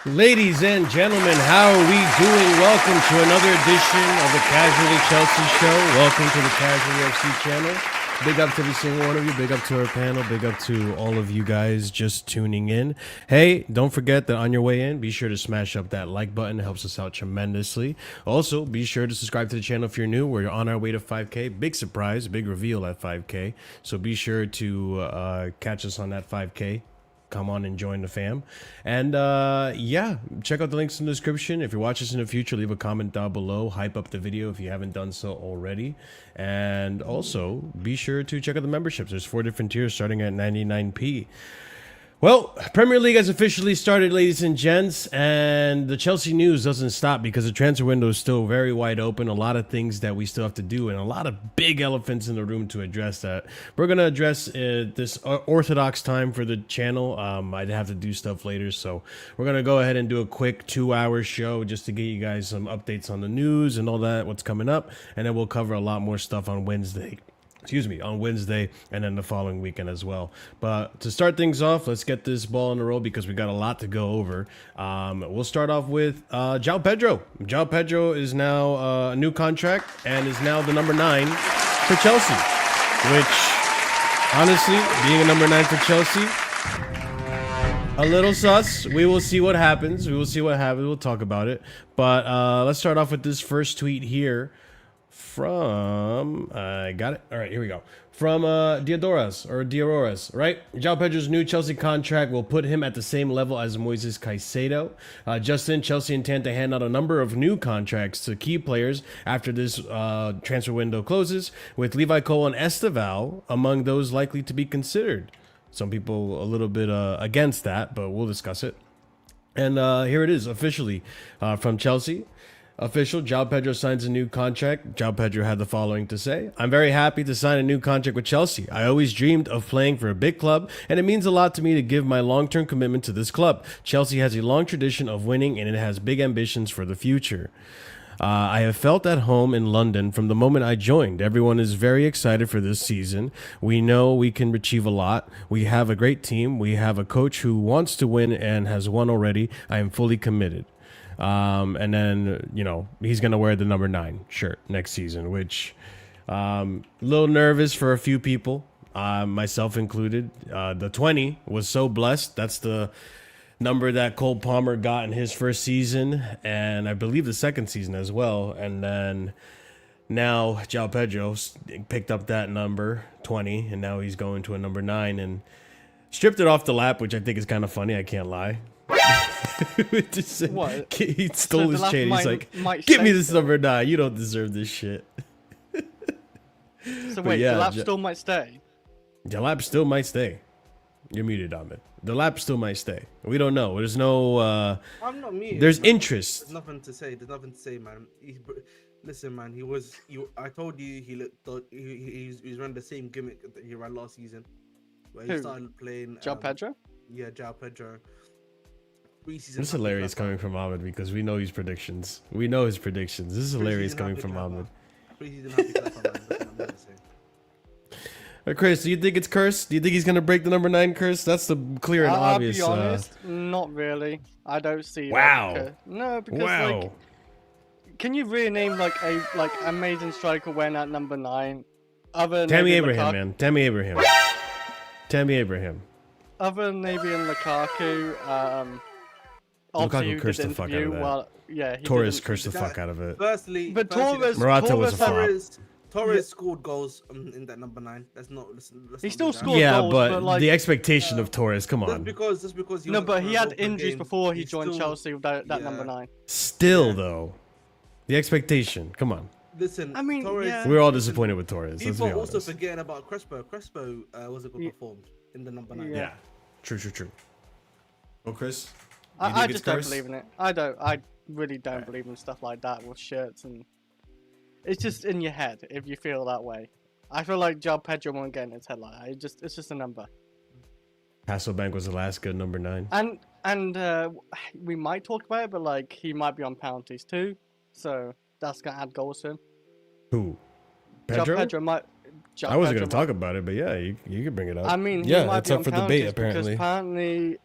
Ladies and gentlemen, how are we doing? Welcome to another edition of the Casually Chelsea Show. Welcome to the Casually FC channel. Big up to every single one of you. Big up to our panel. Big up to all of you guys just tuning in. Hey, don't forget that on your way in, be sure to smash up that like button. It helps us out tremendously. Also, be sure to subscribe to the channel if you're new. We're on our way to 5K. Big surprise, big reveal at 5K. So be sure to catch us on that 5K. Come on and join the fam. And yeah, check out the links in the description. If you're watching this in the future, leave a comment down below. Hype up the video if you haven't done so already. And also, be sure to check out the memberships. There's 4 different tiers starting at 99p. Well, Premier League has officially started, ladies and gents, and the Chelsea news doesn't stop because the transfer window is still very wide open. A lot of things that we still have to do and a lot of big elephants in the room to address that. We're going to address this orthodox time for the channel. I'd have to do stuff later, so we're going to go ahead and do a quick 2-hour show just to get you guys some updates on the news and all that, what's coming up, and then we'll cover a lot more stuff on Wednesday. On Wednesday and then the following weekend as well. But to start things off, let's get this ball in the roll because we got a lot to go over. We'll start off with Joao Pedro. Joao Pedro is now a new contract and is now the number 9 for Chelsea, which honestly, being a number 9 for Chelsea, a little sus. We will see what happens. We'll talk about it. But let's start off with this first tweet here. From I got it. All right, here we go. From Diadoras, right? Joao Pedro's new Chelsea contract will put him at the same level as Moises Caicedo. Just in, Chelsea intend to hand out a number of new contracts to key players after this transfer window closes, with Levi Cole and Esteval among those likely to be considered. Some people a little bit against that, but we'll discuss it. And here it is officially from Chelsea. Official, Joao Pedro signs a new contract. Joao Pedro had the following to say: "I'm very happy to sign a new contract with Chelsea. I always dreamed of playing for a big club, and it means a lot to me to give my long-term commitment to this club. Chelsea has a long tradition of winning, and it has big ambitions for the future. I have felt at home in London from the moment I joined. Everyone is very excited for this season. We know we can achieve a lot. We have a great team. We have a coach who wants to win and has won already. I am fully committed." And then, you know, he's going to wear the number 9 shirt next season, which a little nervous for a few people, myself included. The 20 was so blessed. That's the number that Cole Palmer got in his first season, and I believe the second season as well. And then now Joao Pedro picked up that number 20, and now he's going to a number 9 and stripped it off the lap, which I think is kind of funny. I can't lie. What? He stole his chain. He's like, "Give me this number 9. You don't deserve this shit." So wait, yeah, Delap still might stay. Delap still might stay. You're muted, Ahmed. Delap still might stay. We don't know. There's no. I'm not muted. There's man. interest. There's nothing to say. There's nothing to say, man. Listen, man. He was. I told you he looked. He's run the same gimmick that he ran last season, where he started playing. Joao Pedro. Yeah, Joao Pedro. This is hilarious coming from Ahmed because we know his predictions. We know his predictions. This is hilarious coming from Ahmed. Chris, do you think it's cursed? Do you think he's gonna break the number 9 curse? That's the clear and obvious. I'll be honest, not really. I don't see. Wow. No, because like, can you really name like a amazing striker wearing at number 9? Other Tammy Abraham, man. Tammy Abraham. Tammy Abraham. Other than maybe in Lukaku. Lukaku cursed the fuck out of that. Well, yeah, Torres cursed the fuck out of it. Firstly, Morata was a flop. Torres scored goals in that number 9. That's not. He still scored goals, but like, the expectation of Torres, come on. That's because he but he had injuries before he joined Chelsea with that number 9. Still, though, the expectation, come on. Listen, I mean, Torres, we're all disappointed with Torres. Let's be people honest. also forgetting about Crespo. Crespo wasn't good performed in the number 9. Yeah, true. Well, Chris, I just don't believe in it. I don't. really don't believe in stuff like that with shirts, and it's just in your head if you feel that way. I feel like Joao Pedro won't get in his head like that. It's just a number. Hasselbank was the last good number 9. And we might talk about it, but like he might be on penalties too, so that's gonna add goals to him. Who? Joao Pedro? Pedro might. I wasn't going to talk about it, but yeah, you can bring it up. I mean, yeah, he might it's be up on for penalties debate apparently. Because apparently,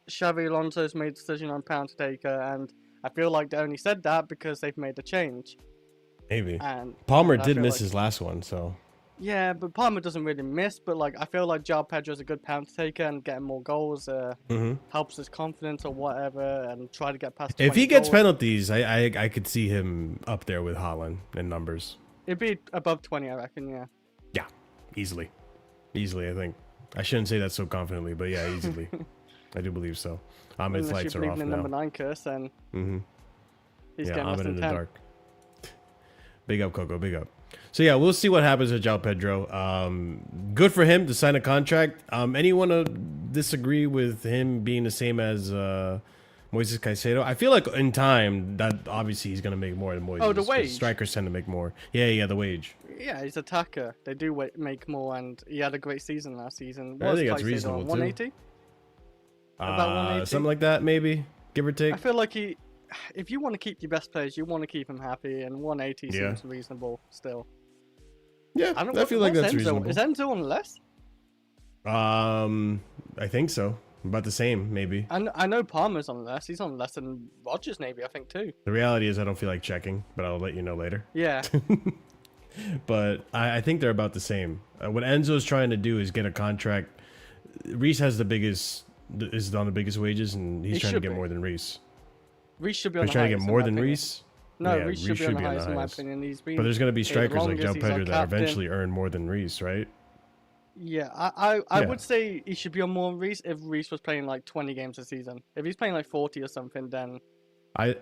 Xavi Alonso's made a decision on penalty taker, and I feel like they only said that because they've made a change. Maybe. And Palmer I did feel miss like, his last one, so. Yeah, but Palmer doesn't really miss. But like, I feel like Joao Pedro's a good penalty taker, and getting more goals helps his confidence or whatever, and try to get past. If he gets goals. penalties, I could see him up there with Haaland in numbers. It'd be above 20, I reckon. Yeah. Yeah, easily, I think. I shouldn't say that so confidently, but yeah, easily. I do believe so. Ahmed's Unless lights you are believe off in now. number 9 curse, then he's Yeah, getting less Ahmed in than the 10. dark. Big up, Coco. Big up. So yeah, we'll see what happens with Joao Pedro. Good for him to sign a contract. Anyone disagree with him being the same as Moises Caicedo? I feel like in time that obviously he's gonna make more than Moises. Oh, the 'cause wage. Strikers tend to make more. Yeah, the wage. Yeah, he's attacker. They do make more, and he had a great season last season. I What think was that's Caicedo reasonable, on, too. 180? About 180? Something like that, maybe, give or take. I feel like if you want to keep your best players, you want to keep them happy, and 180 Yeah. seems reasonable still. Yeah, I, don't, I feel like what's that's Enzo? reasonable. Is Enzo on less? I think so. About the same, maybe. I know Palmer's on less. He's on less than Rodgers, maybe, I think, too. The reality is I don't feel like checking, but I'll let you know later. Yeah. But I think they're about the same. What Enzo's trying to do is get a contract. Reese has is on the biggest wages, and he's He trying to should get be. more than Reese. Reese should be on He's the trying to highest, get in more my than opinion. Reese. No, Yeah, Reese should be on the highest, in my highest. opinion. He's been But there's going to be here the strikers like Joao longest, he's our Pedro that captain. eventually earn more than Reese, right? Yeah, I Yeah. would say he should be on more than Reese if Reese was playing like 20 games a season. If he's playing like 40 or something, then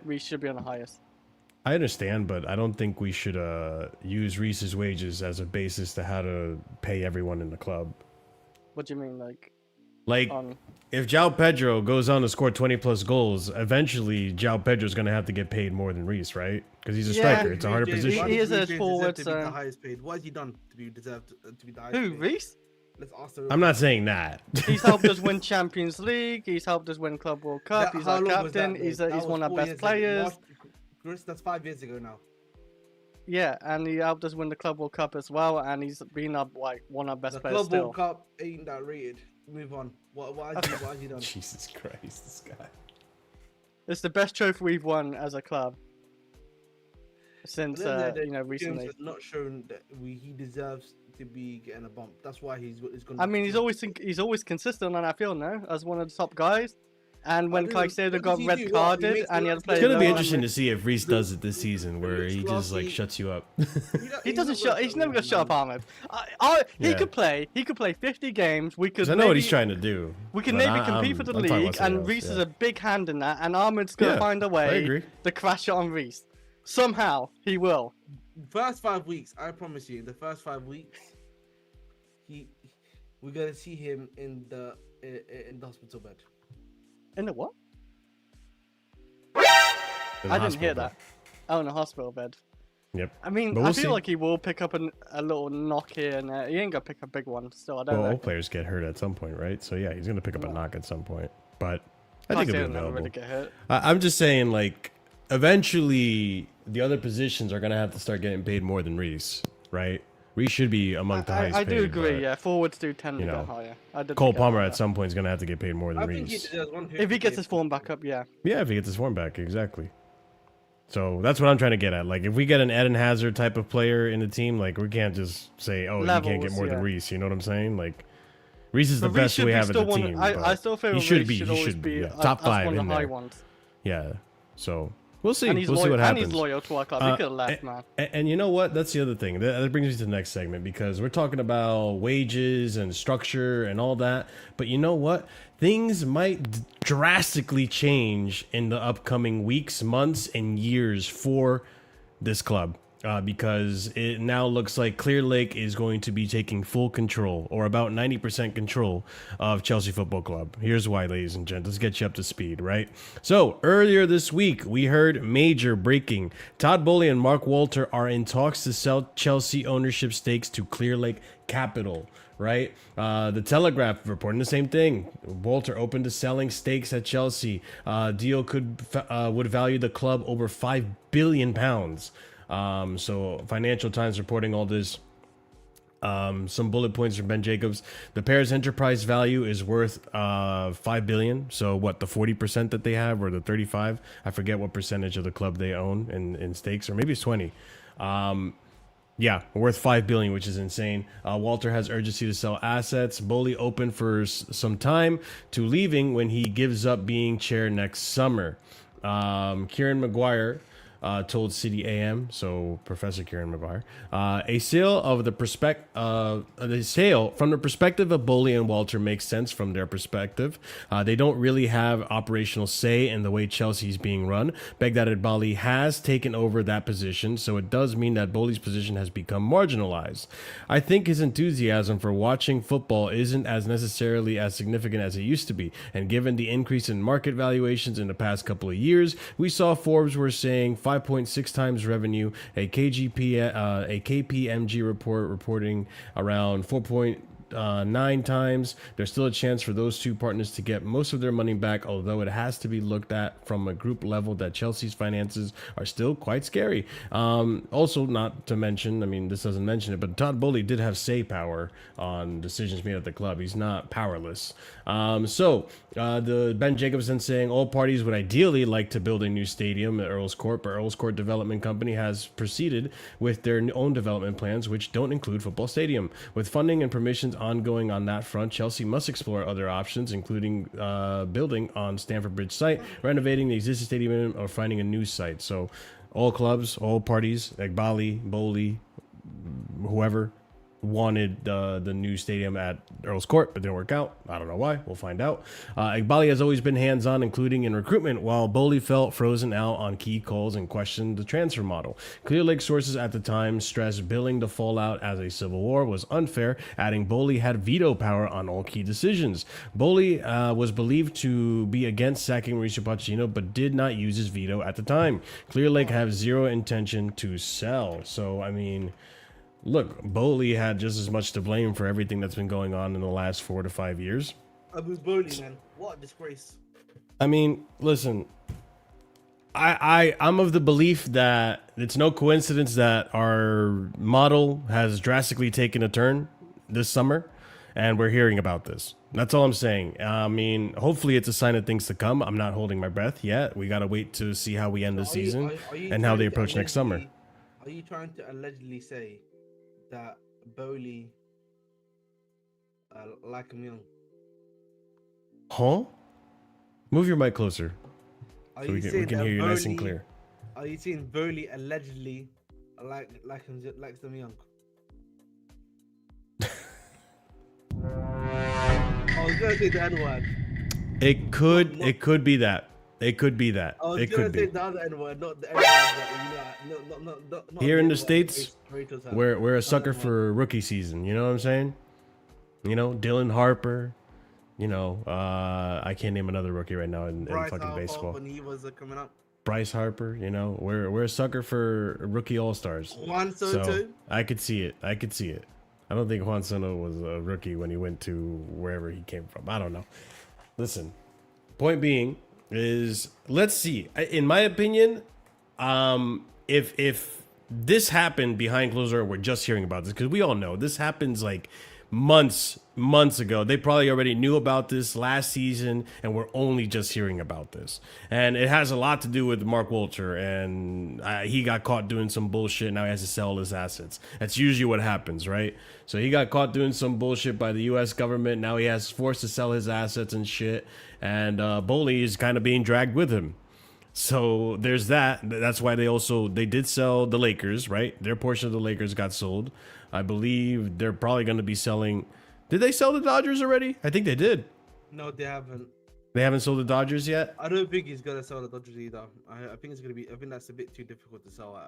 Reese should be on the highest. I understand, but I don't think we should use Reese's wages as a basis to how to pay everyone in the club. What do you mean, like? Like, if Joao Pedro goes on to score 20 plus goals, eventually Joao Pedro's going to have to get paid more than Reese, right? Because he's a striker. It's a harder position. He is a forward, to be so... the highest paid. What has he done to be deserved to be the highest Who, paid? Reese? Let's ask the I'm not saying that. He's helped us win Champions League. He's helped us win Club World Cup. He's How our long was that, captain. though? He's That he's was one of our 4 best years ago. players. Chris, that's 5 years ago now. Yeah, and he helped us win the Club World Cup as well. And he's been like one of our best The players Club still. World Cup ain't that rated. Move on. What has he done? Jesus Christ, this guy. It's the best trophy we've won as a club since recently. James has not shown that he deserves to be getting a bump. That's why he's going. I mean, he's always consistent on that field now as one of the top guys. And when Caicedo got red carded and he had to play, It's gonna be interesting to see if Reese does it this season, where he just like shuts you up. He doesn't shut. He's never gonna shut up Ahmed. He could play. He could play 50 games. We could. I know what he's trying to do. We can but maybe compete for the I'm talking league, about something and else, Reese yeah. is a big hand in that. And Ahmed's gonna find a I way agree. to crash it on Reese. Somehow he will. First 5 weeks, I promise you, the first 5 weeks, we're gonna see him in the hospital bed. In the what? In the I didn't hospital hear bed. that. Oh, in a hospital bed. Yep. I mean, But I we'll feel see. like he will pick up a little knock here and there. He ain't gonna pick a big one. Still, I don't Well, know. all players get hurt at some point, right? So yeah, he's gonna pick up a Yeah. knock at some point. But I think it'll be Caicedo never available. really get hurt. I'm just saying, like, eventually the other positions are gonna have to start getting paid more than Reese, right? Reese should be among the highest I paid. do agree. but Yeah, forwards do tend to you go know, higher. I did Cole forget Palmer about at that. some point is gonna have to get paid more than I think he Reese. deserves 150. If he gets his form back up, yeah. Yeah, if he gets his form back, exactly. So that's what I'm trying to get at. Like, if we get an Eden Hazard type of player in the team, like, we can't just say, oh, you can't get Levels, more than yeah. Reese. You know what I'm saying? like, Reese is the But Reese best should we be have at still the one. team. I but still feel he should Reese be. should He always should be be. Top as 5 one of in the high there. ones. Yeah. So we'll see. And he's We'll see loyal. what And happens. he's loyal to our club. He could have left, man. And you know what? That's the other thing. That brings me to the next segment, because we're talking about wages and structure and all that. But you know what? Things might drastically change in the upcoming weeks, months, and years for this club. because it now looks like Clear Lake is going to be taking full control, or about 90% control, of Chelsea Football Club. Here's why, ladies and gents. Let's get you up to speed, right? So, earlier this week, we heard major breaking. Todd Boehly and Mark Walter are in talks to sell Chelsea ownership stakes to Clear Lake Capital, right? The Telegraph reporting the same thing. Walter open to selling stakes at Chelsea. Deal would value the club over £5 billion. So Financial Times reporting all this. Some bullet points from Ben Jacobs. The pair's enterprise value is worth $5 billion. So what, the 40% that they have, or the 35? I forget what percentage of the club they own in stakes, or maybe it's 20. Yeah, worth $5 billion, which is insane. Walter has urgency to sell assets. Boehly open for some time to leaving when he gives up being chair next summer. Kieran Maguire told City AM, so Professor Kieran Maguire, a sale from the perspective of Boehly and Walter makes sense from their perspective. They don't really have operational say in the way Chelsea is being run. Begdad Bali has taken over that position, so it does mean that Boehly's position has become marginalized. I think his enthusiasm for watching football isn't as necessarily as significant as it used to be, and given the increase in market valuations in the past couple of years, we saw Forbes were saying 5.6 times revenue, a KPMG report reporting around 4.9 times. There's still a chance for those two partners to get most of their money back, although it has to be looked at from a group level that Chelsea's finances are still quite scary. Also, not to mention, I mean, this doesn't mention it, but Todd Boehly did have say power on decisions made at the club. He's not powerless. The Ben Jacobson saying all parties would ideally like to build a new stadium at Earls Court, but Earls Court Development Company has proceeded with their own development plans, which don't include football stadium. With funding and permissions ongoing on that front, Chelsea must explore other options, including building on Stamford Bridge site, renovating the existing stadium, or finding a new site. So all clubs, all parties, like Boehly, whoever, wanted the new stadium at Earls Court, but didn't work out. I don't know why. We'll find out. Igbali has always been hands-on, including in recruitment, while Boehly felt frozen out on key calls and questioned the transfer model. Clear Lake sources at the time stressed billing the fallout as a civil war was unfair, adding Boehly had veto power on all key decisions. Boehly was believed to be against sacking Mauricio Pochettino, but did not use his veto at the time. Clear Lake have zero intention to sell. So, I mean, look, Boehly had just as much to blame for everything that's been going on in the last 4 to 5 years. Abu Boehly, man, what a disgrace. I mean, listen, I'm of the belief that it's no coincidence that our model has drastically taken a turn this summer, and we're hearing about this. That's all I'm saying. I mean, hopefully it's a sign of things to come. I'm not holding my breath yet. We got to wait to see how we end the season and how they approach next summer. Are you trying to allegedly say that Boehly like him young? Huh? Move your mic closer So we can hear you nice and clear. Are you saying Boehly allegedly likes them young? I was gonna say the N-word. It could be that. It could be that. I was it gonna could say be. the other N-word, not the N-word. Not Here in the N-word States, Kratos had. we're a sucker for rookie season. You know what I'm saying? You know, Dylan Harper. You know, I can't name another rookie right now in fucking Harper baseball. when he was coming up. Bryce Harper. You know, we're a sucker for rookie all stars. Juan Soto. So I could see it. I don't think Juan Soto was a rookie when he went to wherever he came from. I don't know. Listen, point being is, let's see. In my opinion, if this happened behind closed door, we're just hearing about this because we all know this happens like months ago. They probably already knew about this last season, and we're only just hearing about this. And it has a lot to do with Mark Walter, and he got caught doing some bullshit. Now he has to sell his assets. That's usually what happens, right? So he got caught doing some bullshit by the U.S. government. Now he has forced to sell his assets and shit. And Boehly is kind of being dragged with him. So there's that. That's why they did sell the Lakers, right? Their portion of the Lakers got sold. I believe they're probably going to be selling. Did they sell the Dodgers already? I think they did. No, they haven't. They haven't sold the Dodgers yet? I don't think he's gonna sell the Dodgers either. I think it's gonna be. I think that's a bit too difficult to sell.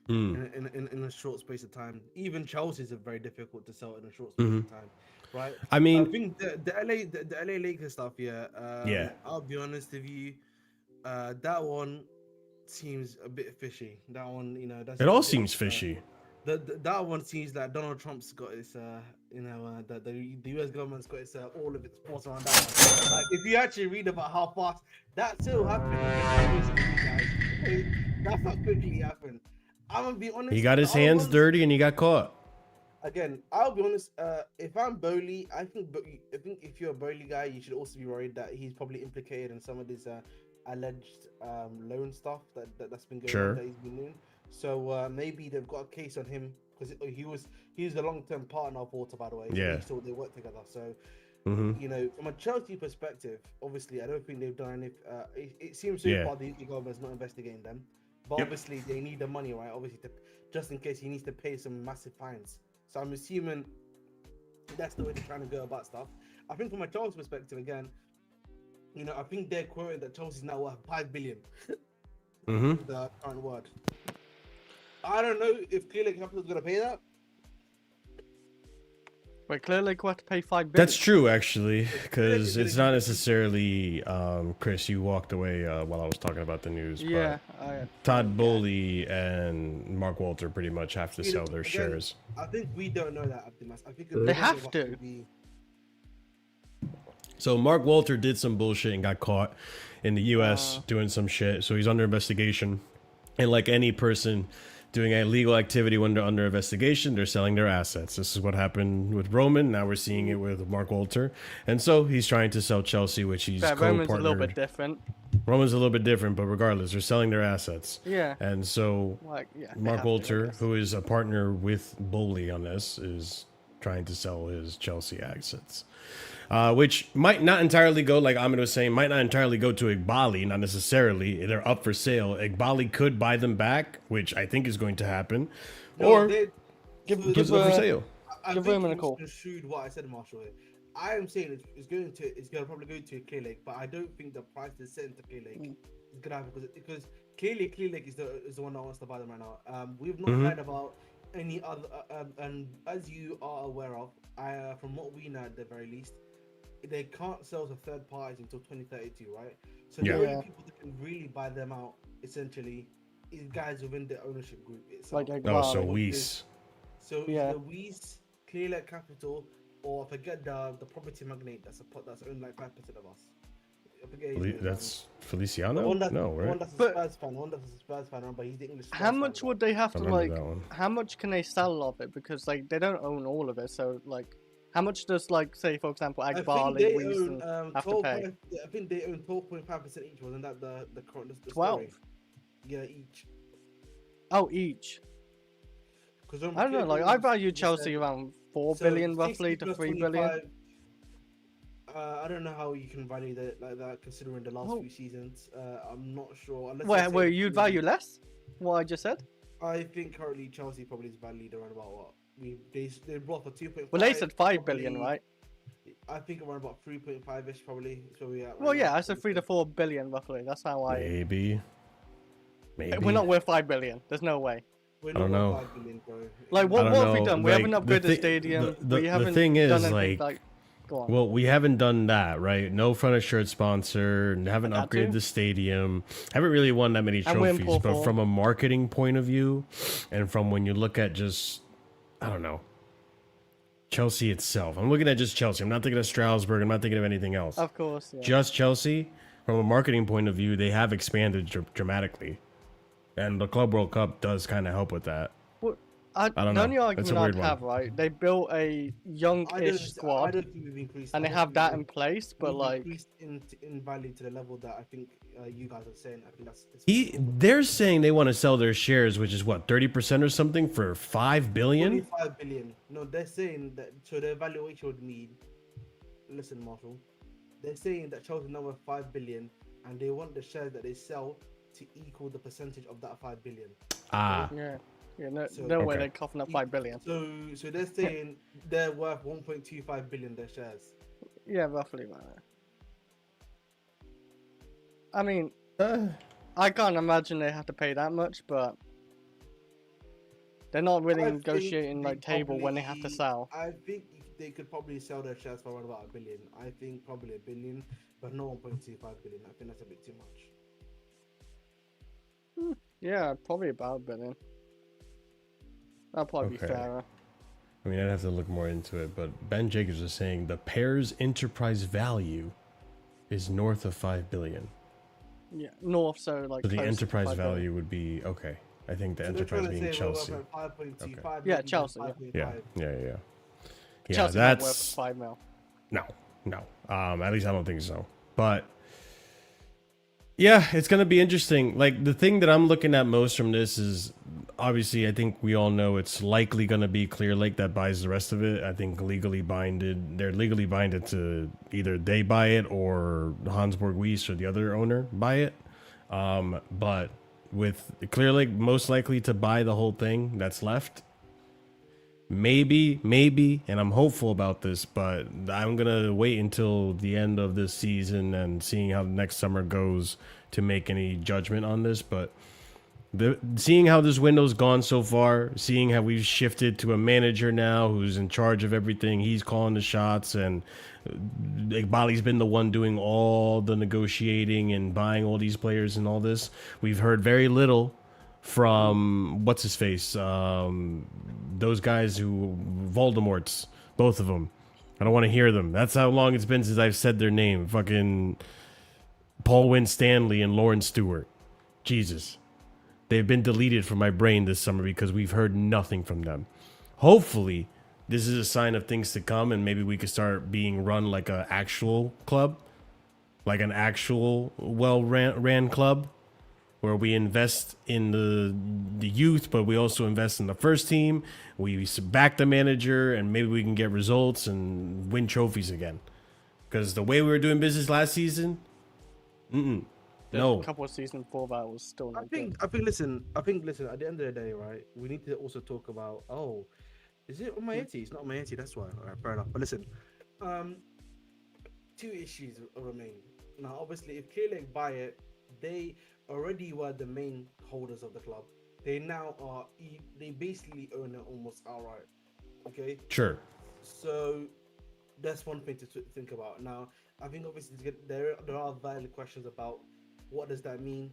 in a short space of time. Even Chelsea's are very difficult to sell in a short space of time, right? I I mean, think the LA Lakers stuff, yeah. yeah, I'll be honest with you, that one seems a bit fishy. That one, that's it a all bit. seems fishy. That one seems like Donald Trump's got his, the US government's got its all of its force around that one. Like, if you actually read about how fast that still happened, guys, that's how quickly it happened. I'm gonna be honest. He got his the other hands ones- dirty and he got caught. Again, I'll be honest. If I'm Boehly, I think if you're a Boehly guy, you should also be worried that he's probably implicated in some of this alleged loan stuff that's been going Sure. on that he's been doing. So maybe they've got a case on him because he was the long-term partner of Walter, by the way. Yeah. So they work together. So Mm-hmm. from a Chelsea perspective, obviously, I don't think they've done any. It seems so far the government's not investigating them, but obviously they need the money, right? Obviously, just in case he needs to pay some massive fines. So I'm assuming that's the way they're trying to go about stuff. I think from a Chelsea perspective, again, I think they're quoting that Chelsea's now worth 5 billion. The current word. I don't know if Clear Lake Capital's gonna pay that. Wait, clearly we have to pay 5 billion. That's true, actually, because it's not necessarily. Chris, you walked away while I was talking about the news. Yeah. But Todd Boehly and Mark Walter pretty much have to sell their shares. I think we don't know that, Abdimas. I think They have to. So Mark Walter did some bullshit and got caught in the U.S. doing some shit. So he's under investigation, and like any person doing a legal activity when they're under investigation, they're selling their assets. This is what happened with Roman. Now we're seeing it with Mark Walter. And so he's trying to sell Chelsea, which he's co-partnered. Roman's a little bit different. Roman's a little bit different, but regardless, they're selling their assets. Yeah. And so Mark Walter, who is a partner with Boehly on this, is trying to sell his Chelsea assets. Which might not entirely go, like Ahmed was saying, might not entirely go to Boehly, not necessarily. They're up for sale. Boehly could buy them back, which I think is going to happen, or give them for sale. I think Roman a call. Construed what I said, Marshall. I am saying it's going to probably go to Clear Lake, but I don't think the price is set into Clear Lake is gonna happen because Clear Lake is the one that wants to buy them right now. We've not heard about any other, and as you are aware of, from what we know at the very least, they can't sell to third parties until 2032, right? So the only people that can really buy them out, essentially, is guys within the ownership group itself. So Weiss. So the Weiss, Clear Lake Capital, or forget the property magnate that's owned like 5% of us. I forget his name, that's Feliciano? One that's a Spurs fan, but he's the English Spurs how much fan, would they have to how much can they sell of it? Because they don't own all of it, so how much does say for example Boehly have to pay? I think they own 12.5% each. Wasn't that the 12? Yeah, each. Oh, each. Because I don't know. I value Chelsea around 4 billion roughly to 3 billion. I don't know how you can value that like that considering the last few seasons. I'm not sure. Where you'd value less? What I just said? I think currently Chelsea probably is valued around about what they brought for 2.5. Well, they said 5 billion, right? I think around about 3.5ish probably. So I said 3 to 4 billion roughly. That's how I. Maybe. We're not worth 5 billion. There's no way. I don't know. 5 billion, bro. What have we done? We haven't upgraded the stadium. The thing is, go on. Well, we haven't done that, right? No front of shirt sponsor. Haven't upgraded the stadium. Haven't really won that many trophies. But from a marketing point of view, and from when you look at just, I don't know, Chelsea itself. I'm looking at just Chelsea. I'm not thinking of Strasbourg. I'm not thinking of anything else. Of course. Yeah. Just Chelsea. From a marketing point of view, they have expanded dramatically. And the Club World Cup does kind of help with that. Well, I don't know. The only argument I'd have, right? They built a young-ish squad, and they have that in place, but increased in value to the level that I think you guys are saying. I think that's. They're saying they want to sell their shares, which is what 30% or something for 5 billion. 5 billion. No, they're saying that so their valuation would mean. Listen, Marshall. They're saying that Chelsea now worth 5 billion, and they want the shares that they sell to equal the percentage of that 5 billion. No way they're coughing up 5 billion. So they're saying they're worth 1.25 billion their shares. Yeah, roughly, man. I mean, I can't imagine they have to pay that much, but They're not really I think negotiating they like table when they have to probably- sell. I think they could probably sell their shares for around about $1 billion. I think probably $1 billion, but not 1.25 billion. I think that's a bit too much. Yeah, probably about $1 billion. That'll probably be Okay. fairer. I mean, I'd have to look more into it, but Ben Jacobs is saying the pair's enterprise value is north of $5 billion. Yeah, north, so like. So the close to enterprise 5 billion. value would be okay. I think the So they're enterprise trying to being say we're Chelsea. worth 5.25. Okay. Yeah, maybe Chelsea, 5.5. Yeah. Chelsea's not worth That's $5 million. no. At least I don't think so. But yeah, it's gonna be interesting. Like the thing that I'm looking at most from this is obviously I think we all know it's likely gonna be Clear Lake that buys the rest of it. I think they're legally binded to either they buy it or Hansburg Weiss or the other owner buy it. But with Clear Lake most likely to buy the whole thing that's left. Maybe, and I'm hopeful about this, but I'm gonna wait until the end of this season and seeing how the next summer goes to make any judgment on this. But seeing how this window's gone so far, seeing how we've shifted to a manager now who's in charge of everything, he's calling the shots, and Boehly's been the one doing all the negotiating and buying all these players and all this. We've heard very little from what's his face, those guys who Voldemort's, both of them. I don't want to hear them. That's how long it's been since I've said their name. Fucking Paul Winstanley and Lauren Stewart. Jesus, they've been deleted from my brain this summer because we've heard nothing from them. Hopefully, this is a sign of things to come, and maybe we could start being run like an actual club, like an actual well-ran club, where we invest in the youth, but we also invest in the first team. We back the manager, and maybe we can get results and win trophies again. Because the way we were doing business last season, no. A couple of seasons before that was still not I think listen, at the end of the day, right, we need to also talk about, is it on my Yeti? It's not on my Yeti, that's why. All right, fair enough. But listen, two issues remain. Now, obviously, if Clear Lake buy it, they already were the main holders of the club. They now are, they basically own it almost outright. Okay? Sure. So that's one thing to think about. Now, I think obviously there are valid questions about what does that mean?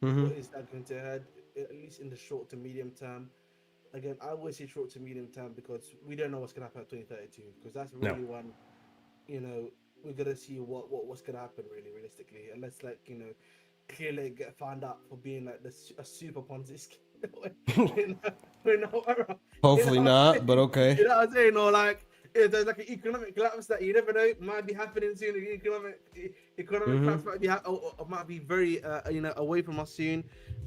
What is that going to head, at least in the short to medium term? Again, I always say short to medium term because we don't know what's going to happen at 2032, because that's really when, we're going to see what's going to happen really realistically. Unless, like, Clearly get found out for being like a super Ponzi scheme. Hopefully not, but okay. You know what I'm saying? Or like, if there's like an economic collapse that you never know might be happening soon. The economic collapse might be very away from us soon.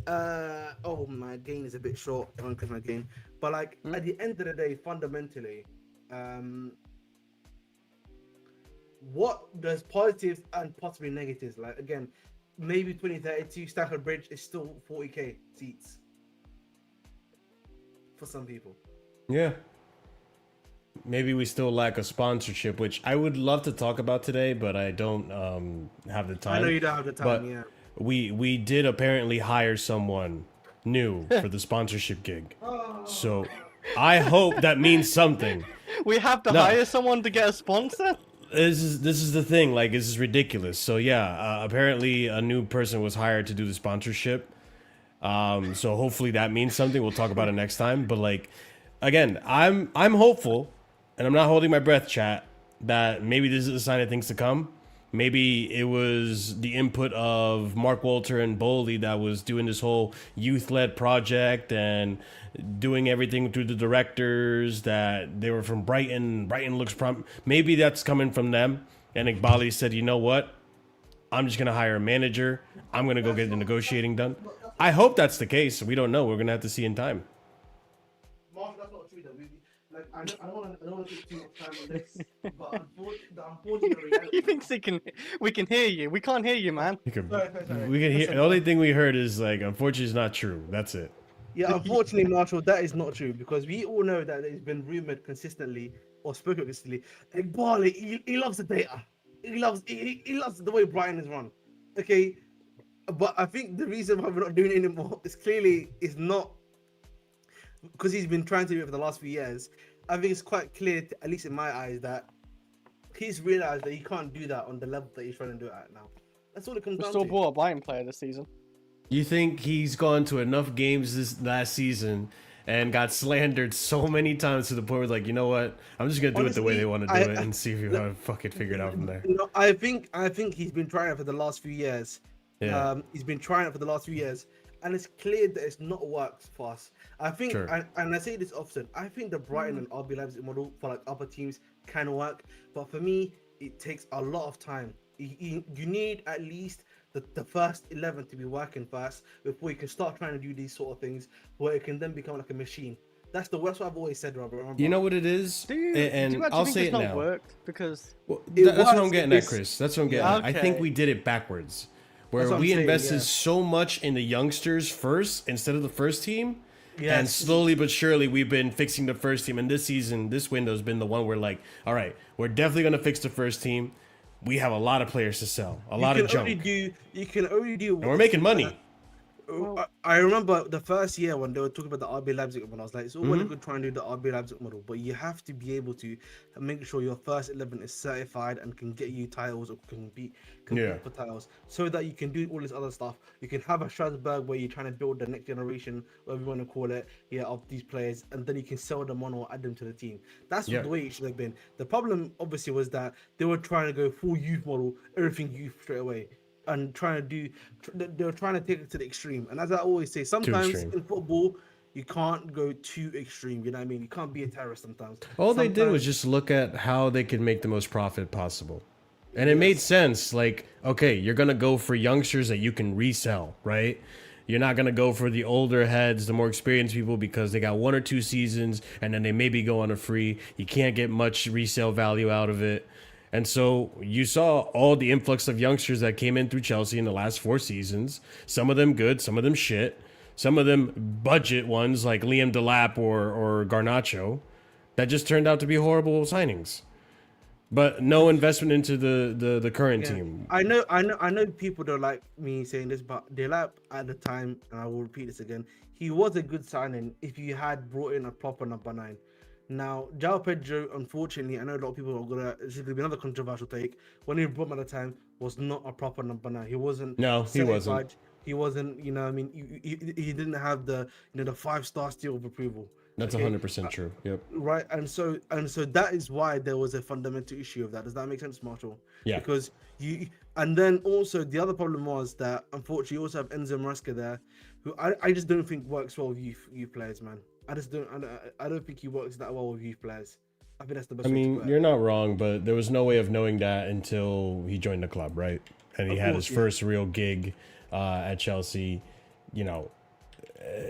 My gain is a bit short. I won't click my gain. But like at the end of the day, fundamentally, what there's positives and possibly negatives. Like again, maybe 2032 Stamford Bridge is still 40k seats for some people. Yeah. Maybe we still lack a sponsorship, which I would love to talk about today, but I don't have the time. I know you don't have the time, but yeah. We did apparently hire someone new for the sponsorship gig. So I hope that means something. We have to hire someone to get a sponsor? This is the thing. Like, this is ridiculous. So yeah, apparently a new person was hired to do the sponsorship. So hopefully that means something. We'll talk about it next time. But like, again, I'm hopeful, and I'm not holding my breath, chat, that maybe this is a sign of things to come. Maybe it was the input of Mark Walter and Boehly that was doing this whole youth-led project and doing everything through the directors, that they were from Brighton. Brighton looks maybe that's coming from them. And Boehly said, you know what? I'm just going to hire a manager. I'm going to go get the negotiating done. I hope that's the case. We don't know. We're going to have to see in time. Mark, that's not true though. I don't want to take too much time on this, but the unfortunate reality. He thinks we can hear you. We can't hear you, man. We can Sorry. hear. The only thing we heard is like, unfortunately, it's not true. That's it. Yeah, unfortunately, Marshall, that is not true because we all know that it's been rumored consistently or spoken consistently. Like Boehly, he loves the data. He loves the way Brighton is run. Okay, but I think the reason why we're not doing it anymore is clearly is not because he's been trying to do it for the last few years. I think it's quite clear, at least in my eyes, that he's realized that he can't do that on the level that he's trying to do it at now. That's all it comes We down still to. bought a Bayern player this season. You think he's gone to enough games this last season and got slandered so many times to the point where, like, you know what? I'm just gonna do it the way they want to do it and see if you have to fucking figure it out from there. No, I think he's been trying it for the last few years. Yeah. He's been trying it for the last few years, and it's clear that it's not worked for us. I think, Sure. and I say this often, I think the Brighton and RB Leipzig model for like other teams can work, but for me, it takes a lot of time. You need at least the first 11 to be working first before you can start trying to do these sort of things, where it can then become like a machine. That's what I've always said, Robert. Remember? You know what it is? Do you And actually I'll think say it's it not now. worked? Because Well, It that's what was, I'm getting at, it's- Chris. That's what I'm getting at. I think Okay. we did it backwards, where That's what I'm we saying, invested yeah. so much in the youngsters first instead of the first team. And Yes. slowly but surely, we've been fixing the first team. And this season, this window's been the one where, like, all right, we're definitely going to fix the first team. We have a lot of players to sell, a lot of junk. You can only do. And we're making money. I remember the first year when they were talking about the RB Leipzig model. I was like, it's all well Mm-hmm. and good trying to do the RB Leipzig model, but you have to be able to make sure your first 11 is certified and can get you titles or can compete Yeah. for titles, so that you can do all this other stuff. You can have a Strasbourg where you're trying to build the next generation, whatever you want to call it, of these players, and then you can sell them on or add them to the team. That's Yeah. the way it should have been. The problem obviously was that they were trying to go full youth model, everything youth straight away. And they were trying to take it to the extreme. And as I always say, sometimes extreme. in football, you can't go too extreme. You know what I mean? You can't be a terrorist sometimes. All they did was Sometimes- just look at how they could make the most profit possible. And it made sense. Like, okay, you're going to go for youngsters that you can resell, right? You're not going to go for the older heads, the more experienced people, because they got 1 or 2 seasons and then they maybe go on a free. You can't get much resale value out of it. And so you saw all the influx of youngsters that came in through Chelsea in the last 4 seasons. Some of them good, some of them shit. Some of them budget ones like Liam Delap or Garnacho that just turned out to be horrible signings. But no investment into the current team. I know people don't like me saying this, but Delap at the time, and I will repeat this again, he was a good signing if you had brought in a proper number 9. Now, Joao Pedro, unfortunately, I know a lot of people are gonna. This is gonna be another controversial take. When he brought him at the time, was not a proper number 9. He wasn't. No, he wasn't. certified. He wasn't. You know, what I mean, he didn't have the the 5-star seal of approval. That's Okay? 100% true. Yep. Right, and so that is why there was a fundamental issue of that. Does that make sense, Marshall? Yeah. Because and then also the other problem was that unfortunately you also have Enzo Maresca there, who I just don't think works well with youth players, man. I don't think he works that well with youth players. I think that's the best. I way to mean, put it. you're not wrong, but there was no way of knowing that until he joined the club, right? And he Of had course, his yeah. first real gig at Chelsea. You know,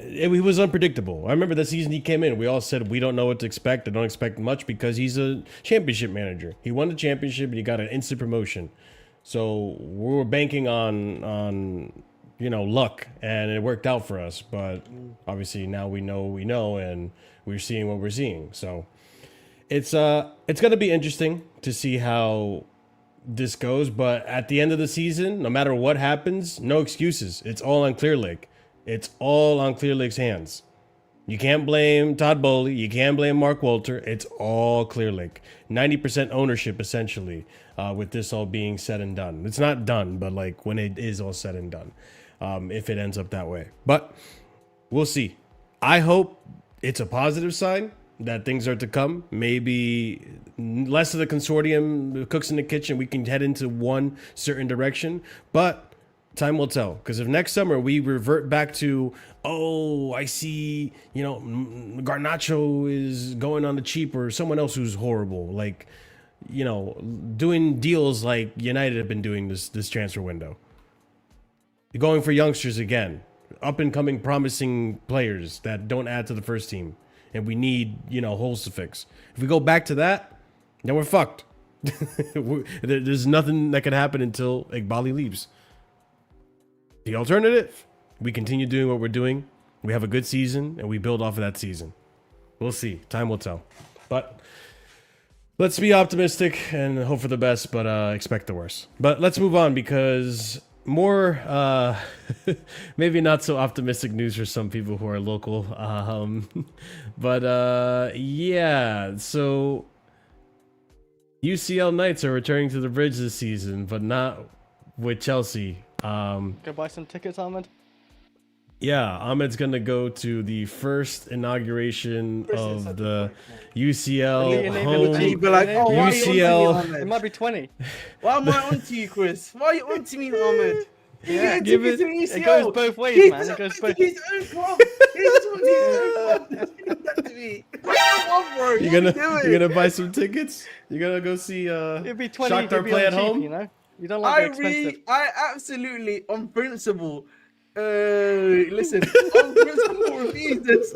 he was unpredictable. I remember the season he came in, we all said we don't know what to expect. I don't expect much because he's a championship manager. He won the championship and he got an instant promotion. So we were banking on luck, and it worked out for us. But obviously now we know, and we're seeing what we're seeing. So it's gonna be interesting to see how this goes. But at the end of the season, no matter what happens, no excuses. It's all on Clear Lake. It's all on Clear Lake's hands. You can't blame Todd Boehly. You can't blame Mark Walter. It's all Clear Lake. 90% ownership, essentially, with this all being said and done. It's not done, but like when it is all said and done, if it ends up that way. But we'll see. I hope it's a positive sign that things are to come. Maybe less of the consortium, the cooks in the kitchen. We can head into one certain direction. But time will tell, because if next summer we revert back to, I see, Garnacho is going on the cheap or someone else who's horrible, like, doing deals like United have been doing this transfer window, going for youngsters again, up and coming promising players that don't add to the first team, and we need holes to fix. If we go back to that, then we're fucked. There's nothing that could happen until Boehly leaves. The alternative, we continue doing what we're doing. We have a good season, and we build off of that season. We'll see. Time will tell. But let's be optimistic and hope for the best, but expect the worst. But let's move on, because more maybe not so optimistic news for some people who are local. But yeah, so UCL Knights are returning to the bridge this season, but not with Chelsea. Go buy some tickets, Ahmed. Yeah, Ahmed's gonna go to the first inauguration of the UCL home. Be like, oh, why are you UCL. on to me, It Ahmed? might be 20. Why am I on to you, Chris? Why are you on to me, Ahmed? Yeah, give it- It goes both ways, He man. doesn't It goes want both. to his own club. He doesn't want to his own club. That's that to me. Come on, bro. You're gonna buy some tickits? You're gonna go see It'd be 20. Shakhtar It'd be play on at cheap, home? you know. You don't like the expensive. I absolutely, on principle, listen, on principle, refuse this.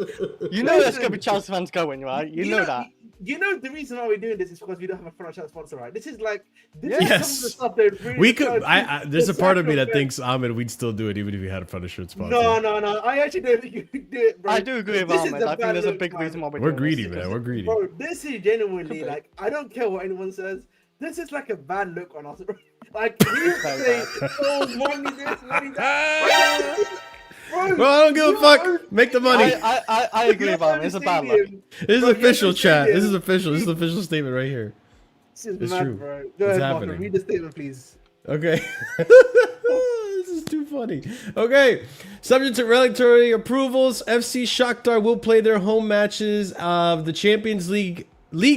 You know there's gonna be Chelsea fans going, right? You know that. You know the reason why we're doing this is because we don't have a franchise sponsor, right? This is like this Yes. is some of the stuff that really We could. try to There's a part of me that sacrifice. thinks Ahmed, we'd still do it even if we had a front of shirt sponsor. No. I actually don't think you could do it, bro. I do agree with This is Ahmed. a I think bad there's a look, big man. reason why We're doing greedy, this. man. We're greedy. Bro, this is genuinely Could be. like I don't care what anyone says. This is like a bad look on us. Like you Very say, bad. oh, money this, money that. Bro, Well, I don't give a you fuck. own- Make the money. I agree with Ahmed. It's a bad look. This is Bro, official, you're chat. This is stadium. official. This is official statement right here. This is It's mad, true. bro. Go It's ahead, Marco, happening. read the statement, please. Okay. This is too funny. Okay. Subject to regulatory approvals, FC Shakhtar will play their home matches of the Champions League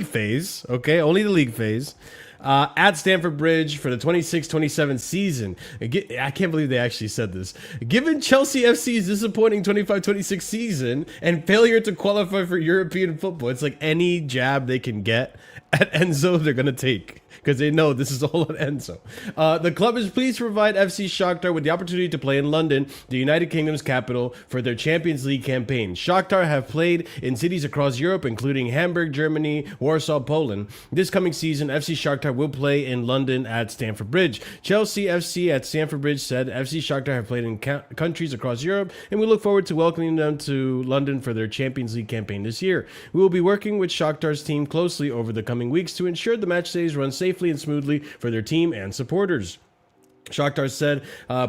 phase. Okay, only the league phase. At Stamford Bridge for the 26-27 season. I can't believe they actually said this. Given Chelsea FC's disappointing 25-26 season and failure to qualify for European football, it's like any jab they can get at Enzo, they're going to take. Because they know this is all on Enzo. The club is pleased to provide FC Shakhtar with the opportunity to play in London, the United Kingdom's capital, for their Champions League campaign. Shakhtar have played in cities across Europe, including Hamburg, Germany, Warsaw, Poland. This coming season, FC Shakhtar will play in London at Stamford Bridge. Chelsea FC at Stamford Bridge said FC Shakhtar have played in countries across Europe, and we look forward to welcoming them to London for their Champions League campaign this year. We will be working with Shakhtar's team closely over the coming weeks to ensure the match days run safely and smoothly for their team and supporters. Shakhtar said,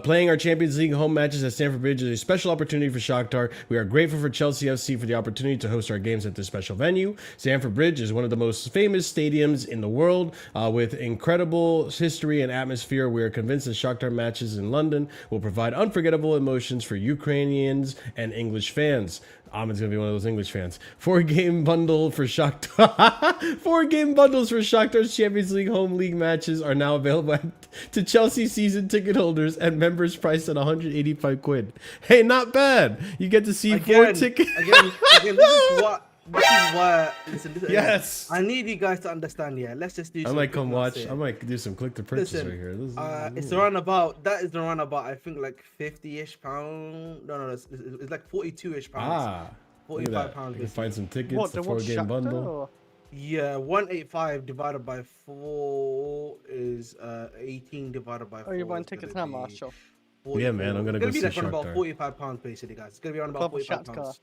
playing our Champions League home matches at Stamford Bridge is a special opportunity for Shakhtar. We are grateful for Chelsea FC for the opportunity to host our games at this special venue. Stamford Bridge is one of the most famous stadiums in the world with incredible history and atmosphere. We are convinced that Shakhtar matches in London will provide unforgettable emotions for Ukrainians and English fans. Ahmed's gonna be one of those English fans. 4-game bundle for Shakhtar. 4-game bundles for Shakhtar's Champions League home league matches are now available to Chelsea season ticket holders and members priced at 185 quid. Hey, not bad. You get to see 4 tickets. Again, this is why. Listen, Yes. I need you guys to understand. Yeah, let's just do. I some might quick come maths watch. here. I might do some click to purchase Listen, right here. This is, it's around about. That is around about. I think like 50-ish pound. No, it's like 42-ish pounds. Look at that. £45. You can find some tickets. What? The The what? 4-game Shakhtar? bundle. Or- Yeah, 185 divided by 4 is 18 divided by 4. Oh, you're buying is tickets gonna now, be Marshall. Yeah, man, I'm gonna It's go be see like around about Shakhtar. £45 basically, guys. It's gonna be around about Proper £45. Shakhtar.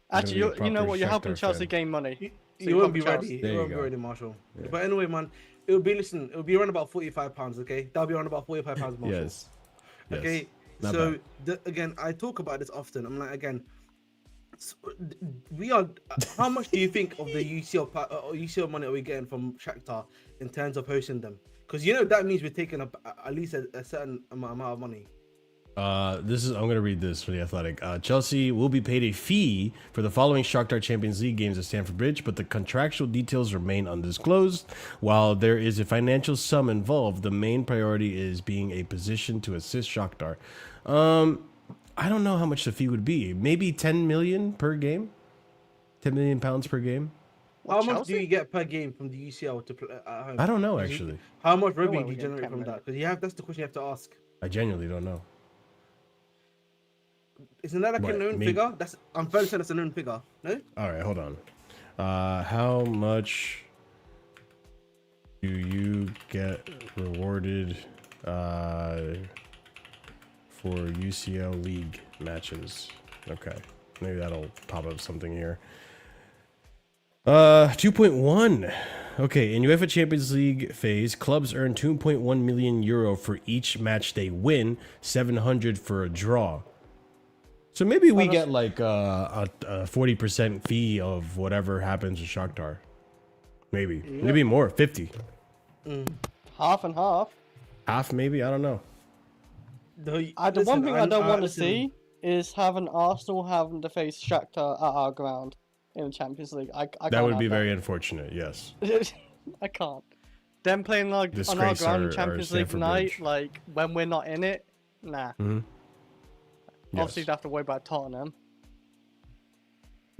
I'm Actually, gonna be a you know proper what? You're helping Shakhtar Chelsea fan. gain money. So You you're won't be proper ready. Chelsea. There You you won't be go. ready, Marshall. Yeah. But anyway, man, it'll be around about £45, okay? That'll be around about £45, Marshall. Yes. Okay, Not so bad. again, I talk about this often. I'm like, again, we are. How much do you think of the UCL money are we getting from Shakhtar in terms of hosting them? Because you know that means we're taking at least a certain amount of money. I'm going to read this for the Athletic. Chelsea will be paid a fee for the following Shakhtar Champions League games at Stamford Bridge, but the contractual details remain undisclosed. While there is a financial sum involved, the main priority is being a position to assist Shakhtar. I don't know how much the fee would be. Maybe 10 million per game? 10 million pounds per game? How much Chelsea? do you get per game from the UCL to play at home? I don't know, actually. How much way revenue do we you get generate 10 from million. that? Because that's the question you have to ask. I genuinely don't know. Isn't that like What, a known maybe- figure? I'm fairly certain that's a known figure. No? All right, hold on. How much do you get rewarded for UCL League matches? Okay, maybe that'll pop up something here. 2.1. Okay, in UEFA Champions League phase, clubs earn 2.1 million euro for each match they win, 700 for a draw. So maybe we get like a 40% fee of whatever happens with Shakhtar. Maybe more, 50. Half and half. Half maybe, I don't know. The one thing I don't want to see is having Arsenal having to face Shakhtar at our ground in the Champions League. I That would be very unfortunate, yes. I can't. Them playing like on our ground in Champions League night, like when we're not in it, nah. Obviously, you'd have to worry about Tottenham.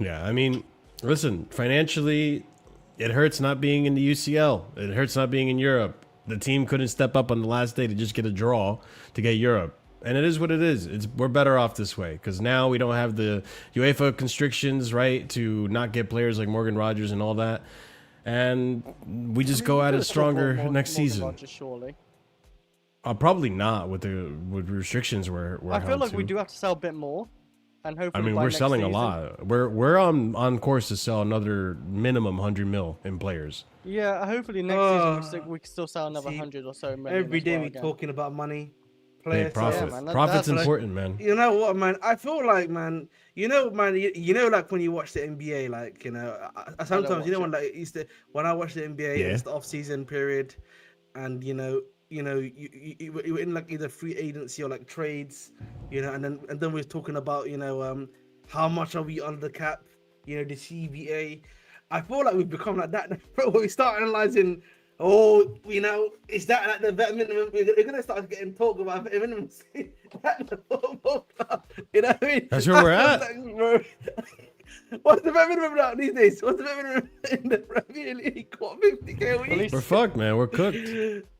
Yeah, I mean, listen, financially, it hurts not being in the UCL. It hurts not being in Europe. The team couldn't step up on the last day to just get a draw to get Europe. And it is what it is. We're better off this way because now we don't have the UEFA constrictions, right, to not get players like Morgan Rogers and all that. And we just go at it stronger next season. Rogers, surely. Probably not with restrictions we're I feel like to. we do have to sell a bit more, and hopefully. I mean, we're selling a lot. We're on course to sell another minimum 100 mil in players. Yeah, hopefully next season we can still sell another 100 or so. Every day we're talking about money. Hey, profit. Yeah, man, Profit's that's important, man. You know what, man? I feel like, man. You know, like when you watch the NBA, like I sometimes when I watch the NBA, it's the off-season period, and you're in like either free agency or like trades, and then we're talking about how much are we under the cap, the CBA. I feel like we've become like that, bro. We start analyzing. Is that like the vet minimum? We're gonna start getting talk about vet minimum. You know what I mean? That's where we're at. Like, bro, what's the vet minimum now these days? What's the vet minimum in the Premier League? What, 50K a week? We're fucked, man. We're cooked.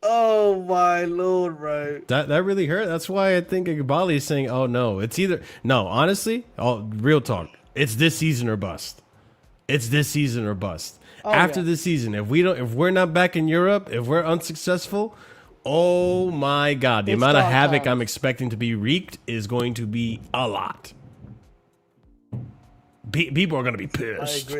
Oh my lord, bro. That really hurt. That's why I think Boehly is saying, "Oh no, it's either no." Honestly, real talk. It's this season or bust. It's this season or bust. After this season, if we're not back in Europe, if we're unsuccessful, oh my God, the amount of havoc I'm expecting to be wreaked is going to be a lot. People are going to be pissed.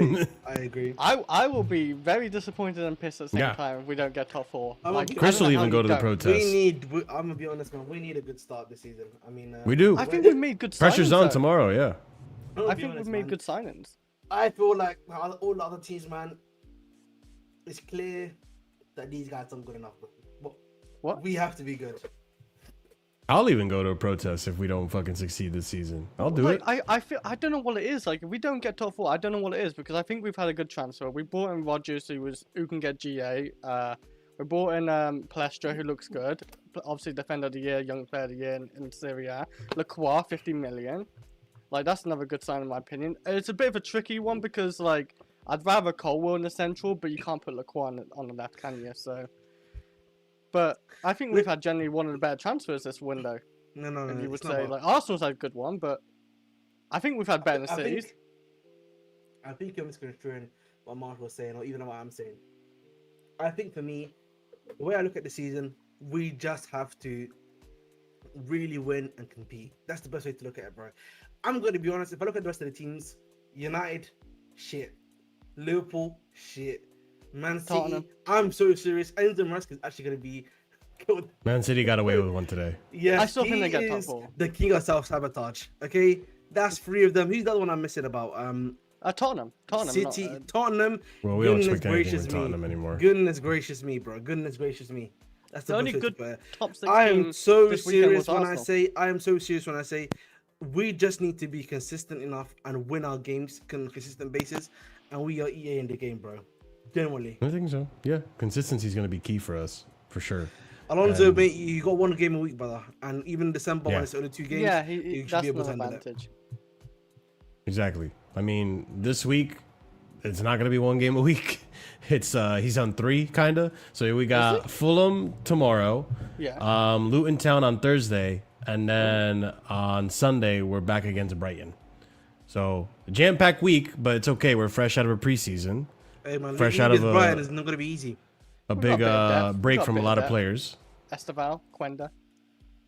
I agree. I will be very disappointed and pissed at the same time if we don't get top 4. Chris will even go to the protest. I'm gonna be honest, man. We need a good start this season. I mean, we do. I think we made good signings. Pressure's on tomorrow, yeah. I think we've made good signings. I feel like all the other teams, man. It's clear that these guys aren't good enough. What? We have to be good. I'll even go to a protest if we don't fucking succeed this season. I'll do it. I feel I don't know what it is. Like if we don't get top 4, I don't know what it is because I think we've had a good transfer. We brought in Rogers, who can get GA. We brought in Palestra, who looks good. Obviously, defender of the year, young player of the year in Serie A. Lacroix, 50 million. Like that's another good sign in my opinion. It's a bit of a tricky one because like. I'd rather Colwell in the central, but you can't put Lacroix on the left, can you? So, but I think we've had generally one of the better transfers this window. No. You would say like Arsenal's had a good one, but I think we've had better than City's. I think you're misconstruing what Mark was saying, or even what I'm saying. I think for me, the way I look at the season, we just have to really win and compete. That's the best way to look at it, bro. I'm going to be honest. If I look at the rest of the teams, United, shit. Liverpool, shit. Man City, Tottenham. I'm so serious. Enzo is actually going to be killed. Man City got away with one today. Yeah, I still think they get top 4. The king of self-sabotage. Okay, that's 3 of them. Who's the other one I'm missing about? Tottenham. City, Tottenham. Well, we don't expect anything with Tottenham anymore. Goodness gracious me, bro. Goodness gracious me. That's the only good top 6 I am so serious when I say. I am so serious when I say. We just need to be consistent enough and win our games on a consistent basis. And we are EA in the game, bro. Generally. I think so. Yeah. Consistency is going to be key for us, for sure. Alonso, mate, you got 1 game a week, brother. And even December, when it's only 2 games, you should be able to handle it. Exactly. I mean, this week, it's not going to be 1 game a week. It's he's on 3, kind of. So we got Fulham tomorrow. Yeah. Luton Town on Thursday. And then on Sunday, we're back against Brighton. So, jam-packed week, but it's okay. We're fresh out of a preseason. Hey, man, fresh out of Brighton is not going to be easy. A big break from a lot of players. Esteval, Quenda.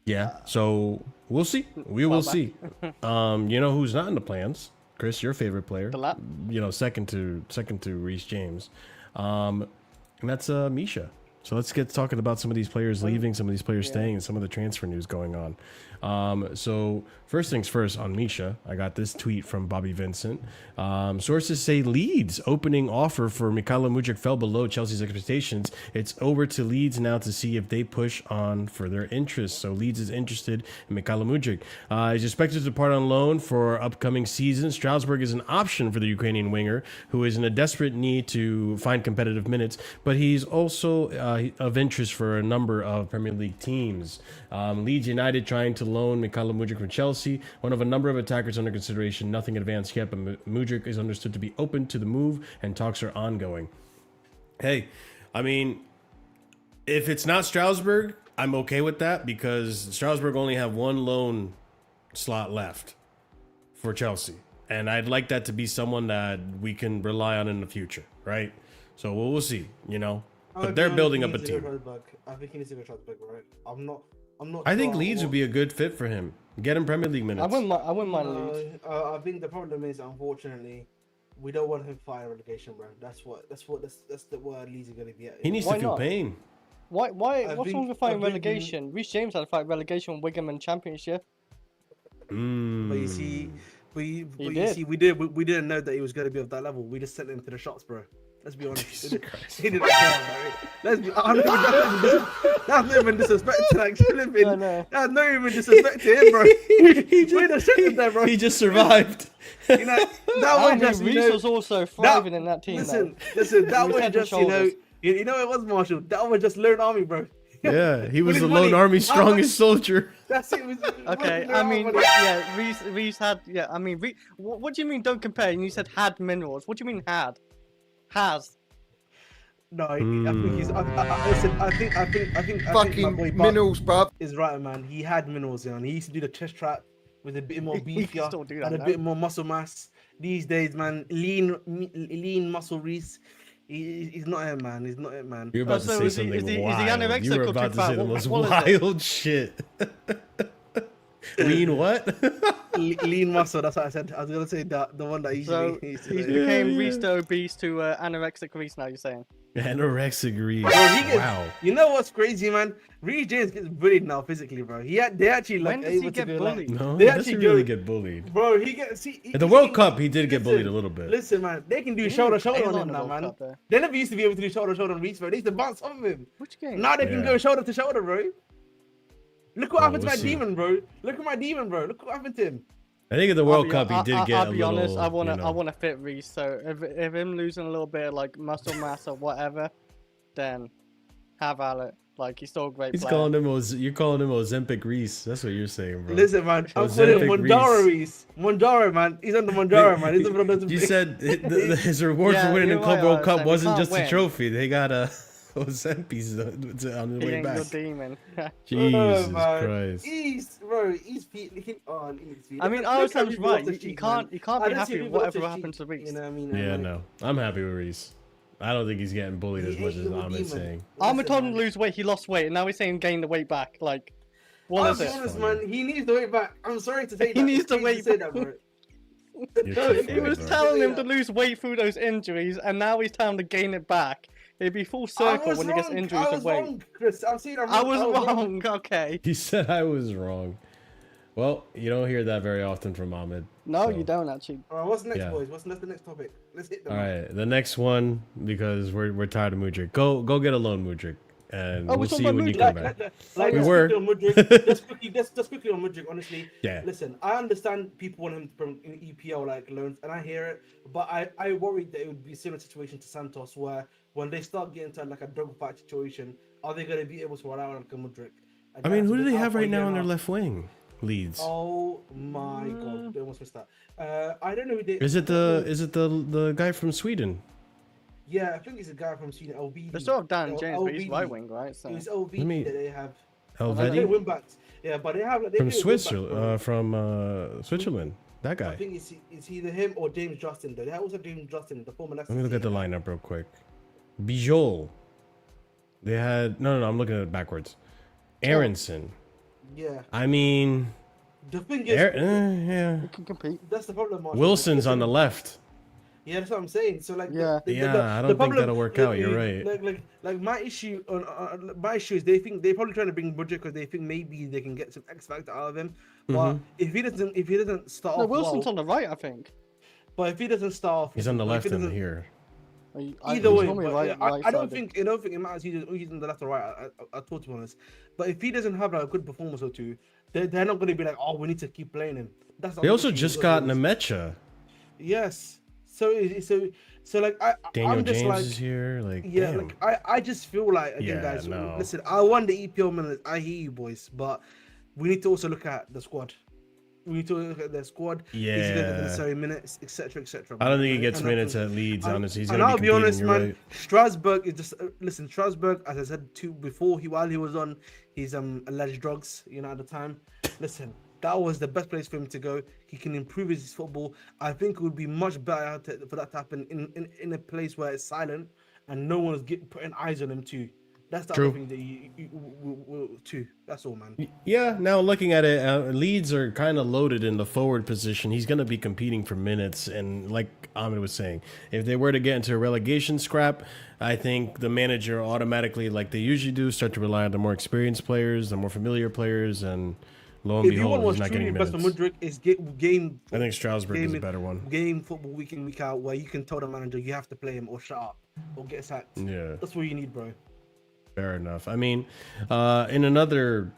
Yeah, so we'll see. We will see. You know who's not in the plans? Chris, your favorite player. Delap. You know, second to Reece James. and that's Misha. So let's get talking about some of these players leaving, some of these players staying, and some of the transfer news going on. So first things first on Misha, I got this tweet from Bobby Vincent. Sources say Leeds opening offer for Mykhailo Mudryk fell below Chelsea's expectations. It's over to Leeds now to see if they push on for their interest. So Leeds is interested in Mykhailo Mudryk. He's expected to depart on loan for upcoming season. Strasbourg is an option for the Ukrainian winger, who is in a desperate need to find competitive minutes, but he's also of interest for a number of Premier League teams. Leeds United trying to loan Mykhailo Mudryk from Chelsea, one of a number of attackers under consideration. Nothing advanced yet, but Mudryk is understood to be open to the move, and talks are ongoing. Hey, I mean, if it's not Strasbourg, I'm okay with that, because Strasbourg only have one loan slot left for Chelsea, and I'd like that to be someone that we can rely on in the future, right? So we'll see, you know. But they're building up a team. I think he needs to go Strasbourg, right? I'm not. I think Leeds would be a good fit for him. Get him Premier League minutes. I wouldn't mind Leeds. I think the problem is, unfortunately, we don't want him fighting relegation, bro. That's the word Leeds are going to be at. He needs to feel pain. Why? What's wrong with fighting relegation? Reece James had to fight relegation with Wigan in Championship. But you see, we didn't know that he was going to be of that level. We just sent him to the shops, bro. Let's be honest. He didn't care, bro. Let's be honest. That's not even disrespect to like Philippines. That's not even disrespect to him, bro. He just survived. You know, that was just, Reece was also thriving in that team. Listen, that was just, you know, it was Marshall. That was just Lone Army, bro. Yeah, he was the Lone Army's strongest soldier. That's it. Okay, I mean, yeah, Reece had, yeah, I mean, what do you mean don't compare? And you said had minerals. What do you mean had? Has. No, I think he's. I think fucking minerals, bruv. Is right, man. He had minerals, and he used to do the chest trap with a bit more beefier and a bit more muscle mass. These days, man, lean muscle Reece. He's not it, man. He's not it, man. You're about to say something wild. Is he anorexic? You were about to say the most wild shit. Lean what? Lean muscle. That's what I said. I was gonna say that the one that usually. So he's became Reece to obese to anorexic Reece. Now you're saying. Anorexic Reece. Wow. You know what's crazy, man? Reece James gets bullied now physically, bro. They actually like. When does he get bullied? No, they actually really get bullied. Bro, he gets. At the World Cup, he did get bullied a little bit. Listen, man, they can do shoulder on him now, man. They never used to be able to do shoulder on Reece, bro. They used to bounce off of him. Which game? Now they can go shoulder to shoulder, bro. Look what happened to my demon, bro. Look at my demon, bro. Look what happened to him. I think at the World Cup he did get I'll be honest, I wanna fit Reece. So if him losing a little bit of like muscle mass or whatever, then have at it. Like he's still a great player. You're calling him Ozempic Reece. That's what you're saying, bro. Listen, man, I'm calling him Mondara Reece. Mondara, man. He's on the Mondara, man. You said his reward for winning the Club World Cup wasn't just a trophy. They got a Ozempi's on the way back. Your demon. Jesus Christ. He's I mean, Arsenal's right. You can't be happy with whatever happens to Reece. You know what I mean? Yeah, no. I'm happy with Reece. I don't think he's getting bullied as much as Ahmed's saying. Ahmed told him to lose weight. He lost weight, and now he's saying gain the weight back. Like, what is it? I'm honest, man. He needs the weight back. I'm sorry to say that. He needs the weight back. He was telling him to lose weight through those injuries, and now he's telling him to gain it back. It'd be full circle when he gets injuries of weight. Wrong, Chris. I'm saying I was wrong. Okay. He said I was wrong. Well, you don't hear that very often from Ahmed. No, you don't actually. All right, what's next, boys? What's the next topic? Let's hit them. All right, the next one, because we're tired of Mudryk. Go get a loan, Mudryk, and we'll see you when you come back. We were. Just quickly on Mudryk, honestly. Yeah. Listen, I understand people want him from EPL like loans, and I hear it, but I worried that it would be a similar situation to Santos, where when they start getting to like a dogfight situation, are they going to be able to rely on like a Mudryk? I mean, who do they have right now on their left wing? Leeds. Oh my god, they almost missed that. I don't know who they. Is it the guy from Sweden? Yeah, I think it's a guy from Sweden. LVD. They still have Dan James, but he's right wing, right? So it's LVD that they have. Helveti? Wing backs. Yeah, but they have from Switzerland. That guy. I think it's either him or James Justin. Though they have also James Justin, the former Leicester. Let me look at the lineup real quick. Bijol. They had no. I'm looking at it backwards. Aronson. Yeah. I mean, the thing is, yeah. he can compete. That's the problem. Marshall. Wilson's on the left. Yeah, that's what I'm saying. So like, Yeah. I don't think that'll work out. You're right. Like my issue is they think they're probably trying to bring Mudryk because they think maybe they can get some X factor out of him. But if he doesn't start No, off Wilson's well, on the right, I think. but if he doesn't start off, He's on the like, left and here. Either way, normally but I don't right-sided. think it matters. He's on the left or right. I thought, to be honest, but if he doesn't have like, a good performance or two, they're not going to be like, oh, we need to keep playing him. They also just got Emegha. Yes. So like Daniel I'm just James like, is here. Like, yeah, damn. like I just feel like, again, guys, listen, I won the EPL minutes. I hear you, boys, but we need to also look at the squad. We need to look at their squad. Yeah. He's going to get the necessary minutes, etc., etc. I don't think he gets minutes at Leeds, honestly. He's and gonna I'll be honest, man. Right. Strasbourg is just listen. Strasbourg, as I said to before, while he was on his alleged drugs, at the time. Listen, that was the best place for him to go. He can improve his football. I think it would be much better for that to happen in a place where it's silent and no one's putting eyes on him too. That's the other thing that you will too. That's all, man. Yeah, now looking at it, Leeds are kind of loaded in the forward position. He's going to be competing for minutes. And like Ahmed was saying, if they were to get into a relegation scrap, I think the manager automatically, like they usually do, start to rely on the more experienced players, the more familiar players, and lo and behold, he's not getting minutes. Mudryk is game. I think Strasbourg is a better one. Game football week in, week out, where you can tell the manager you have to play him or shut up or get sacked. Yeah. That's what you need, bro. Fair enough. I mean, in another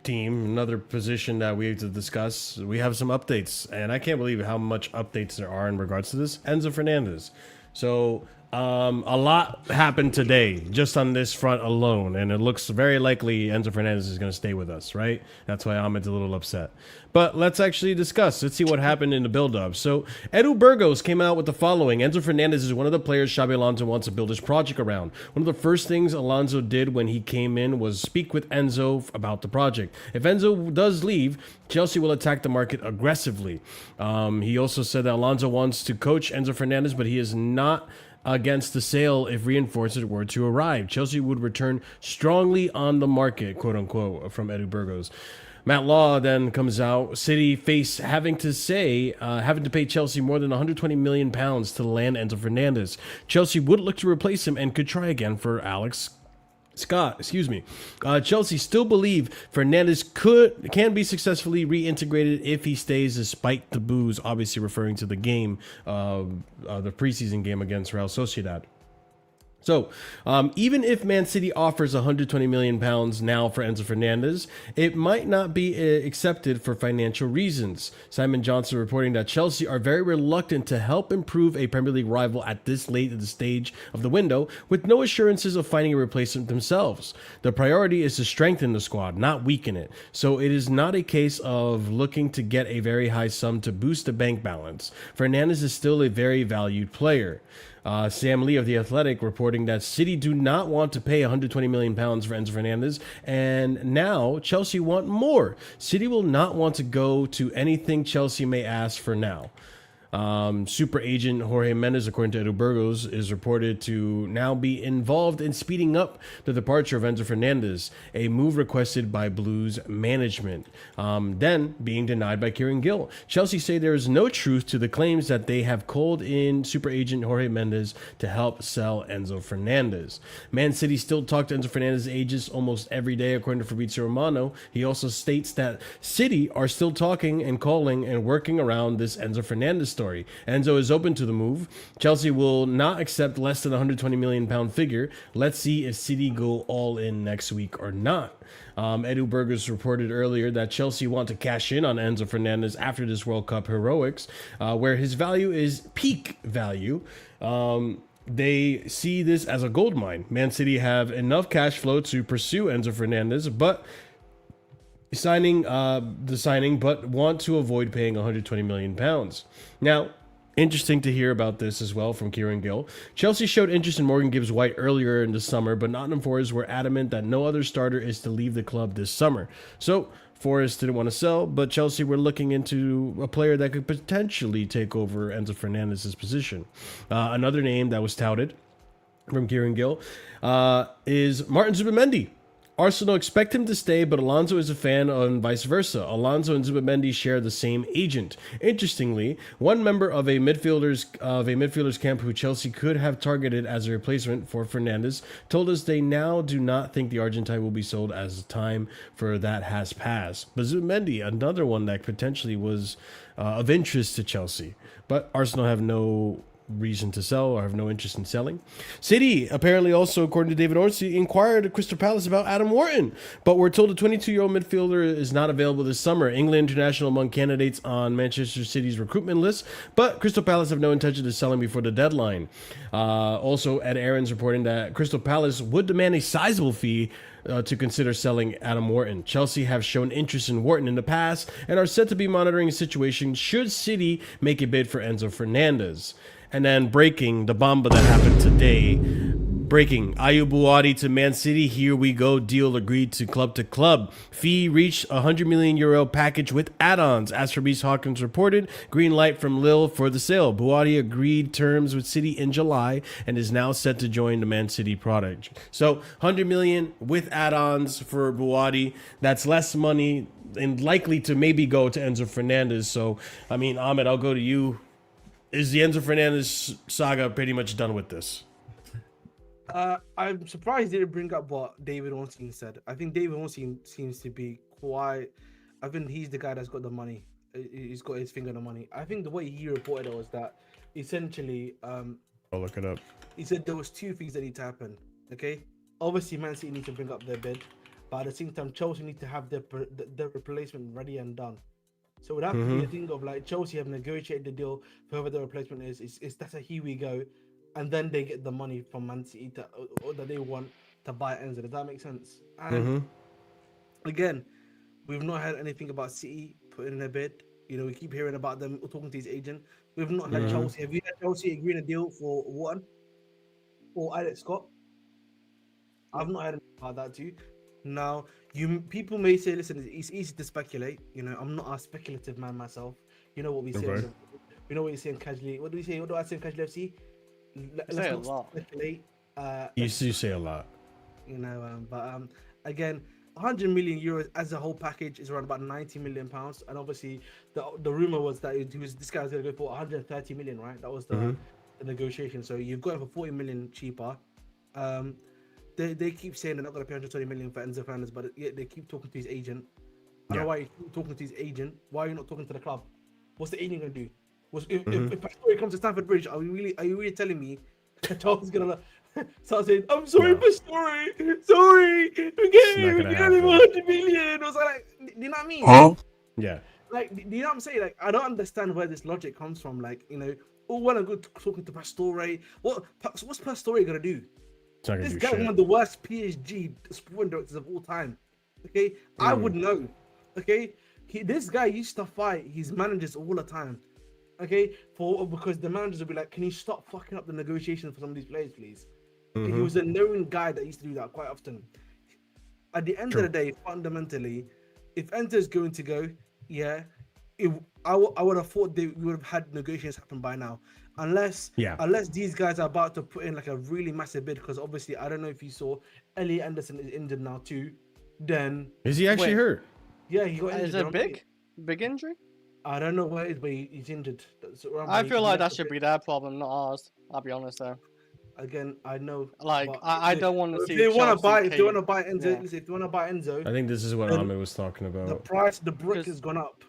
team, another position that we have to discuss, we have some updates, and I can't believe how much updates there are in regards to this. Enzo Fernandez. So a lot happened today just on this front alone, and it looks very likely Enzo Fernandez is going to stay with us, right? That's why Ahmed's a little upset. But let's actually discuss. Let's see what happened in the build-up. So Edu Burgos came out with the following. Enzo Fernandez is one of the players Xabi Alonso wants to build his project around. One of the first things Alonso did when he came in was speak with Enzo about the project. If Enzo does leave, Chelsea will attack the market aggressively. He also said that Alonso wants to coach Enzo Fernandez, but he is not against the sale if reinforcements were to arrive. Chelsea would return strongly on the market, quote unquote, from Edu Burgos. Matt Law then comes out. City face having to pay Chelsea more than £120 million to land Enzo Fernandez. Chelsea would look to replace him and could try again for Alex Scott. Chelsea still believe Fernandez can be successfully reintegrated if he stays, despite the boos, obviously referring to the game, the preseason game against Real Sociedad. So, even if Man City offers £120 million now for Enzo Fernandez, it might not be accepted for financial reasons. Simon Johnson reporting that Chelsea are very reluctant to help improve a Premier League rival at this late in the stage of the window, with no assurances of finding a replacement themselves. The priority is to strengthen the squad, not weaken it. So it is not a case of looking to get a very high sum to boost the bank balance. Fernandez is still a very valued player. Sam Lee of The Athletic reporting that City do not want to pay £120 million for Enzo Fernandez, and now Chelsea want more. City will not want to go to anything Chelsea may ask for now. Super agent Jorge Mendes, according to Edu Burgos, is reported to now be involved in speeding up the departure of Enzo Fernandez, a move requested by Blues management, then being denied by Kieran Gill. Chelsea say there is no truth to the claims that they have called in super agent Jorge Mendes to help sell Enzo Fernandez. Man City still talk to Enzo Fernandez's agents almost every day, according to Fabrizio Romano. He also states that City are still talking and calling and working around this Enzo Fernandez story. Enzo is open to the move. Chelsea will not accept less than £120 million figure. Let's see if City go all in next week or not. Edu Burgos reported earlier that Chelsea want to cash in on Enzo Fernandez after this World Cup heroics, where his value is peak value. They see this as a gold mine. Man City have enough cash flow to pursue Enzo Fernandez, but but want to avoid paying £120 million. Now, interesting to hear about this as well from Kieran Gill. Chelsea showed interest in Morgan Gibbs-White earlier in the summer, but Nottingham Forest were adamant that no other starter is to leave the club this summer. So, Forest didn't want to sell, but Chelsea were looking into a player that could potentially take over Enzo Fernandez's position. Another name that was touted from Kieran Gill is Martin Zubimendi. Arsenal expect him to stay, but Alonso is a fan and vice versa. Alonso and Zubimendi share the same agent. Interestingly, one member of a midfielder's camp who Chelsea could have targeted as a replacement for Fernandez told us they now do not think the Argentine will be sold as time for that has passed. But Zubimendi, another one that potentially was of interest to Chelsea, but Arsenal have no reason to sell or have no interest in selling. City apparently also, according to David Orsi, inquired at Crystal Palace about Adam Wharton, but we're told the 22-year-old midfielder is not available this summer. England international among candidates on Manchester City's recruitment list, but Crystal Palace have no intention of selling before the deadline. Also, Ed Aaron's reporting that Crystal Palace would demand a sizable fee to consider selling Adam Wharton. Chelsea have shown interest in Wharton in the past and are said to be monitoring a situation should City make a bid for Enzo Fernandez. And then breaking, the bomba that happened today. Breaking, Ayu Buwadi to Man City. Here we go. Deal agreed to club. Fee reached €100 million package with add-ons. As Fabrice Hawkins reported, green light from Lille for the sale. Buwadi agreed terms with City in July and is now set to join the Man City product. So 100 million with add-ons for Buwadi. That's less money and likely to maybe go to Enzo Fernandez. So, I mean, Ahmed, I'll go to you. Is the Enzo Fernandez saga pretty much done with this? I'm surprised they didn't bring up what David Ornstein said. I think David Ornstein seems to be quite... I think he's the guy that's got the money. He's got his finger on the money. I think the way he reported it was that essentially... I'll look it up. He said there was two things that need to happen, okay? Obviously, Man City need to bring up their bid, but at the same time, Chelsea need to have their replacement ready and done. So it would have to be a thing of like Chelsea have negotiated the deal for whoever the replacement is. It's that's a here we go, and then they get the money from Man City or that they want to buy Enzo. Does that make sense? And again, we've not had anything about City putting in a bid. You know, we keep hearing about them talking to his agent. We've not had Chelsea. Have you had Chelsea agreeing a deal for Wharton or Alex Scott? I've not had anything about that too. Now, people may say, listen, it's easy to speculate. You know, I'm not a speculative man myself. You know what we say. Okay. We know what you say in Casually. What do we say? What do I say in Casually FC? Let's say a not lot. speculate. You say a lot. You know, but again, 100 million euros as a whole package is around about 90 million pounds. And obviously, the rumor was that this guy was going to go for 130 million, right? That was the negotiation. So you've got it for 40 million cheaper. They keep saying they're not going to pay 120 million for Enzo Fernandez, but yet they keep talking to his agent. I don't know why you keep talking to his agent. Why are you not talking to the club? What's the agent going to do? If Pastore comes to Stamford Bridge, are you really telling me Charles is going to start saying, I'm sorry, Pastore, sorry, we get him 100 million? Or something like, do you know what I mean? Huh? Yeah. Like, do you know what I'm saying? Like, I don't understand where this logic comes from. Like, you know, well and good talking to Pastore. What's Pastore going to do? This guy one of the worst PSG sporting directors of all time. Okay, I would know. Okay, this guy used to fight his managers all the time. Okay, because the managers would be like, "Can you stop fucking up the negotiations for some of these players, please?" Okay, he was a known guy that used to do that quite often. At the end of the day, fundamentally, if Enzo is going to go, I would have thought we would have had negotiations happen by now. Unless these guys are about to put in like a really massive bid, because obviously I don't know if you saw Elliot Anderson is injured now too. Then is he actually hurt? Yeah, he got injured. Is it big injury? I don't know where it is, but he's injured. I feel like that should be their problem, not ours. I'll be honest though. Again, I know. Like I don't want to see. If they want to buy Enzo, if they want to buy Enzo, I think this is what Ahmed was talking about. The price, the brick has gone up.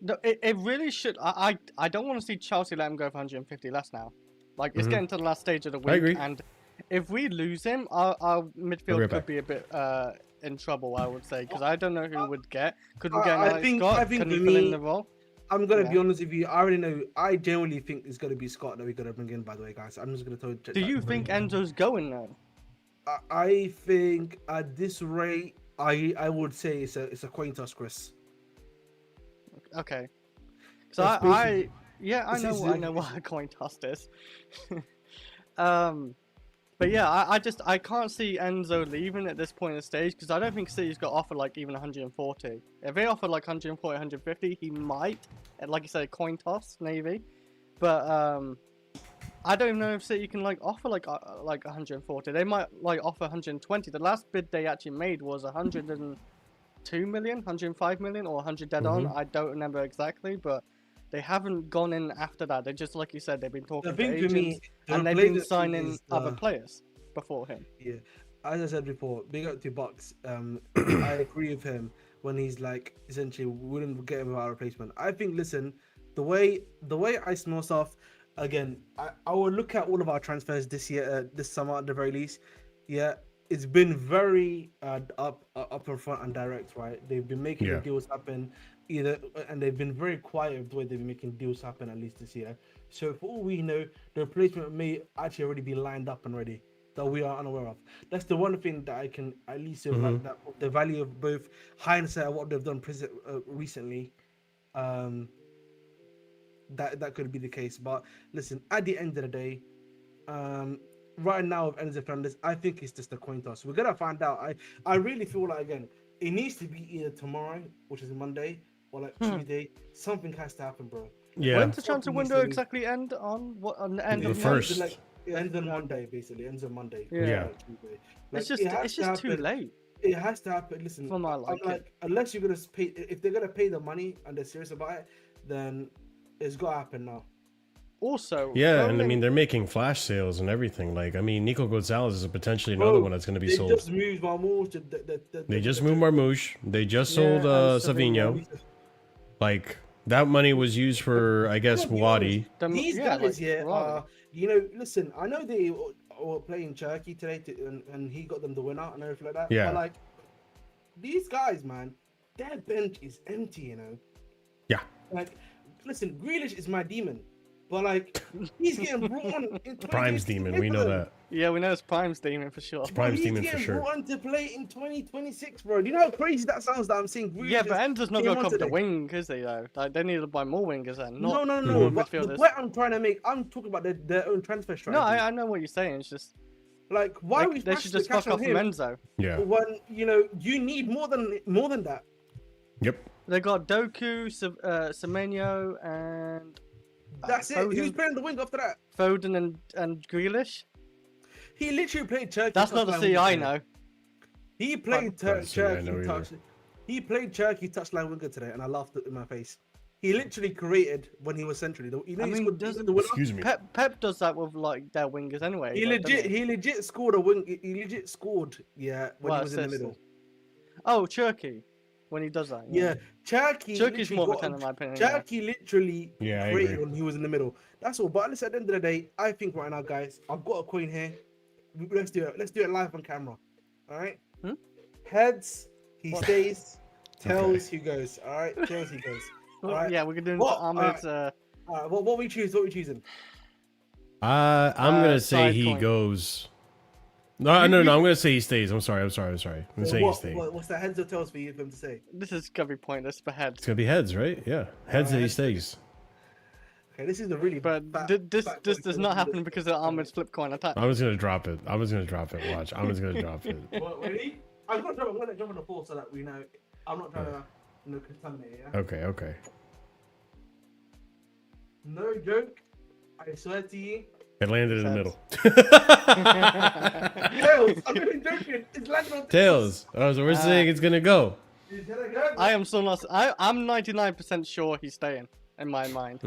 No, it really should. I don't want to see Chelsea let him go for 150 less now. Like, it's getting to the last stage of the week. I agree. And if we lose him, our midfield could be a bit in trouble, I would say. Because I don't know who would get. Could we get Scott? I think Can he fill in the role? I'm going to be honest with you. I already know. I genuinely think it's going to be Scott that we're going to bring in, by the way, guys. I'm just going to tell you. Do you think Enzo's going now? I think at this rate, I would say it's a coin toss, Chris. Okay, so I know what a coin toss is. But yeah, I can't see Enzo leaving at this point in the stage, because I don't think City's got offered like even 140. If they offered like 140, 150, he might, like you said, coin toss maybe. But I don't even know if City can like offer like 140. They might like offer 120. The last bid they actually made was 102 million, 105 million, or 100 dead on. I don't remember exactly, but they haven't gone in after that. They just, like you said, they've been talking to agents and they've been signing other players before him. Yeah, as I said before, big up to Bucks. I agree with him when he's like essentially wouldn't get him without a replacement. I think, listen, the way I smell stuff, again, I will look at all of our transfers this year, this summer at the very least. Yeah, it's been very up in front and direct, right? They've been making the deals happen and they've been very quiet with the way they've been making deals happen, at least this year. So for all we know, the replacement may actually already be lined up and ready that we are unaware of. That's the one thing that I can at least say like that the value of both hindsight and what they've done recently. That could be the case. But listen, at the end of the day, right now with Enzo Fernandez, I think it's just a coin toss. We're gonna find out. I really feel like, again, it needs to be either tomorrow, which is Monday, or like Tuesday. Something has to happen, bro. Yeah. When's the transfer window exactly end on? What, on the end of first? Like, it ends on Monday, basically. It ends on Monday. Yeah. Like, it's just too late. It has to happen. Listen, for my unless you're gonna pay, if they're gonna pay the money and they're serious about it, then it's gotta happen now. Also, yeah, and I mean they're making flash sales and everything. Like, I mean, Nico Gonzalez is potentially another one that's going to be sold. They just moved Marmoush. They just moved Marmoush. They just sold Savinho. Like, that money was used for, I guess, Wadi. These guys here are, you know, listen, I know they were playing Turkey today and he got them the winner and everything like that. Yeah. But like, these guys, man, their bench is empty, you know. Yeah. Like, listen, Grealish is my demon. But like, he's getting brought on in Prime's demon, we know that. Yeah, we know it's Prime's demon for sure. It's Prime's demon for sure. He's getting brought on to play in 2026, bro. Do you know how crazy that sounds that I'm seeing Grealish? Yeah, but Enzo's not going to cover the wing, is they though? Like, they need to buy more wingers then. No. But the point I'm trying to make, I'm talking about their own transfer strategy. No, I know what you're saying. It's just like, why they should just fuck off from Enzo. Yeah. When you know you need more than that. Yep. They got Doku, Semenyo, and that's it. Who's playing the wing after that? Foden and Grealish. He literally played Turkey. That's not the C I know. He played Turkey touch. He played Turkey touchline winger today, and I laughed in my face. He literally created when he was centrally. You know, excuse me. Pep does that with like their wingers anyway. He legit scored a wing. He legit scored. Yeah, when he was in the middle. Oh, Turkey. When he does that. Yeah, Turkey's more of a 10 in my opinion. Turkey literally created agree. when he was in the middle. That's all. But listen, at the end of the day, I think right now, guys, I've got a coin here. Let's do it. Let's do it live on camera. All right. Heads, he stays. Tails, he goes. All right. Tails, he goes. All right. Yeah, we're doing Ahmed's. All right. What we choose? What we choosing? I'm gonna say he goes. No, I'm gonna say he stays. I'm sorry. I'm gonna say he stays. What's the heads or tails for you for him to say? This is gonna be pointless for heads. It's gonna be heads, right? Yeah, heads that he stays. Okay, this is a really this does not happen because of Ahmed's flip coin attack. I was gonna drop it. Watch. I was gonna drop it. Ready? I'm gonna jump on the floor so that we know. I'm not trying to contaminate. Yeah? Okay. No joke. I swear to you. It landed in the middle. Tails, I'm not joking. It's landed on Tails. Oh, so we're saying it's gonna go. I am so not. I'm 99% sure he's staying. In my mind,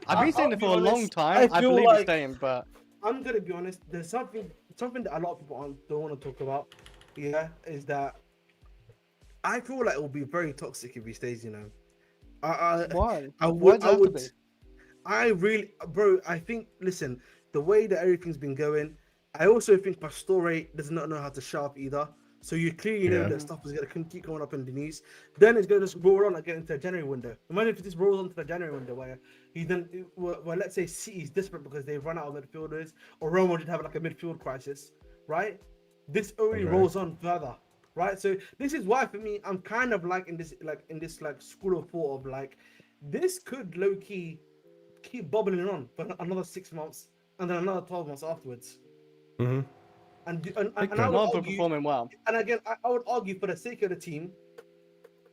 I've been saying it for a long time. I believe he's staying, but I'm gonna be honest. There's something that a lot of people don't want to talk about. Yeah, is that I feel like it will be very toxic if he stays. You know, why? I really, bro. I think. Listen, the way that everything's been going, I also think Pastore does not know how to sharp either. So you clearly know that stuff is going to keep going up in the news. Then it's going to just roll on again into a January window. Imagine if this rolls onto the January window where he then, well, let's say City's desperate because they've run out of midfielders, or Real Madrid have like a midfield crisis, right? This only rolls on further, right? So this is why for me, I'm kind of like in this school of thought of like, this could low key keep bubbling on for another 6 months and then another 12 months afterwards. And I would argue, performing well. And again, I would argue for the sake of the team,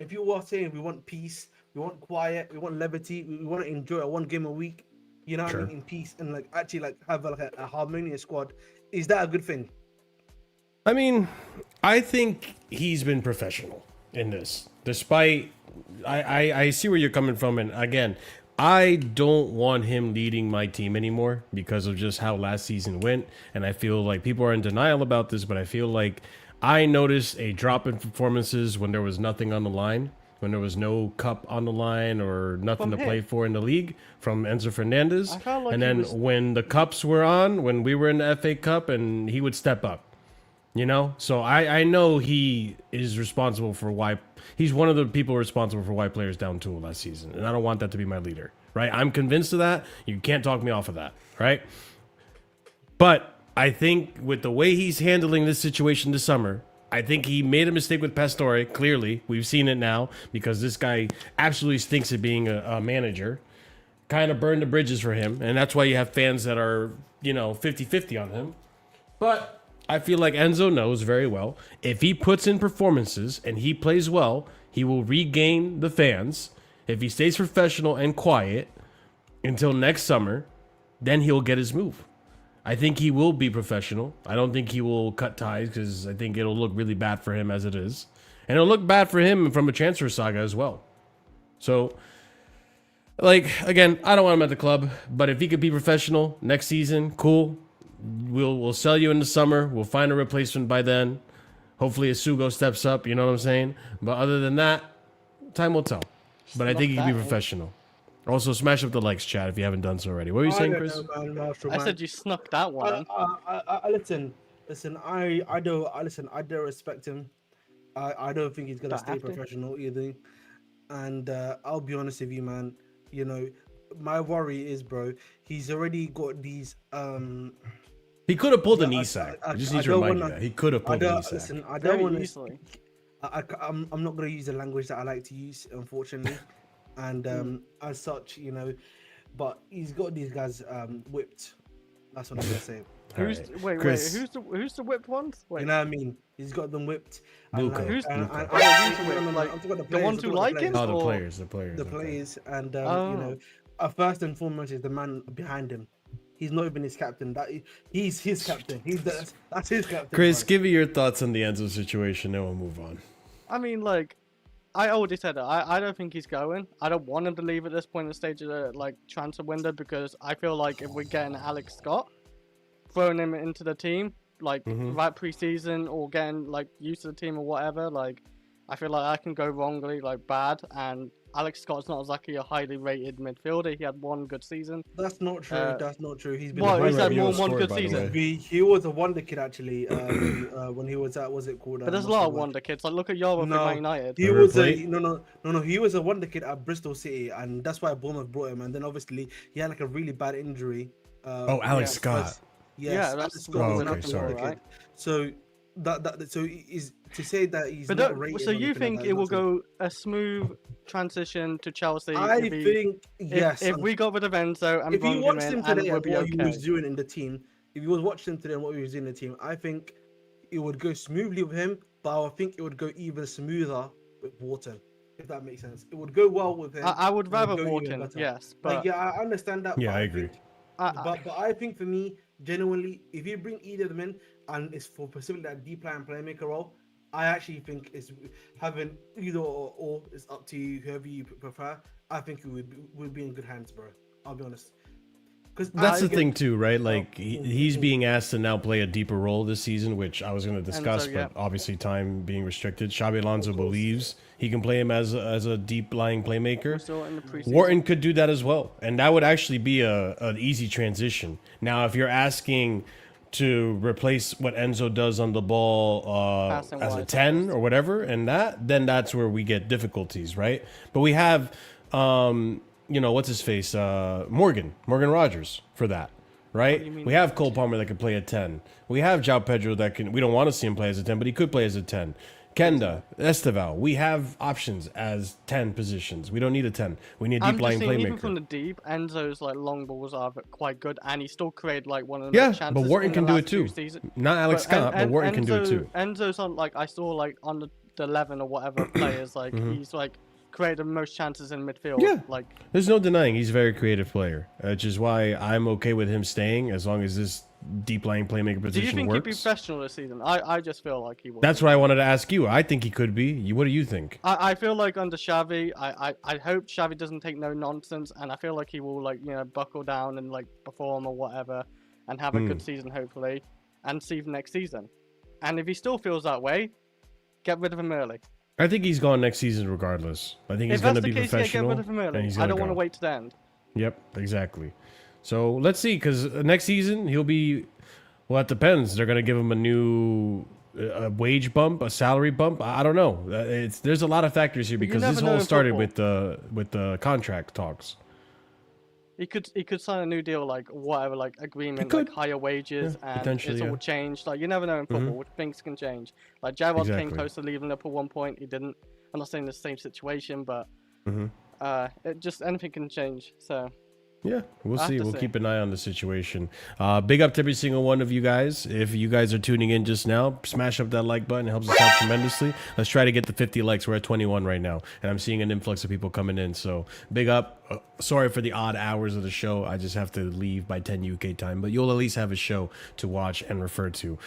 if you were saying we want peace, we want quiet, we want levity, we want to enjoy a one game a week, you know what I Sure. mean, in peace and like actually like have like a harmonious squad, is that a good thing? I mean, I think he's been professional in this, despite I see where you're coming from, and again, I don't want him leading my team anymore because of just how last season went, and I feel like people are in denial about this, but I feel like I noticed a drop in performances when there was nothing on the line, when there was no cup on the line or nothing From to play him? for in the league from Enzo Fernandez, I felt like and he then was- when the cups were on, when we were in the FA Cup, and he would step up. You know, so I know he is responsible for why he's one of the people responsible for why players down 2 last season, and I don't want that to be my leader, right? I'm convinced of that. You can't talk me off of that, right? But I think with the way he's handling this situation this summer, I think he made a mistake with Pastore. Clearly, we've seen it now because this guy absolutely stinks at being a manager. Kind of burned the bridges for him, and that's why you have fans that are 50-50 on him. But I feel like Enzo knows very well if he puts in performances and he plays well, he will regain the fans. If he stays professional and quiet until next summer, then he'll get his move. I think he will be professional. I don't think he will cut ties because I think it'll look really bad for him as it is. And it'll look bad for him from a transfer saga as well. So, like, again, I don't want him at the club, but if he could be professional next season, cool. We'll sell you in the summer. We'll find a replacement by then. Hopefully Essugo steps up, you know what I'm saying? But other than that, time will tell. But I think he can be that in. professional. Also, smash up the likes, chat, if you haven't done so already. What were you saying, Chris? I said you snuck that one. Listen. I do respect him. I don't think he's gonna Don't stay have to. professional either. And I'll be honest with you, man. You know, my worry is, bro, he's already got these. He could have pulled an I- Isak. I- I just I need to don't remind you wanna- that. He could have I pulled an don't Isak. listen. I don't Very want easily. to. I'm not gonna use the language that I like to use, unfortunately, and as such, but he's got these guys whipped. That's what I'm gonna say. Who's Alright. wait, Chris. who's the whipped ones? Wait, You know what I mean? He's got them whipped. And, Luka. Who's- and- Luka. and- Oh, and- who's no, no, no, like, I'm talking about the players, ones I'm who talking about like players. him? Oh, the Or- players. The Okay. players, and Oh. first and foremost is the man behind him. He's not even his captain. He's his captain. That's his captain. Chris, bro. give me your thoughts on the Enzo situation, then we'll move on. I mean, like, I already said it. I don't think he's going. I don't want him to leave at this point in the stage of the transfer window because I feel like if we're getting Alex Scott, throwing him into the team right pre-season or getting used to the team or whatever, I feel like that can go wrongly, bad. And Alex Scott's not exactly a highly rated midfielder. He had one good season. That's not true. That's not true. He's been. Well, a he's Right, had he more was than one scored, good by the season. way. He was a wonder kid actually when he was at what's it called? But there's a lot of wonder kids. Like look at Joao from No. Man United. He River was Plate? no. He was a wonder kid at Bristol City, and that's why Bournemouth brought him. And then obviously he had a really bad injury. Oh, Alex Scott. Yes, Yeah, Alex that's Scott Oh, was okay, another sorry. wonder kid. So so is to say that he's But not rated. so or you anything think like it that will is not true. go a smooth transition to Chelsea? I if he- think yes. If we got rid of Enzo and If you brought watched him him in, and today we'll and be what he okay. was doing in the team, if you was watching him today and what he was doing in the team, I think it would go smoothly with him, but I think it would go even smoother with Wharton, if that makes sense. It would go well with him. I would it rather go even Wharton, better. yes, Like, but yeah, I understand that. Yeah, but I agree. think- I- but I think for me, genuinely, if you bring either of them in and it's for specifically that deep line playmaker role, I actually think it's having either or it's up to you, whoever you prefer. I think you would be in good hands, bro. I'll be honest. Because That's the thing too, right? Like he's being asked to now play a deeper role this season, which I was going to discuss, yeah. but obviously time being restricted. Xabi Alonso believes he can play him as a deep lying we're playmaker. still in the preseason. Wharton could do that as well, and that would actually be an easy transition. Now, if you're asking to replace what Enzo does on the ball Passing as a wise, 10 or whatever, and then that's where we get difficulties, right? But we have, what's his face, Morgan Rogers for that, right? do you mean? We have Cole Palmer that can play at 10. We have Joao Pedro that can. We don't want to see him play as a 10, but he could play as a 10. Kenda, Esteval, we have options as 10 positions. We don't need a 10. We need a I'm deep just lying saying, even playmaker. from the deep, Enzo's long balls are quite good, and he still created one of the Yeah, chances. but Wharton in can the do last it too. two seasons. Not Alex Scott, but Wharton can do it too. Enzo's on I saw on the 11 or whatever players Mm-hmm. he's created the most chances in midfield. Yeah. Like, There's no denying he's a very creative player, which is why I'm okay with him staying as long as this deep lying playmaker position do you think works. he'd be professional this season? I just feel like he would. That's what I wanted to ask you. I think he could be. What do you think? I feel like under Xavi, I hope Xavi doesn't take no nonsense, and I feel like he will, like, you know, buckle down and like perform or whatever, and have a good season hopefully, and see him next season. And if he still feels that way, get rid of him early. I think he's gone next season regardless. I think he's If going that's to the be case, yeah, professional. get rid of him and early. he's I gonna don't want to go. wait to the end. Yep, exactly. So let's see, because next season he'll be. Well, it depends. They're going to give him a new wage bump, a salary bump. I don't know. There's a lot of factors here because this never know whole in started football. with the contract talks. He could sign a new deal, like whatever, like agreement, could. like higher wages, Yeah, and potentially, it's yeah. all changed. Like, you never know in football, things can change. Like Jared came Exactly. close to leaving Liverpool at one point, he didn't. I'm not saying the same situation, but it just anything can change. So Yeah, we'll I have see. to We'll say. keep an eye on the situation. Big up to every single one of you guys. If you guys are tuning in just now, smash up that like button. It helps us out tremendously. Let's try to get the 50 likes. We're at 21 right now, and I'm seeing an influx of people coming in. So big up. Sorry for the odd hours of the show. I just have to leave by 10 UK time, but you'll at least have a show to watch and refer to.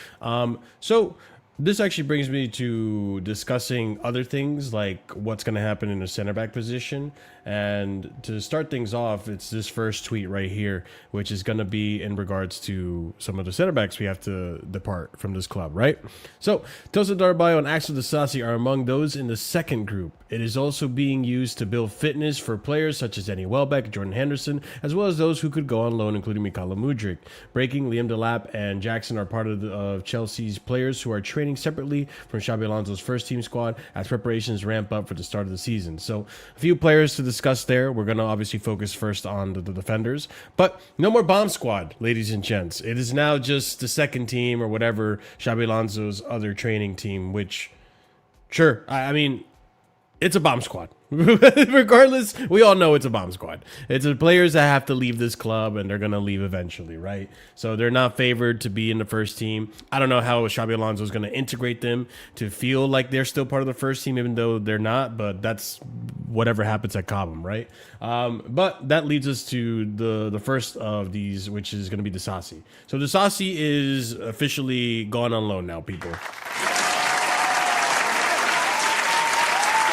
So this actually brings me to discussing other things like what's going to happen in the center back position. And to start things off, it's this first tweet right here, which is going to be in regards to some of the center backs we have to depart from this club, right? So Tosin and Axel Disasi are among those in the second group. It is also being used to build fitness for players such as Danny Welbeck, Jordan Henderson, as well as those who could go on loan, including Mikhailo Mudryk. Breaking, Liam Delap and Jackson are part of Chelsea's players who are training separately from Xabi Alonso's first team squad as preparations ramp up for the start of the season. So a few players to discuss there. We're going to obviously focus first on the defenders, but no more bomb squad, ladies and gents. It is now just the second team or whatever, Xabi Alonso's other training team, which, sure, I mean, it's a bomb squad. Regardless, we all know it's a bomb squad. It's the players that have to leave this club, and they're going to leave eventually, right? So they're not favored to be in the first team. I don't know how Xabi Alonso is going to integrate them to feel like they're still part of the first team, even though they're not, but that's whatever happens at Cobham, right? But that leads us to the first of these, which is going to be Disasi. So Disasi is officially gone on loan now, people.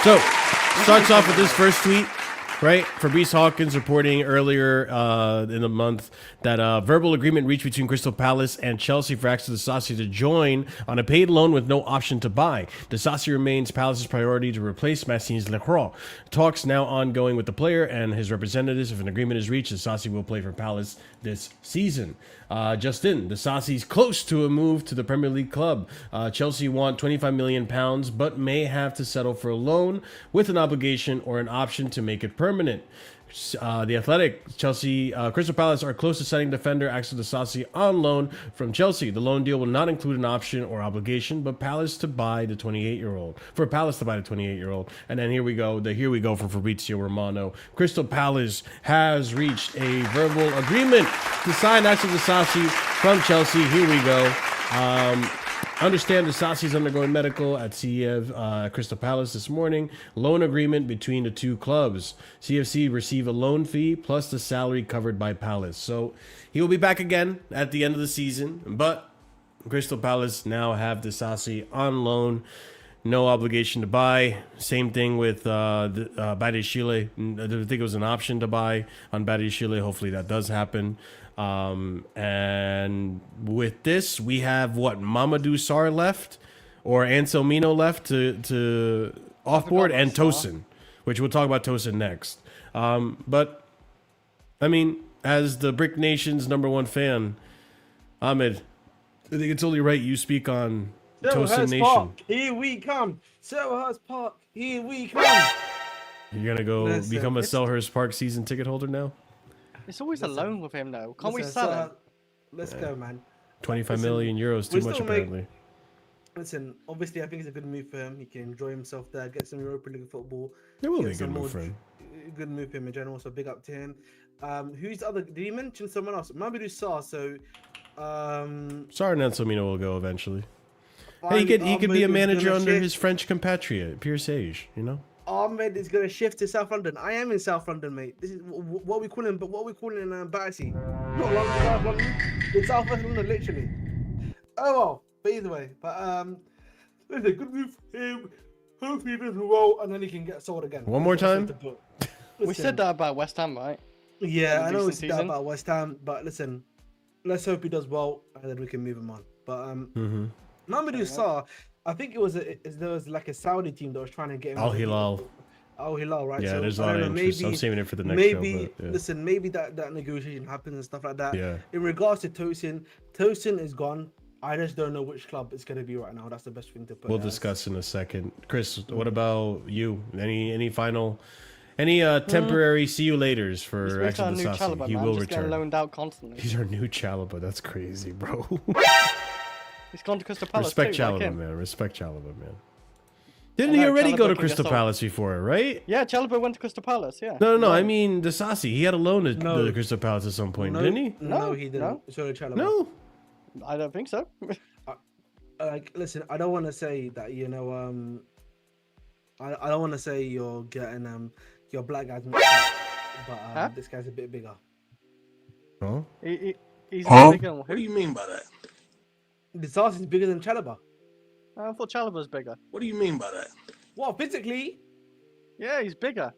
So, starts off with this first tweet, right? Fabrice Hawkins reporting earlier in the month that a verbal agreement reached between Crystal Palace and Chelsea for Axel Disasi to join on a paid loan with no option to buy. Disasi remains Palace's priority to replace Maxime Lecroix. Talks now ongoing with the player and his representatives. If an agreement is reached, Disasi will play for Palace this season. Just in, Disasi's close to a move to the Premier League club. Chelsea want £25 million, but may have to settle for a loan with an obligation or an option to make it permanent. The Athletic, Chelsea, Crystal Palace are close to signing defender Axel Disasi on loan from Chelsea. The loan deal will not include an option or obligation, but Palace to buy the 28-year-old. For Palace to buy the 28-year-old. And then here we go for Fabrizio Romano. Crystal Palace has reached a verbal agreement to sign Axel Disasi from Chelsea. Here we go. Understand Disasi is undergoing medical at CF Crystal Palace this morning. Loan agreement between the two clubs. CFC receive a loan fee plus the salary covered by Palace. So he will be back again at the end of the season. But Crystal Palace now have Disasi on loan. No obligation to buy. Same thing with Badiashile. I think it was an option to buy on Badiashile. Hopefully that does happen. And with this, we have what, Mamadou Sarr left or Anselmino left to offboard, and Tosin, which we'll talk about Tosin next. But I mean, as the Brick Nation's #1 fan, Ahmed, I think it's only right you speak on Tosin Nation. Park, here we come. Selhurst Park, here we come. You're gonna go become a Selhurst Park season ticket holder now? It's always a loan with him, though. Can't we sell him? Let's go, man. 25 million euros, too much apparently. Listen, obviously, I think it's a good move for him. He can enjoy himself there, get some Europa League football. It will be a good move for him. Good move for him in general, so big up to him. Who's the other? Did he mention someone else? Mamadou Sarr. So, Sarr and Anselmino will go eventually. Hey, he could be a manager under his French compatriot, Pierre Sage, you know? Ahmed is gonna shift to South London. I am in South London, mate. This is what we call in, but what we call in Battersea. Not London, South London. It's South West London, literally. Oh well, but either way, it's a good move for him. Hopefully he does well, and then he can get sold again. One more time. We said that about West Ham, right? Yeah, I know we said that about West Ham, but listen, let's hope he does well, and then we can move him on. But Mamadou Sarr, I think there was like a Saudi team that was trying to get him. Al-Hilal. Al-Hilal, right? Yeah, so, there's a lot of interest. I'm saving it for the next show. But, yeah. Listen, maybe that negotiation happens and stuff like that. Yeah. In regards to Tosin is gone. I just don't know which club it's going to be right now. That's the best thing to put. We'll discuss in a second. Chris, what about you? Any final, temporary see you laters for Axel Disasi? He will return. Loaned out constantly. He's our new Chalaba. That's crazy, bro. He's gone to Crystal Palace. Respect too, Chalaba, like man. Respect Chalaba, man. Didn't he already go to Crystal Palace before, right? Yeah, Chalaba went to Crystal Palace, yeah. No. I mean, Disasi. He had a loan to the Crystal Palace at some point, didn't he? No, he didn't. No. So Chalaba. No. I don't think so. Like, listen, I don't want to say that, I don't want to say you're getting your black guys mixed up, but this guy's a bit bigger. Huh? He's bigger. What do you mean by that? Disasi is bigger than Chalaba. I thought Chalaba's bigger. What do you mean by that? What, physically? Yeah, he's bigger.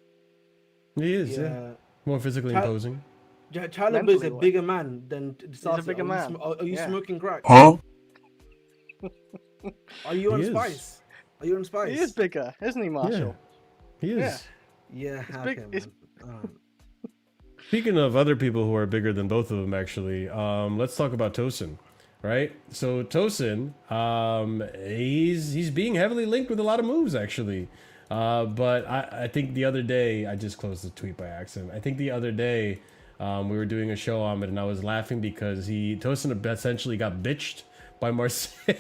He is, yeah. More physically imposing. Chalaba is a bigger man than Disasi. He's a bigger man. Are you smoking crack? Huh? Are you on Spice? Are you on Spice? He is bigger, isn't he, Marshall? Yeah, he is. Yeah, okay, man. Speaking of other people who are bigger than both of them, actually, let's talk about Tosin, right? So Tosin, he's being heavily linked with a lot of moves, actually. But I think the other day, I just closed the tweet by accident. I think the other day, we were doing a show on it, and I was laughing because Tosin essentially got bitched by Marseille.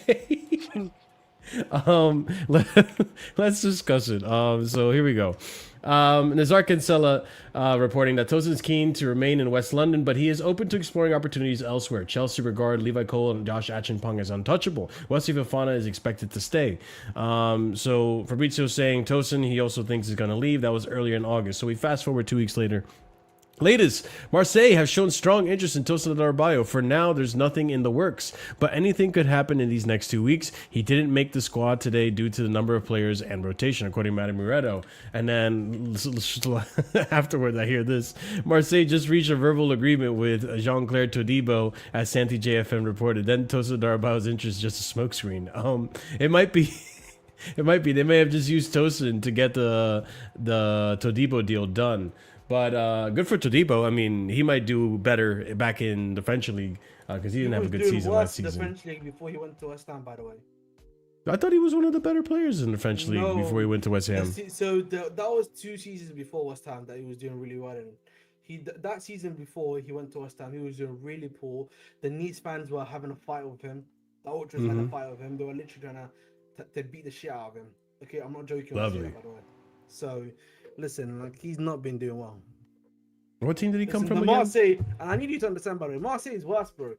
Let's discuss it. So here we go. Nazar Kinsella reporting that Tosin is keen to remain in West London, but he is open to exploring opportunities elsewhere. Chelsea regard Levi Cole and Josh Achimpong as untouchable. Wesley Fofana is expected to stay. So Fabrizio saying Tosin, he also thinks is going to leave. That was earlier in August. So we fast forward 2 weeks later. Latest, Marseille have shown strong interest in Tosin Adarabioyo. For now, there's nothing in the works, but anything could happen in these next 2 weeks. He didn't make the squad today due to the number of players and rotation, according to Madame Muretto. And then afterward, I hear this. Marseille just reached a verbal agreement with Jean-Claire Todibo, as Santi JFM reported. Then Tosin Adarabioyo's interest is just a smokescreen. It might be... It might be. They may have just used Tosin to get the Todibo deal done. But good for Todibo. I mean, he might do better back in the French league because he didn't have a good season last season. The French league before he went to West Ham, by the way. I thought he was one of the better players in the French league before he went to West Ham. So that was 2 seasons before West Ham that he was doing really well in. That season before he went to West Ham, he was doing really poor. The Nice fans were having a fight with him. The Ultras had a fight with him. They were literally trying to beat the shit out of him. Okay, I'm not joking. Lovely. By the way. So, listen, like, he's not been doing well. What team did he come from again? Marseille, and I need you to understand, by the way, Marseille is worse, bro.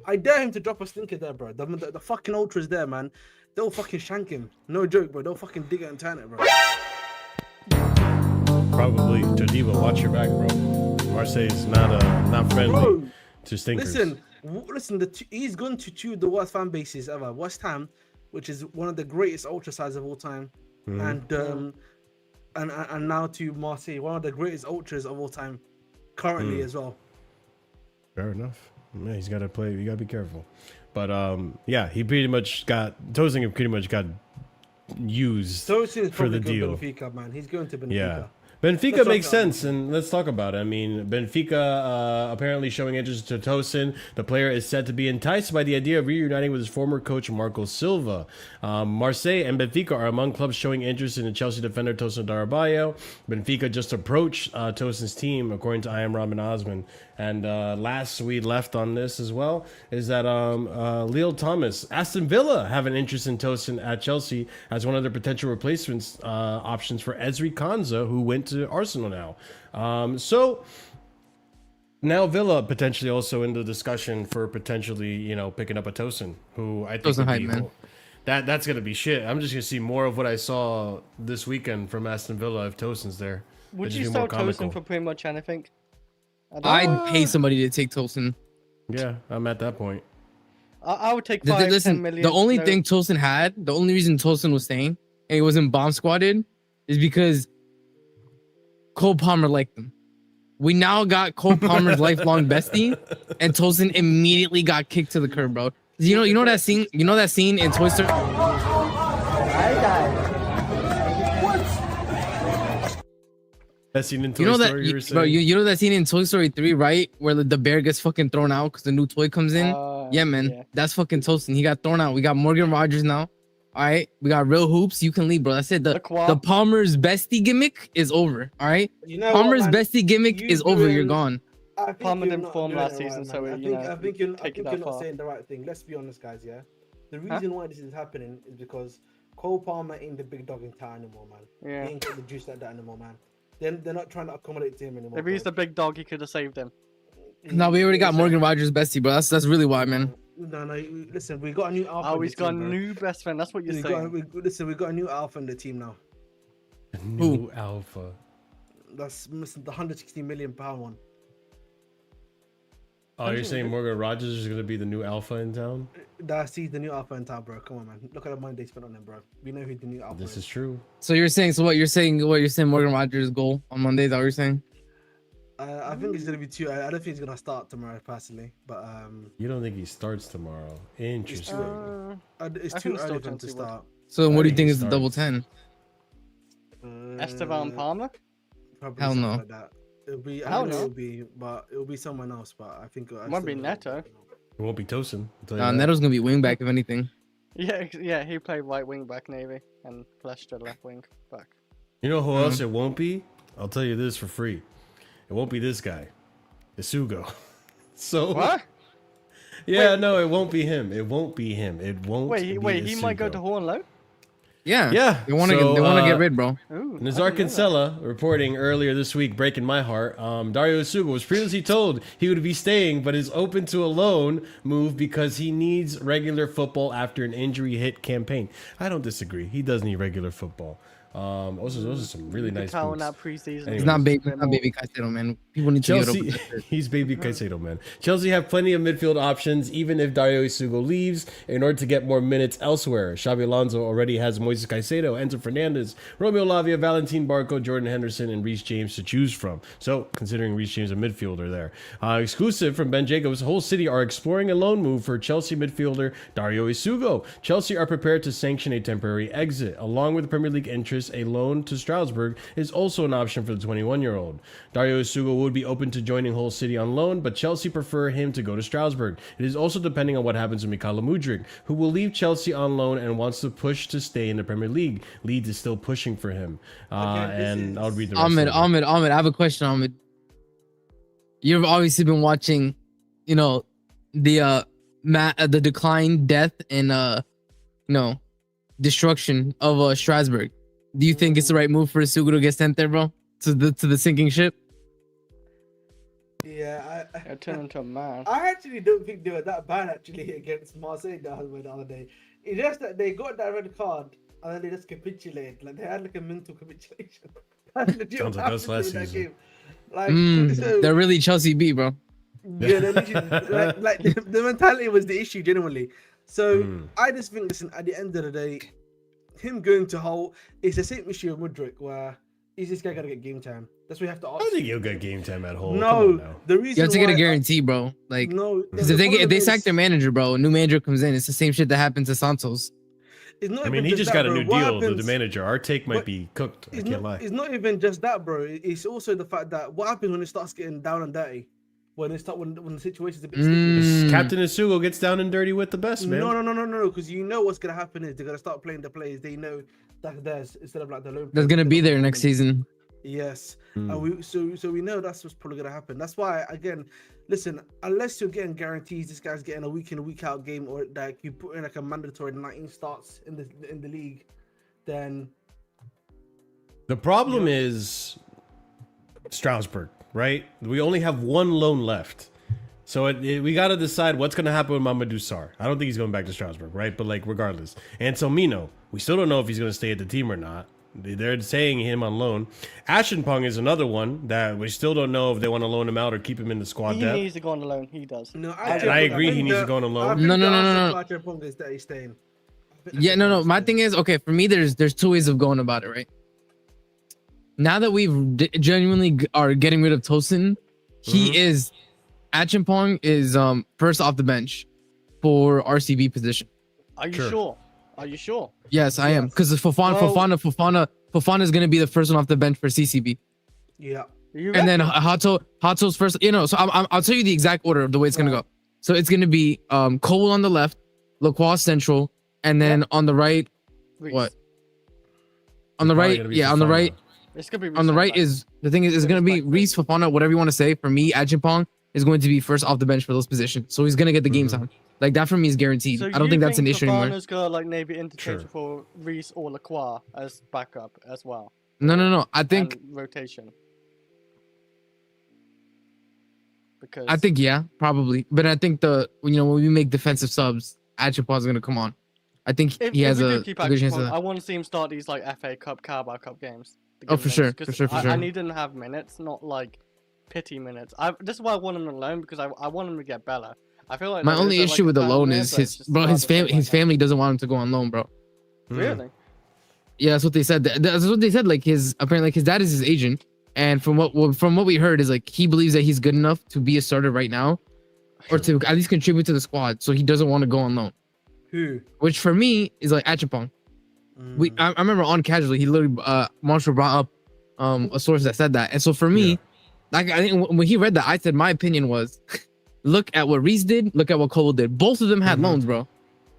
I dare him to drop a stinker there, bro. The fucking Ultras there, man. They'll fucking shank him. No joke, bro. They'll fucking dig it and turn it, bro. Probably. Todibo, watch your back, bro. Marseille's not friendly to stinkers. Listen. He's going to chew the worst fan bases ever. West Ham, which is one of the greatest ultra sides of all time, and now to Marseille, one of the greatest ultras of all time, currently as well. Fair enough. Yeah, he's got to play. You got to be careful. But he pretty much got Tosin. Pretty much got used for the deal. Benfica, man. He's going to Benfica. Yeah. Benfica makes sense, and let's talk about it. I mean, Benfica apparently showing interest to Tosin. The player is said to be enticed by the idea of reuniting with his former coach, Marco Silva. Marseille and Benfica are among clubs showing interest in the Chelsea defender, Tosin Adarabioyo. Benfica just approached Tosin's team, according to I Am Rahman Osman. And last we left on this as well is that Leo Thomas, Aston Villa have an interest in Tosin at Chelsea as one of their potential replacements options for Ezri Konsa, who went to Arsenal now. So now Villa potentially also in the discussion for potentially, picking up a Tosin, who I think that's gonna be shit. I'm just gonna see more of what I saw this weekend from Aston Villa if Tosin's there. Would It'd you just be more sell Tosin comical. for pretty much anything? I'd pay somebody to take Tosin. Yeah, I'm at that point. I would take 5, 10 Listen, million. the only no. thing Tosin had, the only reason Tosin was staying and he wasn't bomb squatted is because Cole Palmer liked him. We now got Cole Palmer's lifelong bestie, and Tosin immediately got kicked to the curb, bro. You know that scene in Toy Story. That scene in Toy You know Story, you were that, saying? bro. You know that scene in Toy Story 3, right, where the bear gets fucking thrown out because the new toy comes in. Yeah, man, yeah. that's fucking Tosin. He got thrown out. We got Morgan Rogers now. All right, we got real hoops. You can leave, bro. That's it. The Palmer's bestie gimmick is over. All right, You know Palmer's what, man? bestie gimmick You is over. You're doing- gone. I think Palmer you're didn't not form doing last it season, right, so man. I I think you're take it not that far. saying the right thing. Let's be honest, guys. Yeah, the reason why this is happening is because Cole Palmer ain't the big dog in town anymore, man. Yeah. He ain't got the juice like that anymore, man. They're not trying to accommodate to him anymore. If he's bro. the big dog, he could have saved him. No, we already got Morgan Rogers bestie, bro. That's really why, man. No, listen, we got a new alpha. Oh, in the he's got a team, bro. new best friend. That's what you're We saying. listen, we got a new alpha in the team now. New alpha. That's missing the 160 million pound one. Oh, you're saying Morgan Rogers is gonna be the new alpha in town? That's the new alpha in town, bro. Come on, man. Look at the money they spent on him, bro. We know who the new alpha This is true. So you're saying Morgan Rogers' goal on Monday? Is that what you're saying? I think it's gonna be too. I don't think he's gonna start tomorrow, personally. But You don't think he starts tomorrow? Interesting. it's I too think still early for him to Chelsea would. start. So what do you think think he is the double starts. 10? Esteban Palmer? Probably Hell something no. like that. It'll be. I Hell don't know no. it'll be someone else. But I think It won't be Neto. It won't be Tosin. I'll tell you Nah, that. Neto's gonna be wingback if anything. Yeah, he played right wing back Navy and Plestra left wing back. You know who else it won't be? I'll tell you this for free. It won't be this guy, Essugo. So What? yeah, no, it won't be him. It won't be him. It won't. Wait, he might go Essugo. to Hornlow? Yeah, Yeah, They want to so, get rid, bro. Ooh, Nazar I didn't know that. Kinsella reporting earlier this week, breaking my heart. Dario Essugo was previously told he would be staying, but is open to a loan move because he needs regular football after an injury hit campaign. I don't disagree. He does need regular football. Those are some really nice Tell in moves. that preseason. Anyway. It's not baby Caicedo, man. People need to get Chelsea, over this. he's baby Caicedo, man. Chelsea have plenty of midfield options, even if Dario Essugo leaves, in order to get more minutes elsewhere. Xabi Alonso already has Moises Caicedo, Enzo Fernandez, Romeo Lavia, Valentin Barco, Jordan Henderson, and Reece James to choose from. So, considering Reece James a midfielder there. Exclusive from Ben Jacobs, Hull City are exploring a loan move for Chelsea midfielder Dario Essugo. Chelsea are prepared to sanction a temporary exit. Along with Premier League interest, a loan to Strasbourg is also an option for the 21-year-old. Dario Essugo would be open to joining Hull City on loan, but Chelsea prefer him to go to Strasbourg. It is also depending on what happens with Mykhailo Mudryk, who will leave Chelsea on loan and wants to push to stay in the Premier League. Leeds is still pushing for him. And I'll read the rest of it. Ahmed, I have a question, Ahmed. You've obviously been watching, the decline, death, and destruction of Strasbourg. Do you think it's the right move for Essugo to get sent there, bro? To the sinking ship? Yeah, It'll turn into a man. I actually don't think they were that bad actually against Marseille the other day. It's just that they got that red card and then they just capitulated. Like they had like a mental capitulation. That's legit Sounds what like us happened last in that season. game. Like, so, They're really Chelsea B, bro. yeah, they're literally, like the mentality was the issue genuinely. So I just think, listen, at the end of the day, him going to Hull, it's the same issue with Mudryk where is this guy gonna get game time? That's what you have to ask. I don't think he'll get game time at Hull. Come on No, now. the reason You have to get a why- guarantee, bro. Like, No, because the if problem they sack is- their manager, bro, a new manager comes in, it's the same shit that happened to Santos. It's not I mean, even he just that, got a bro. new What deal with the happens- manager. Our take might but be cooked. I It's can't not, lie. it's not even just that, bro. It's also the fact that what happens when it starts getting down and dirty, when the situation's a bit sticky. Captain Essugo gets down and dirty with the best, man. No, because you know what's gonna happen is they're gonna start playing the players they know that's theirs instead of like the loan. That's gonna be there next season. Yes, and we know that's what's probably gonna happen. That's why again, listen, unless you're getting guarantees, this guy's getting a week in, week out game, or like you put in like a mandatory 19 starts in the league, then The problem is Strasbourg, right? We only have one loan left. So we got to decide what's going to happen with Mamadou Sarr. I don't think he's going back to Strasbourg, right? But like regardless. Anselmino, we still don't know if he's going to stay at the team or not. They're saying him on loan. Ashenpong is another one that we still don't know if they want to loan him out or keep him in the squad He depth. needs to go on the loan. He does. No, I agree he needs to go on a loan. No. Is that he's staying. Yeah, no. My thing is, okay, for me, there's two ways of going about it, right? Now that we've genuinely are getting rid of Tosin, he is Achimpong is first off the bench for RCB position. Are you sure? Are you sure? Yes, I am, because Fofana is gonna be the first one off the bench for CCB. Yeah. And then Hato's first. So I'll tell you the exact order of the way it's gonna go. So it's gonna be Cole on the left, Lacroix central, and then on the right, Reece. what? On the right, on the right. It's gonna be On the right Reece is the thing is it's gonna be Reece, Fofana, whatever you want to say. For me, Achimpong is going to be first off the bench for those positions, so he's gonna get the game time. Like that for me is guaranteed. So I don't think that's an issue anymore. Fofana's gonna like maybe interchange for Reece or Lacroix as backup as well. No. I think And rotation. Because yeah, probably. But I think when we make defensive subs, Achimpong's gonna come on. I think he has a good chance of that. I want to see him start these like FA Cup, Carabao Cup games. Oh, for sure, for sure. I need him to have minutes, not like pity minutes. This is why I want him alone, because I want him to get better. I feel like my only issue with the loan is his family doesn't want him to go on loan, bro. Really? Yeah, that's what they said. That's what they said. Like apparently his dad is his agent, and from what we heard is like he believes that he's good enough to be a starter right now, or to at least contribute to the squad. So he doesn't want to go on loan. Who? Which for me is like Achimpong. I remember on Casually he literally Marshall brought up a source that said that, and so for me, like I think when he read that, I said my opinion was, look at what Reece did, look at what Cole did. Both of them had loans, bro.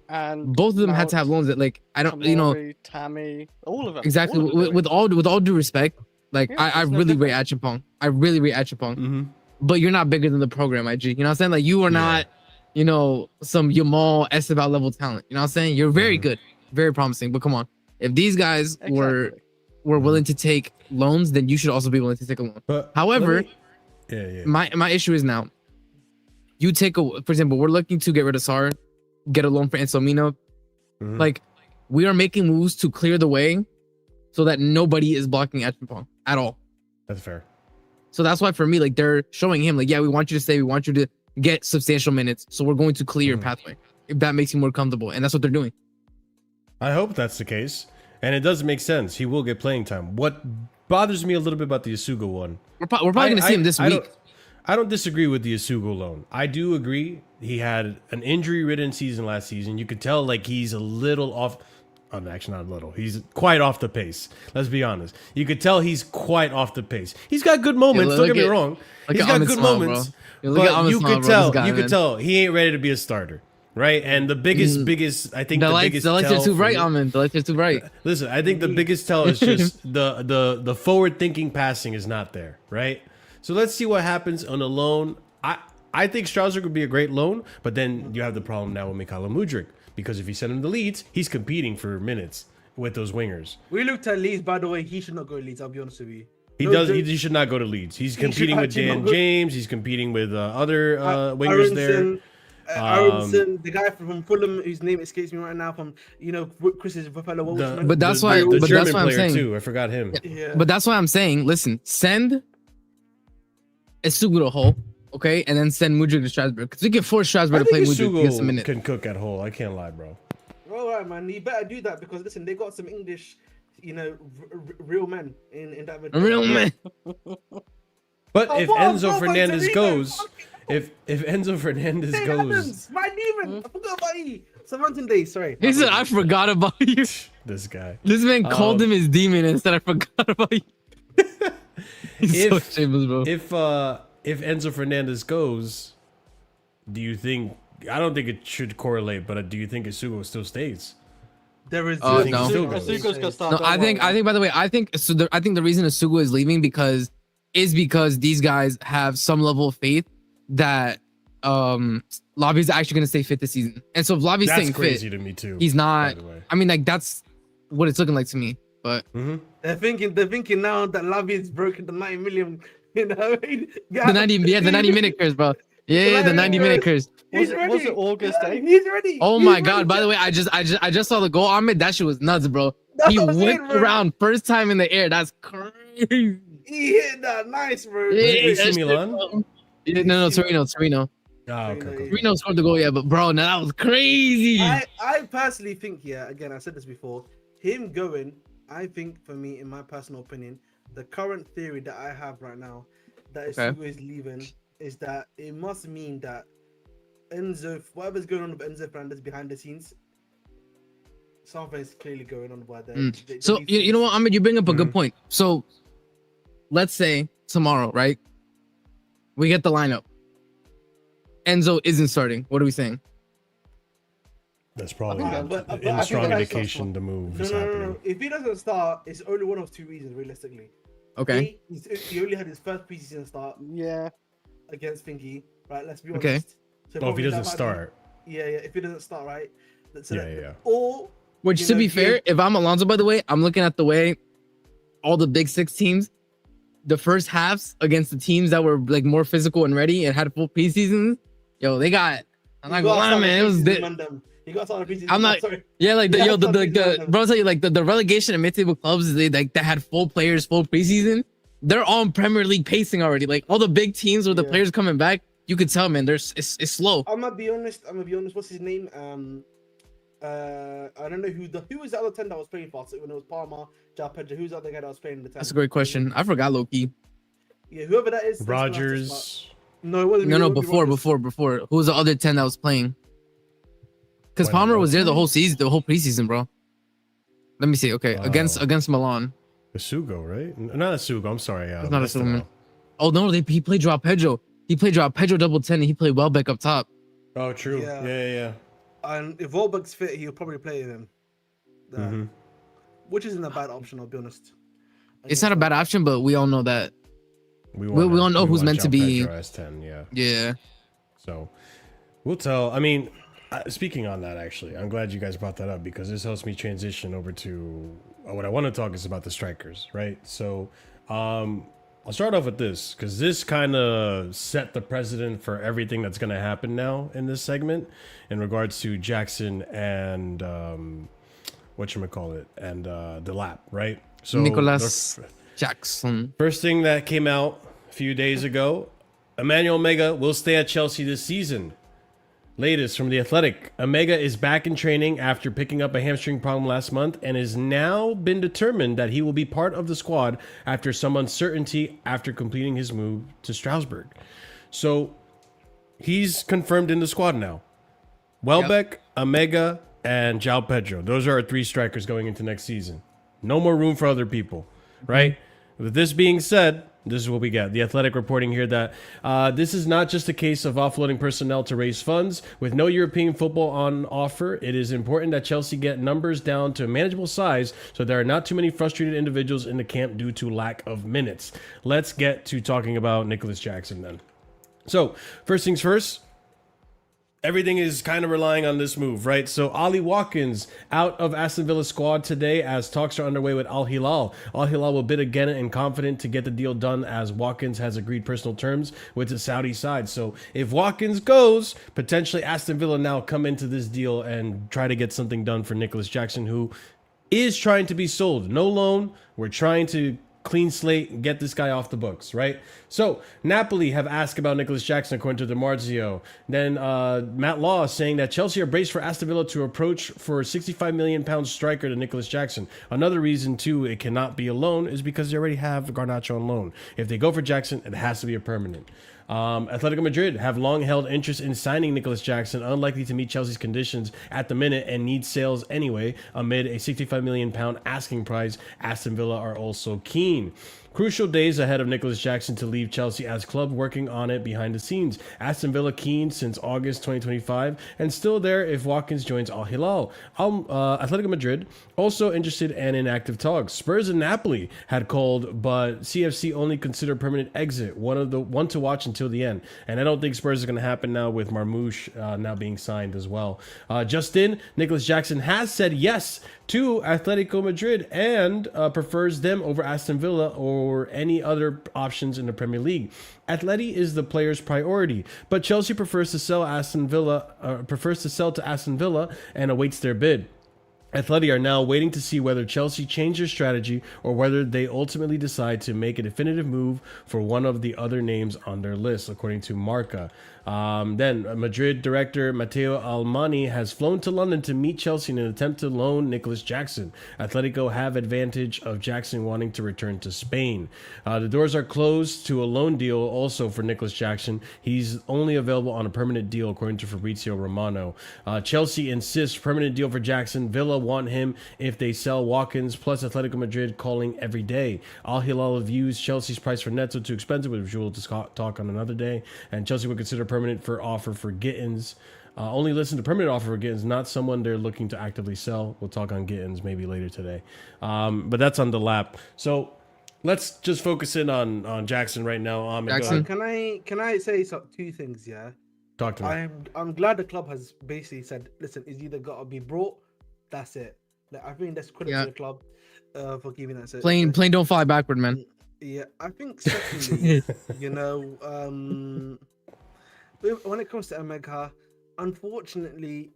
And both of them had to have loans that like I don't Tamori, Tammy, all of them. exactly with all due respect, like I really rate Achimpong. I really rate Achimpong. But you're not bigger than the program, IG. You know what I'm saying? Like you are not, some Yamal Esteban level talent. You know what I'm saying? You're very good, very promising. But come on, if these guys were willing to take loans, then you should also be willing to take a loan. But however, my issue is now, you take for example, we're looking to get rid of Sarr, get a loan for Anselmino. Like we are making moves to clear the way so that nobody is blocking Achimpong at all. That's fair. So that's why for me, like they're showing him like, yeah, we want you to stay, we want you to get substantial minutes, so we're going to clear your pathway if that makes you more comfortable, and that's what they're doing. I hope that's the case, and it does make sense. He will get playing time. What bothers me a little bit about the Essugo one, we're probably going to see him this week. I don't disagree with the Essugo loan. I do agree he had an injury-ridden season last season. You could tell like he's a little off. Actually, not a little. He's quite off the pace. Let's be honest. You could tell he's quite off the pace. He's got good moments. Don't get me wrong. He's got good moments. But you could tell he ain't ready to be a starter, right? And the biggest, I think the lights are too bright, Amin. The lights are too bright. Listen, I think the biggest tell is just the forward-thinking passing is not there, right? So let's see what happens on a loan. I think Strasbourg would be a great loan, but then you have the problem now with Mikhailo Mudryk. Because if you send him to Leeds, he's competing for minutes with those wingers. We looked at Leeds, by the way. He should not go to Leeds. I'll be honest with you. He should not go to Leeds. He's competing with Dan James. He's competing with other wingers there. Aronson, the guy from Fulham, whose name escapes me right now, from Chris's fellow. But that's why. But that's why I'm saying too. I forgot him. Yeah. But that's why I'm saying. Listen, send Essugo to Hull. Okay, and then send Mudryk to Strasbourg, because we can force Strasbourg to play Mudryk to get some minutes. Can cook at Hull. I can't lie, bro. All right, man. You better do that, because listen, they got some English, real men in that. Real men. But if Enzo Fernandez goes, if Enzo Fernandez goes, my demon. I forgot about you. Southampton Day. Sorry. He said, "I forgot about you." This guy. This man called him his demon and said, "I forgot about you." He's so shameless, bro. If Enzo Fernandez goes, do you think? I don't think it should correlate, but do you think Essugo still stays? There is no. Essugo's gonna start. No, I think. By the way, I think the reason Essugo is leaving because these guys have some level of faith that Lobby's actually gonna stay fit this season, and so if Lobby's staying crazy fit, to me too. He's not. I mean, like that's what it's looking like to me. But they're thinking now that Lobby's broken the 90 million. The 90 minute curse, bro. Yeah, the 90-minute curse. Was it August 8th? He's ready. Oh He's my ready, god! By the Jack. way, I just saw the goal. Ahmed, that shit was nuts, bro. That's He what I'm saying, whipped bro. around first time in the air. That's crazy. He hit that nice, bro. Yeah, AC that shit, Milan? bro. Yeah, no, Torino. Ah, okay. Torino scored the goal, yeah, but bro, now that was crazy. I personally think, yeah, again, I said this before, him going, I think for me, in my personal opinion, the current theory that I have right now, that Essugo is leaving, is that it must mean that Enzo, whatever's going on with Enzo Fernandez behind the scenes, something's clearly going on by there. So you know what, Ahmed, you bring up a good point. So let's say tomorrow, right? We get the lineup. Enzo isn't starting. What are we saying? That's probably I think that- in I strong think that's indication the move is No. happening. If he doesn't start, it's only one of two reasons, realistically. Okay. He only had his first preseason start Yeah. against Finky, right? Let's be honest. Okay. So Oh, if probably he that doesn't might be- start. Yeah, if he doesn't start, right? So Yeah. Or Which, you to know, be fair, if I'm Alonso, by the way, I'm looking at the way all the big six teams, the first halves against the teams that were like more physical and ready and had full preseasons, yo, they got. I'm not gonna lie, man. It was. You got started preseason. I'm not. Sorry. Yeah, like Yeah, the bro, tell you like the relegation and mid-table clubs, they like that had full players, full preseason. They're on Premier League pacing already. Like all the big teams with the Yeah. players coming back, you could tell, man. It's slow. I'm gonna be honest. What's his name? I don't know who was the other 10 that was playing for us when it was Palmer, Joao Pedro. Who's the other guy that was playing in the 10? That's a great question. I forgot Loki. Yeah, whoever that is. that's gonna have to start. Rogers. No, it wasn't. No, it won't be before. Rodgers. Who was the other 10 that was playing? Because Wait, Palmer was there okay. the whole season, the whole preseason, bro. Let me see. Okay, against Milan. Essugo, right? Not Essugo. I'm sorry. It's not Essugo. Essugo. Oh no, he played Joao Pedro. He played Joao Pedro double 10, and he played Welbeck up top. Oh, true. Yeah. Yeah. And if Volberg's fit, he'll probably play him. Mhm. Which isn't a bad option, I'll be honest. It's not a bad option, but we all know that. We want- all know who's want meant to Joao be- Pedro as 10, yeah. Yeah. So we'll tell. I mean, speaking on that, actually, I'm glad you guys brought that up because this helps me transition over to what I want to talk is about the strikers, right? So I'll start off with this because this kind of set the precedent for everything that's going to happen now in this segment in regards to Jackson and whatchamacallit and Delap, right? So Nicolas Jackson. first thing that came out a few days ago, Emegha will stay at Chelsea this season. Latest from The Athletic, Emegha is back in training after picking up a hamstring problem last month and has now been determined that he will be part of the squad after some uncertainty after completing his move to Strasbourg. So he's confirmed in the squad now. Welbeck, Emegha, and Joao Pedro. Those are our three strikers going into next season. No more room for other people, right? With this being said, this is what we get. The Athletic reporting here that this is not just a case of offloading personnel to raise funds. With no European football on offer, it is important that Chelsea get numbers down to a manageable size so there are not too many frustrated individuals in the camp due to lack of minutes. Let's get to talking about Nicolas Jackson then. So, first things first. Everything is kind of relying on this move, right? So Ollie Watkins out of Aston Villa squad today as talks are underway with Al-Hilal. Al-Hilal will bid again and confident to get the deal done as Watkins has agreed personal terms with the Saudi side. So if Watkins goes, potentially Aston Villa now come into this deal and try to get something done for Nicolas Jackson, who is trying to be sold. No loan. We're trying to clean slate and get this guy off the books, right? So Napoli have asked about Nicolas Jackson according to DiMarzio. Then Matt Law saying that Chelsea are braced for Aston Villa to approach for a £65 million striker to Nicolas Jackson. Another reason too it cannot be a loan is because they already have Garnacho on loan. If they go for Jackson, it has to be a permanent. Atletico Madrid have long held interest in signing Nicolas Jackson, unlikely to meet Chelsea's conditions at the minute and need sales anyway. Amid a £65 million asking price, Aston Villa are also keen. Crucial days ahead of Nicolas Jackson to leave Chelsea as club working on it behind the scenes. Aston Villa keen since August 2025 and still there if Watkins joins Al-Hilal. Atletico Madrid also interested and in active talks. Spurs and Napoli had called, but CFC only consider permanent exit. One to watch until the end. And I don't think Spurs is going to happen now with Marmoush now being signed as well. Just in, Nicolas Jackson has said yes to Atletico Madrid and prefers them over Aston Villa or for any other options in the Premier League. Atleti is the player's priority, but Chelsea prefers to sell to Aston Villa and awaits their bid. Atleti are now waiting to see whether Chelsea change their strategy or whether they ultimately decide to make a definitive move for one of the other names on their list, according to Marca. Then Madrid director Matteo Almani has flown to London to meet Chelsea in an attempt to loan Nicholas Jackson. Atletico have advantage of Jackson wanting to return to Spain. The doors are closed to a loan deal also for Nicholas Jackson. He's only available on a permanent deal, according to Fabrizio Romano. Chelsea insists permanent deal for Jackson. Villa want him if they sell Watkins, plus Atletico Madrid calling every day. Al-Hilal views Chelsea's price for Neto too expensive, which we'll talk on another day, and Chelsea would consider permanent for offer for Gittins. Only listen to permanent offer for Gittins, not someone they're looking to actively sell. We'll talk on Gittins maybe later today. But that's on Delap. So let's just focus in on Jackson right now. Jackson. Can I say two things? Yeah. Talk to me. I'm glad the club has basically said, listen, it's either got to be brought. That's it. Like, I think that's credit to the club for keeping that. Plain don't fly backward, man. Yeah, I think secondly, when it comes to Emegha, unfortunately,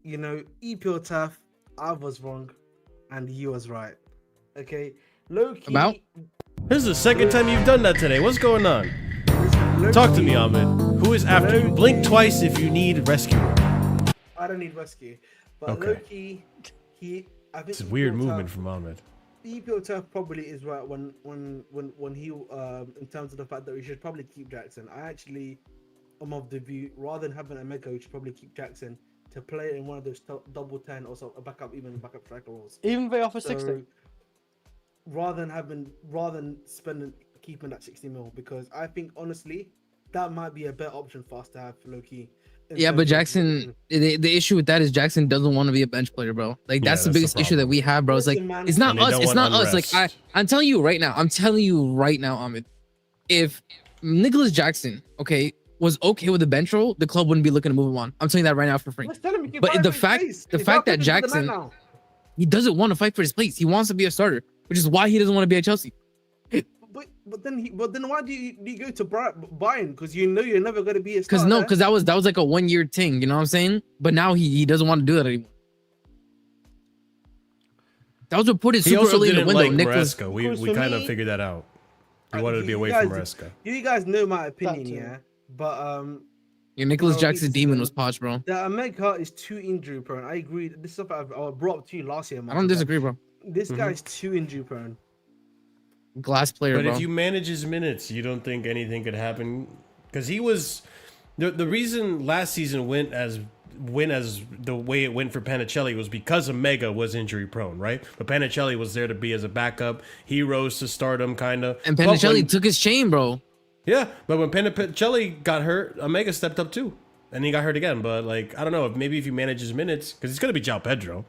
EPL tough. I was wrong, and you was right. Okay, low key. About? This is the second time you've done that today. What's going on? Talk to me, Ahmed. Who is after you? Blink twice if you need rescue. I don't need rescue, but okay. Low key, I think it's a weird movement from Ahmed. EPL turf probably is right when he in terms of the fact that we should probably keep Jackson. I actually am of the view, rather than having Emegha, we should probably keep Jackson to play in one of those double 10 or so, a backup striker roles. Even if they offer 60. Rather than keeping that 60 mil, because I think honestly that might be a better option for us to have low key. Yeah, but Jackson, the issue with that is Jackson doesn't want to be a bench player, bro. Like that's the biggest issue that we have, bro. It's like it's not us. It's not us. Like I'm telling you right now, Ahmed. If Nicholas Jackson, was okay with the bench role, the club wouldn't be looking to move him on. I'm telling you that right now for free. But the fact that Jackson, he doesn't want to fight for his place. He wants to be a starter, which is why he doesn't want to be at Chelsea. But then why do you go to Bayern? Because you know you're never going to be a starter. Because that was like a 1 year thing. You know what I'm saying? But now he doesn't want to do that anymore. That was reported super early in the window. Nicholas, we kind of figured that out. He wanted to be away from Maresca. You guys know my opinion, yeah. But Nicholas Jackson's demon was posh, bro. The Emegha is too injury prone. I agree. This stuff I brought up to you last year. I don't disagree, bro. This guy is too injury prone. Glass player, but bro. If you manage his minutes, you don't think anything could happen? Because he was the reason last season went as the way it went for Panicelli was because Emegha was injury prone, right? But Panicelli was there to be as a backup. He rose to stardom, kind of. And Panicelli took his chain, bro. Yeah, but when Panicelli got hurt, Emegha stepped up too, and he got hurt again. But like, I don't know if you manage his minutes, because it's gonna be Joao Pedro.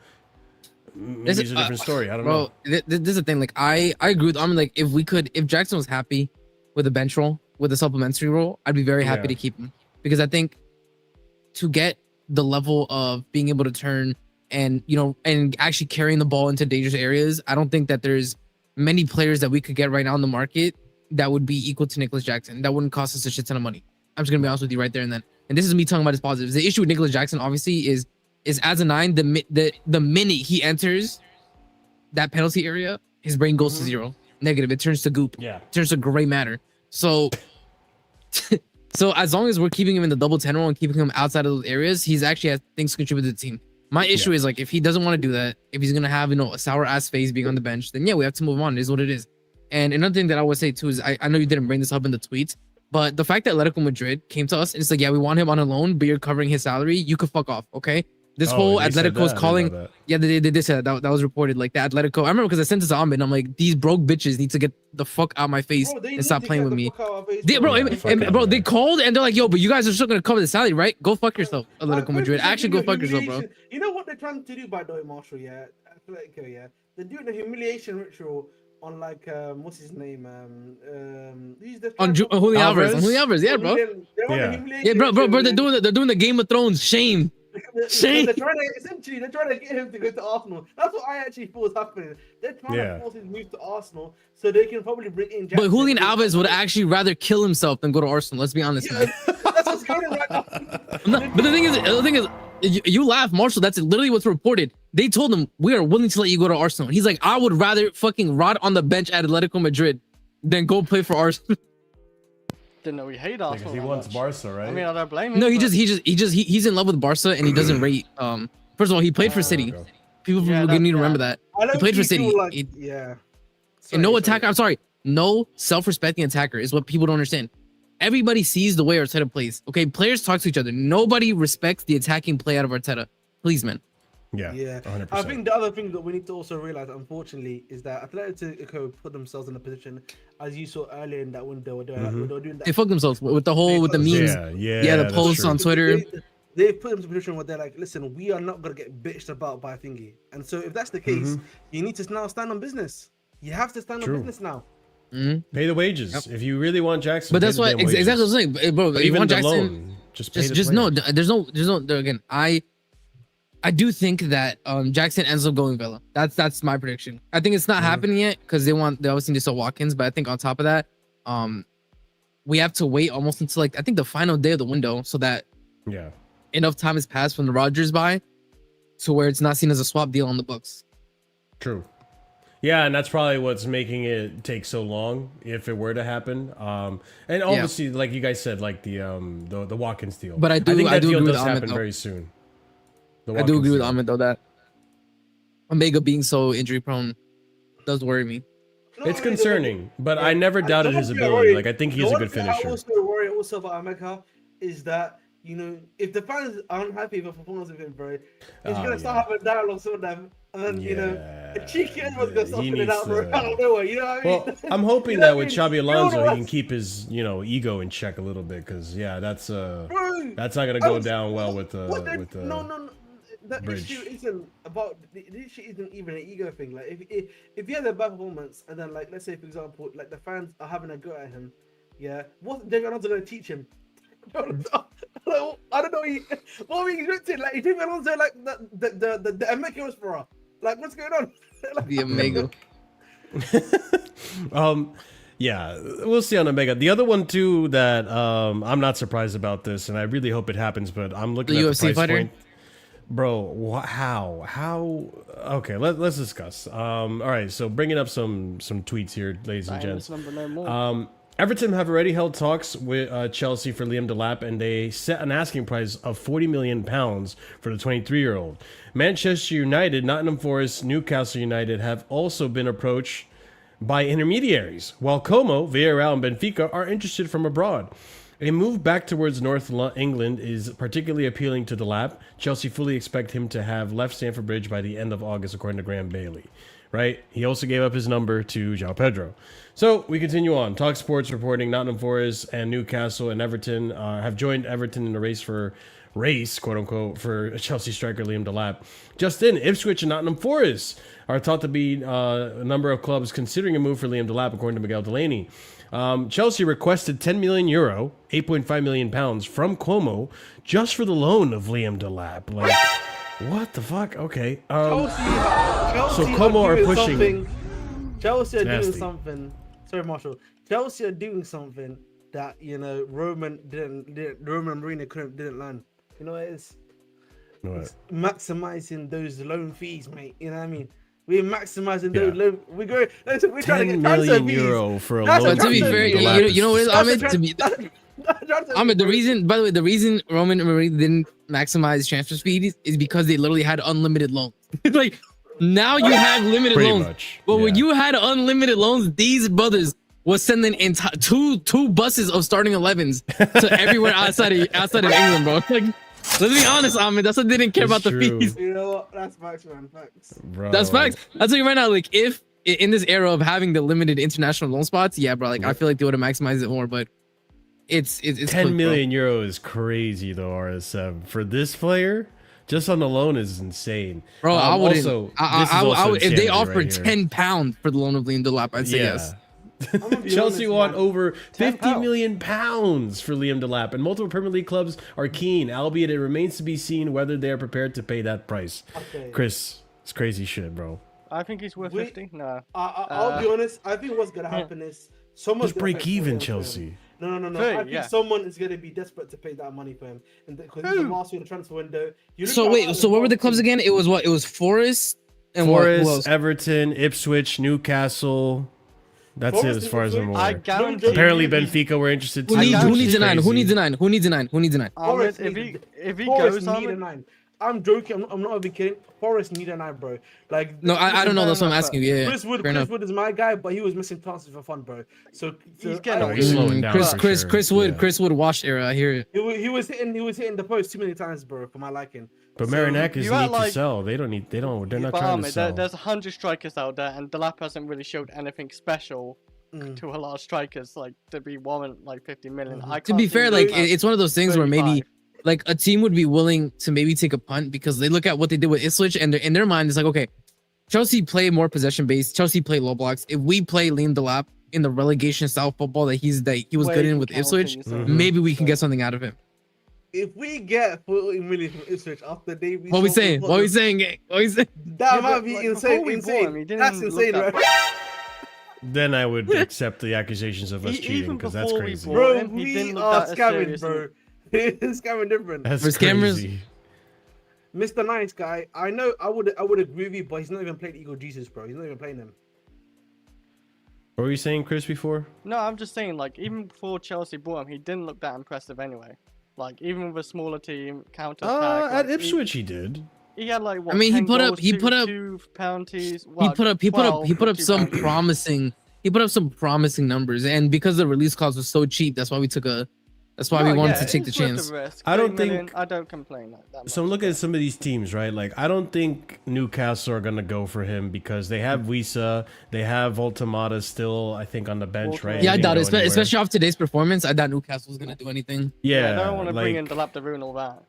Maybe it's a different story. I don't know. This is the thing. Like, I agree with. I'm like, if Jackson was happy with the bench role, with the supplementary role, I'd be very happy to keep him, because I think to get the level of being able to turn and and actually carrying the ball into dangerous areas, I don't think that there's many players that we could get right now in the market that would be equal to Nicholas Jackson. That wouldn't cost us a shit ton of money. I'm just gonna be honest with you right there and then. And this is me talking about his positives. The issue with Nicholas Jackson obviously is as a 9, the minute he enters that penalty area, his brain goes to 0. Negative. It turns to goop. Yeah. It turns to gray matter. So so as long as we're keeping him in the double 10 role and keeping him outside of those areas, he's actually has things to contribute to the team. My issue is, like, if he doesn't want to do that, if he's gonna have a sour ass face being on the bench, then we have to move on. It is what it is. And another thing that I would say too is I know you didn't bring this up in the tweets, but the fact that Atletico Madrid came to us and it's like, we want him on a loan, but you're covering his salary, you could fuck off, okay? This whole Atletico's calling, they did say that was reported. Like, the Atletico, I remember because I sent this to Ahmed and I'm like, these broke bitches need to get the fuck out of my face and stop playing with me. They called and they're like, yo, but you guys are still gonna cover the salary, right? Go fuck yourself, Atletico Madrid. Actually, go fuck yourself, bro. You know what they're trying to do, by the way, Marshall? Yeah, Atletico, they're doing the humiliation ritual on, like, what's his name? On Julian Alvarez. Yeah, bro. Bro. They're doing the Game of Thrones shame. Shame. They're trying to essentially they're trying to get him to go to Arsenal. That's what I actually feel is happening. They're trying to force his move to Arsenal so they can probably bring in. But Julian Alves would actually rather kill himself than go to Arsenal. Let's be honest. Yeah, that's what's going on right now. But the thing is, you laugh, Marshall. That's literally what's reported. They told him we are willing to let you go to Arsenal. He's like, I would rather fucking rot on the bench at Atletico Madrid than go play for Arsenal. Didn't know he hated Arsenal. He wants Barca, right? I mean, I don't blame him. No, he's in love with Barca and he doesn't rate. First of all, he played for City. People need to remember that. He played for City. And no attacker. I'm sorry. No self-respecting attacker is what people don't understand. Everybody sees the way Arteta plays. Okay, players talk to each other. Nobody respects the attacking play out of Arteta. Please, man. Yeah. 100%. I think the other thing that we need to also realize, unfortunately, is that Atletico put themselves in a position, as you saw earlier in that window, they were doing that. They fucked themselves with the whole with the memes. The posts on Twitter. They put them in a position where they're like, listen, we are not gonna get bitched about by thingy. And so if that's the case, you need to now stand on business. You have to stand on business now. Pay the wages if you really want Jackson. But that's why exactly what I'm saying, bro. If you want Jackson, loan, just no. There's no. Again, I do think that Jackson ends up going Villa. That's my prediction. I think it's not happening yet because they obviously need to sell Watkins. But I think on top of that, we have to wait almost until I think the final day of the window so that enough time has passed from the Rodgers buy to where it's not seen as a swap deal on the books. True. Yeah, and that's probably what's making it take so long if it were to happen. And obviously, like you guys said, like the Watkins deal. But I think that deal does happen very soon. I do agree with Ahmed though that Emegha being so injury prone does worry me. It's concerning, but I never doubted his ability. Like I think he's a good finisher. I also worry about Emegha is that if the fans are unhappy with the performance of him, bro, he's gonna start having dialogues with them, and then a cheeky everyone's gonna start filling out, bro. I don't know, you know what I mean? Well, I'm hoping that with Xabi Alonso, he can keep his ego in check a little bit, because that's not gonna go down well with no. That issue isn't about the issue isn't even an ego thing. Like if he has a bad performance and then let's say for example the fans are having a go at him, what's David Alonso going to teach him? I don't know. What are you expecting? Like David Alonso the Emegha whisperer. Like what's going on? The Emegha. Yeah, we'll see on Emegha. The other one too that I'm not surprised about this, and I really hope it happens, but I'm looking at the UFC price fighter? point. Bro, how? Okay, let's discuss. All right, so bringing up some tweets here, ladies and gents. Everton have already held talks with Chelsea for Liam Delap, and they set an asking price of £40 million for the 23-year-old. Manchester United, Nottingham Forest, Newcastle United have also been approached by intermediaries, while Como, Villarreal, and Benfica are interested from abroad. A move back towards North England is particularly appealing to Delap. Chelsea fully expect him to have left Stamford Bridge by the end of August, according to Graham Bailey. Right? He also gave up his number to Joao Pedro. So we continue on. Talk Sports reporting Nottingham Forest and Newcastle and Everton have joined Everton in the race, quote unquote, for Chelsea striker Liam Delap. Just in, Ipswich and Nottingham Forest are thought to be a number of clubs considering a move for Liam Delap, according to Miguel Delaney. Chelsea requested €10 million, 8.5 million pounds from Como just for the loan of Liam Delap. Like, what the fuck? Okay. Chelsea so Como are pushing. Chelsea are doing something. Sorry, Marshall. Chelsea are doing something that Roman Mourinho didn't learn. You know what it is? It's maximizing those loan fees, mate. You know what I mean? We're maximizing those loan. We're trying to get €10 million for a loan. To be fair, you know what it is, Ahmed? The reason Roman Mourinho didn't maximize transfer speed is because they literally had unlimited loans. Like now you have limited loans, but when you had unlimited loans, these brothers was sending in two buses of starting 11s to everywhere outside of England, bro. Like, let's be honest, Ahmed. That's what they didn't care about the fees. You know what? That's facts, man. Facts. Bro. That's facts. I'll tell you right now. Like, if in this era of having the limited international loan spots, bro. Like, I feel like they would have maximized it more, but it's €10 million is crazy though. RSM for this player. Just on the loan is insane, bro. I wouldn't. Also, I would if they offered £10 for the loan of Liam Delap, I'd say yes. gonna be Chelsea honest, want man. over 50 £10. million pounds for Liam Delap, and multiple Premier League clubs are keen, albeit it remains to be seen whether they are prepared to pay that price. Okay. Chris, it's crazy shit, bro. I think he's worth We- 50. No. I'll be honest. I think what's gonna happen is someone's Just gonna break pay even, 40 for him. Chelsea. No. I Hey, think yeah. someone is gonna be desperate to pay that money for him, and because he's the last year in the transfer window. You look So at wait, how so what were the clubs teams- again? It was what? It was Forest and what? Who Forest, else? Everton, Ipswich, Newcastle. That's Forest it as and far as I'm Ipswich? I aware. guarantee. Apparently, you- Benfica were interested Who too. needs, I who which needs is a 9? Who crazy. needs a 9? Who needs a 9? Who needs a 9? Ahmed, Forest if need- he Forest goes, need a Ahmed, 9. I'm joking. I'm not even kidding. Forest need a 9, bro. Like No, I don't know. That's what I'm fair asking you. Yeah, Chris Wood, fair Chris enough. Wood is my guy, but he was missing chances for fun, bro. So He's getting Oh, he's slowing down for sure. Chris Wood, Yeah. Chris Wood wash era. I hear it. he was hitting the post too many times, bro, for my liking. But So, Marinakis you need act to like- sell. They're not but trying to Ahmed, sell. there's 100 strikers out there, and Delap hasn't really showed anything special to a lot of strikers, like to be warrant like 50 million. I To be can't fair, see like Delap it's one of those things where maybe 35. like a team would be willing to maybe take a punt because they look at what they did with Ipswich and in their mind it's like, okay, Chelsea play more possession based. Chelsea play low blocks. If we play Liam Delap in the relegation style football that he was Way good in with counting Ipswich, yourself. maybe we can get something out of him. If we get 40 million from Ipswich after they What we saying? What we saying? What we saying? That Yeah, might but, be like, insane. before we bought him, he didn't That's look insane, that bro. Then I would accept the accusations of us cheating Even because that's before we crazy. bought Bro, him, he we didn't look are that scamming, serious bro. and- It's scamming different. That's For scammers- crazy. Mr. Nice Guy, I know I would agree with you, but he's not even played Eagle Jesus, bro. He's not even playing him. What were you saying, Chris, before? No, I'm just saying, like, even before Chelsea bought him, he didn't look that impressive anyway. Like, even with a smaller team, counter attack. At Ipswich he did. he had like what? I mean, he 10 put up- goals, he put up- two penalties. He put up some promising. promising. He put up some promising numbers, and because the release clause was so cheap, that's why we took a. That's why we wanted to take the chance. I don't think- I don't complain that much. So I'm looking at some of these teams, right? Like, I don't think Newcastle are gonna go for him because they have Wisa, they have Voltamata still, I think, on the bench, right? Yeah, I He doubt didn't it, go anywhere. especially off today's performance. I doubt Newcastle was gonna do anything. Yeah, I don't want to like, bring in Delap to ruin all that.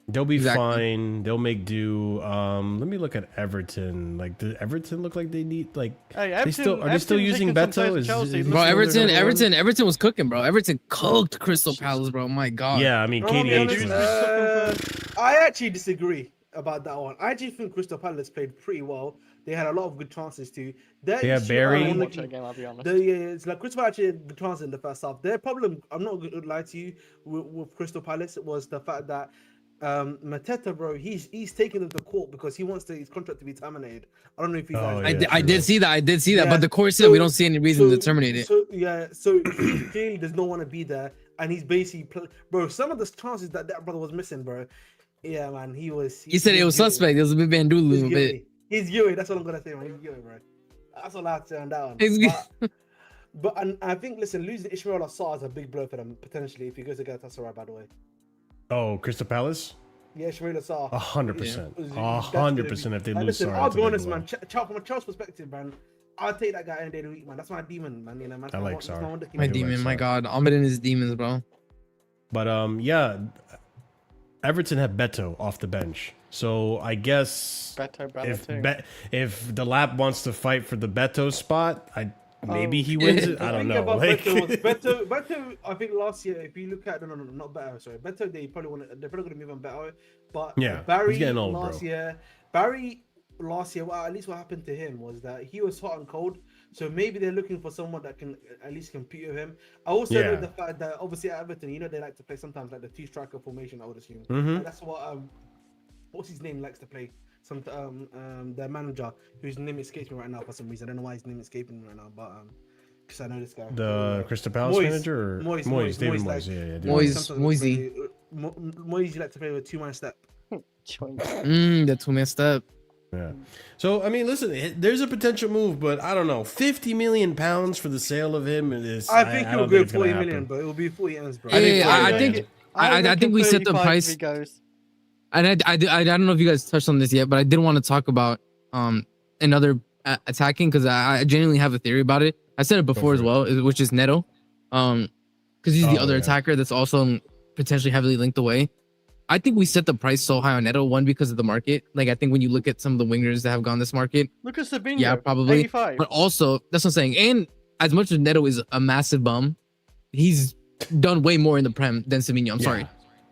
they'll be Exactly. fine. They'll make do. Let me look at Everton. Like, does Everton look like they need like? Hey, Are they still using taking some Beto? plays Is for Chelsea. this Bro, still Everton, their number one? Everton was cooking, bro. Everton cooked Crystal Palace, bro. My God. Yeah, I mean, I'm gonna be KDH honest, was. I actually disagree about that one. I actually think Crystal Palace played pretty well. They had a lot of good chances too. They have Barry. I I didn't wanna watch that game, I'll be honest. It's like Crystal Palace actually had good chances in the first half. Their problem, I'm not going to lie to you, with Crystal Palace was the fact that Mateta, bro, he's taking them to court because he wants his contract to be terminated. I don't know if you guys. Oh, I, yeah, I did true. see that. I did see that. Yeah, But the court said we don't see any reason to terminate it. So he clearly does not want to be there, and he's basically, bro. Some of the chances that brother was missing, bro. Yeah, man, he was. He said it was guilty. suspect. It was a bit Bandulu a He's little bit. guilty. He's guilty. That's what I'm gonna say, man. He's guilty, bro. That's all I have to say on that one. He's But and I think, listen, losing Ishmael Assar is a big blow for them potentially if he goes to Galatasaray. By the way, Oh, Crystal Palace. yeah, Ishmael Assar. 100%. That's 100% if they lose. Listen, Sarri, I'll it's a be big honest, blow. man. From a Chelsea perspective, man, I'll take that guy any day of the week, man. That's my demon, man. You know, man. I like That's Sarr. wonder kid. My do like demon, my Sarr. God. Ahmed and his demons, bro. But yeah, Everton have Beto off the bench. So I guess Beto, brother, if too. if Delap wants to fight for the Beto spot, maybe Oh. he wins it. I The don't thing know. about Like, Beto, I think last year, if you look at not Beto, sorry, Beto, they're probably going to move on Beto, but Yeah, Barry he's getting old, last bro. year, well, at least what happened to him was that he was hot and cold. So maybe they're looking for someone that can at least compete with him. I also know Yeah. the fact that obviously at Everton, they like to play sometimes like the two striker formation. I would assume Mhm. And that's what what's his name likes to play. Some their manager whose name escapes me right now for some reason. I don't know why his name escaping me right now, but because I know this guy. the Crystal Palace Moyes. manager, or Moyes, David Moyes, Moyes. like- Yeah, yeah. David Moyes. Sometimes Moisey. Moyes like to play with 2-man step. That's who messed up. Yeah. So I mean, listen, there's a potential move, but I don't know. 50 million pounds for the sale of him is. I think I he'll don't go it's gonna 40 million, happen. but it will be 40 M's, bro. I think Yeah, 40 I million. think- I think we set the 35 price. if he goes. And I don't know if you guys touched on this yet, but I did want to talk about another attacking because I genuinely have a theory about it. I said it before as for well, which is Neto, because he's the Oh, other yeah. attacker that's also potentially heavily linked away. I think we set the price so high on Neto, one because of the market. Like I think when you look at some of the wingers that have gone this market, Look at Sabino. yeah, probably. 85. But also that's what I'm saying. And as much as Neto is a massive bum, he's done way more in the Prem than Savinho. I'm sorry.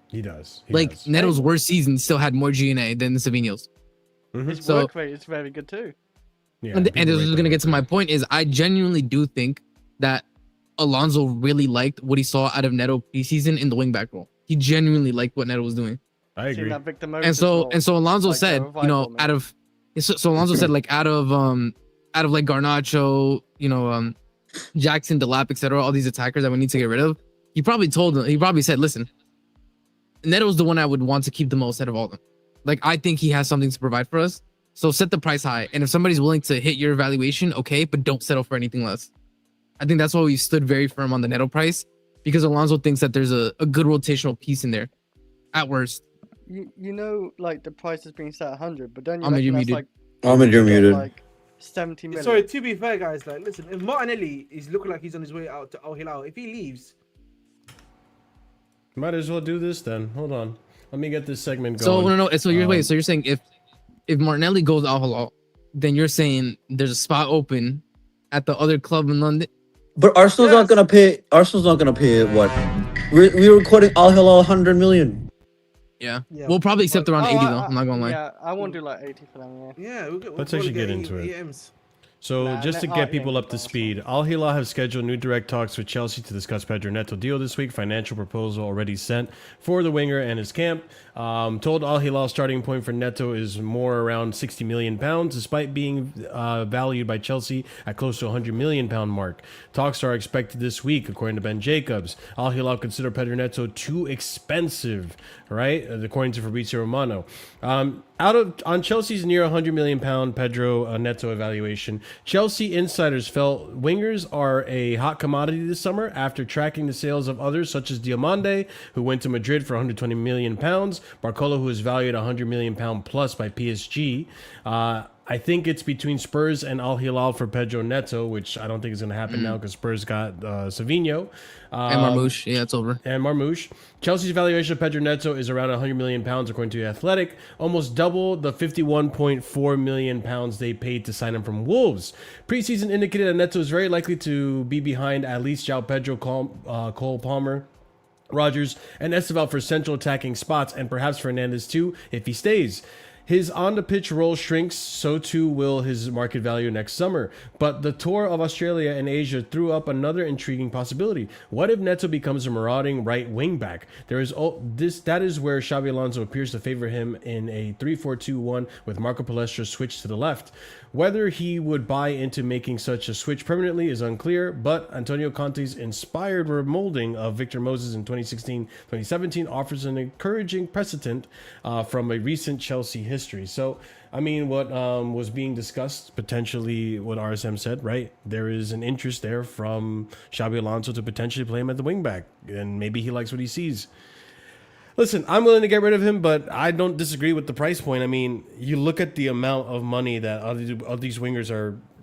He does. Neto's worst season still had more GNA than Savinho's. His work rate is very good too. Yeah, and this is going to get to my point is I genuinely do think that Alonso really liked what he saw out of Neto preseason in the wingback role. He genuinely liked what Neto was doing. I agree. And so Alonso said, you know, Alonso said like out of like Garnacho, you know, Jackson, Delap, etc., all these attackers that we need to get rid of. He probably said, listen, Neto's the one I would want to keep the most out of all of them. Like, I think he has something to provide for us. So set the price high. And if somebody's willing to hit your evaluation, okay, but don't settle for anything less. I think that's why we stood very firm on the Neto price, because Alonso thinks that there's a good rotational piece in there at worst. You know, like the price is being set at 100, but don't you Ahmed, you're reckon muted. that's Ahmed, you're muted. like 70 million? Sorry, to be fair, guys, like, listen, if Martinelli is looking like he's on his way out to Al-Hilal, if he leaves... Might as well do this then. Hold on. Let me get this segment going. So, no. So you're saying if Martinelli goes Al-Hilal, then you're saying there's a spot open at the other club in London? But Arsenal's not gonna pay. Arsenal's not gonna pay what? We were quoting Al-Hilal 100 million. Yeah. We'll probably accept around 80 though. I'm not gonna lie. Yeah, I won't do like 80 for them. Yeah, Let's actually get into it. EMs. So just to get people up to speed, Al-Hilal have scheduled new direct talks with Chelsea to discuss Pedro Neto deal this week. Financial proposal already sent for the winger and his camp. Told Al-Hilal starting point for Neto is more around £60 million, despite being valued by Chelsea at close to £100 million mark. Talks are expected this week, according to Ben Jacobs. Al-Hilal consider Pedro Neto too expensive, right? According to Fabrizio Romano. On Chelsea's near £100 million Pedro Neto evaluation, Chelsea insiders felt wingers are a hot commodity this summer after tracking the sales of others such as Diomande, who went to Madrid for £120 million, Barcola, who is valued £100 million plus by PSG. I think it's between Spurs and Al-Hilal for Pedro Neto, which I don't think is going to happen now because Spurs got Savinho. And Marmoush. Yeah, it's over. And Marmoush. Chelsea's valuation of Pedro Neto is around £100 million, according to The Athletic, almost double the £51.4 million they paid to sign him from Wolves. Preseason indicated that Neto is very likely to be behind at least Joao Pedro, Cole Palmer, Rodgers, and Esteval for central attacking spots, and perhaps Fernandez too, if he stays. His on-the-pitch role shrinks, so too will his market value next summer. But the tour of Australia and Asia threw up another intriguing possibility. What if Neto becomes a marauding right wing-back? That is where Xabi Alonso appears to favor him in a 3-4-2-1 with Marco Palestra switched to the left. Whether he would buy into making such a switch permanently is unclear, but Antonio Conte's inspired remolding of Victor Moses in 2016-2017 offers an encouraging precedent from a recent Chelsea history. So, I mean, what was being discussed, potentially what RSM said, right? There is an interest there from Xabi Alonso to potentially play him at the wingback, and maybe he likes what he sees. Listen, I'm willing to get rid of him, but I don't disagree with the price point. I mean, you look at the amount of money that all these wingers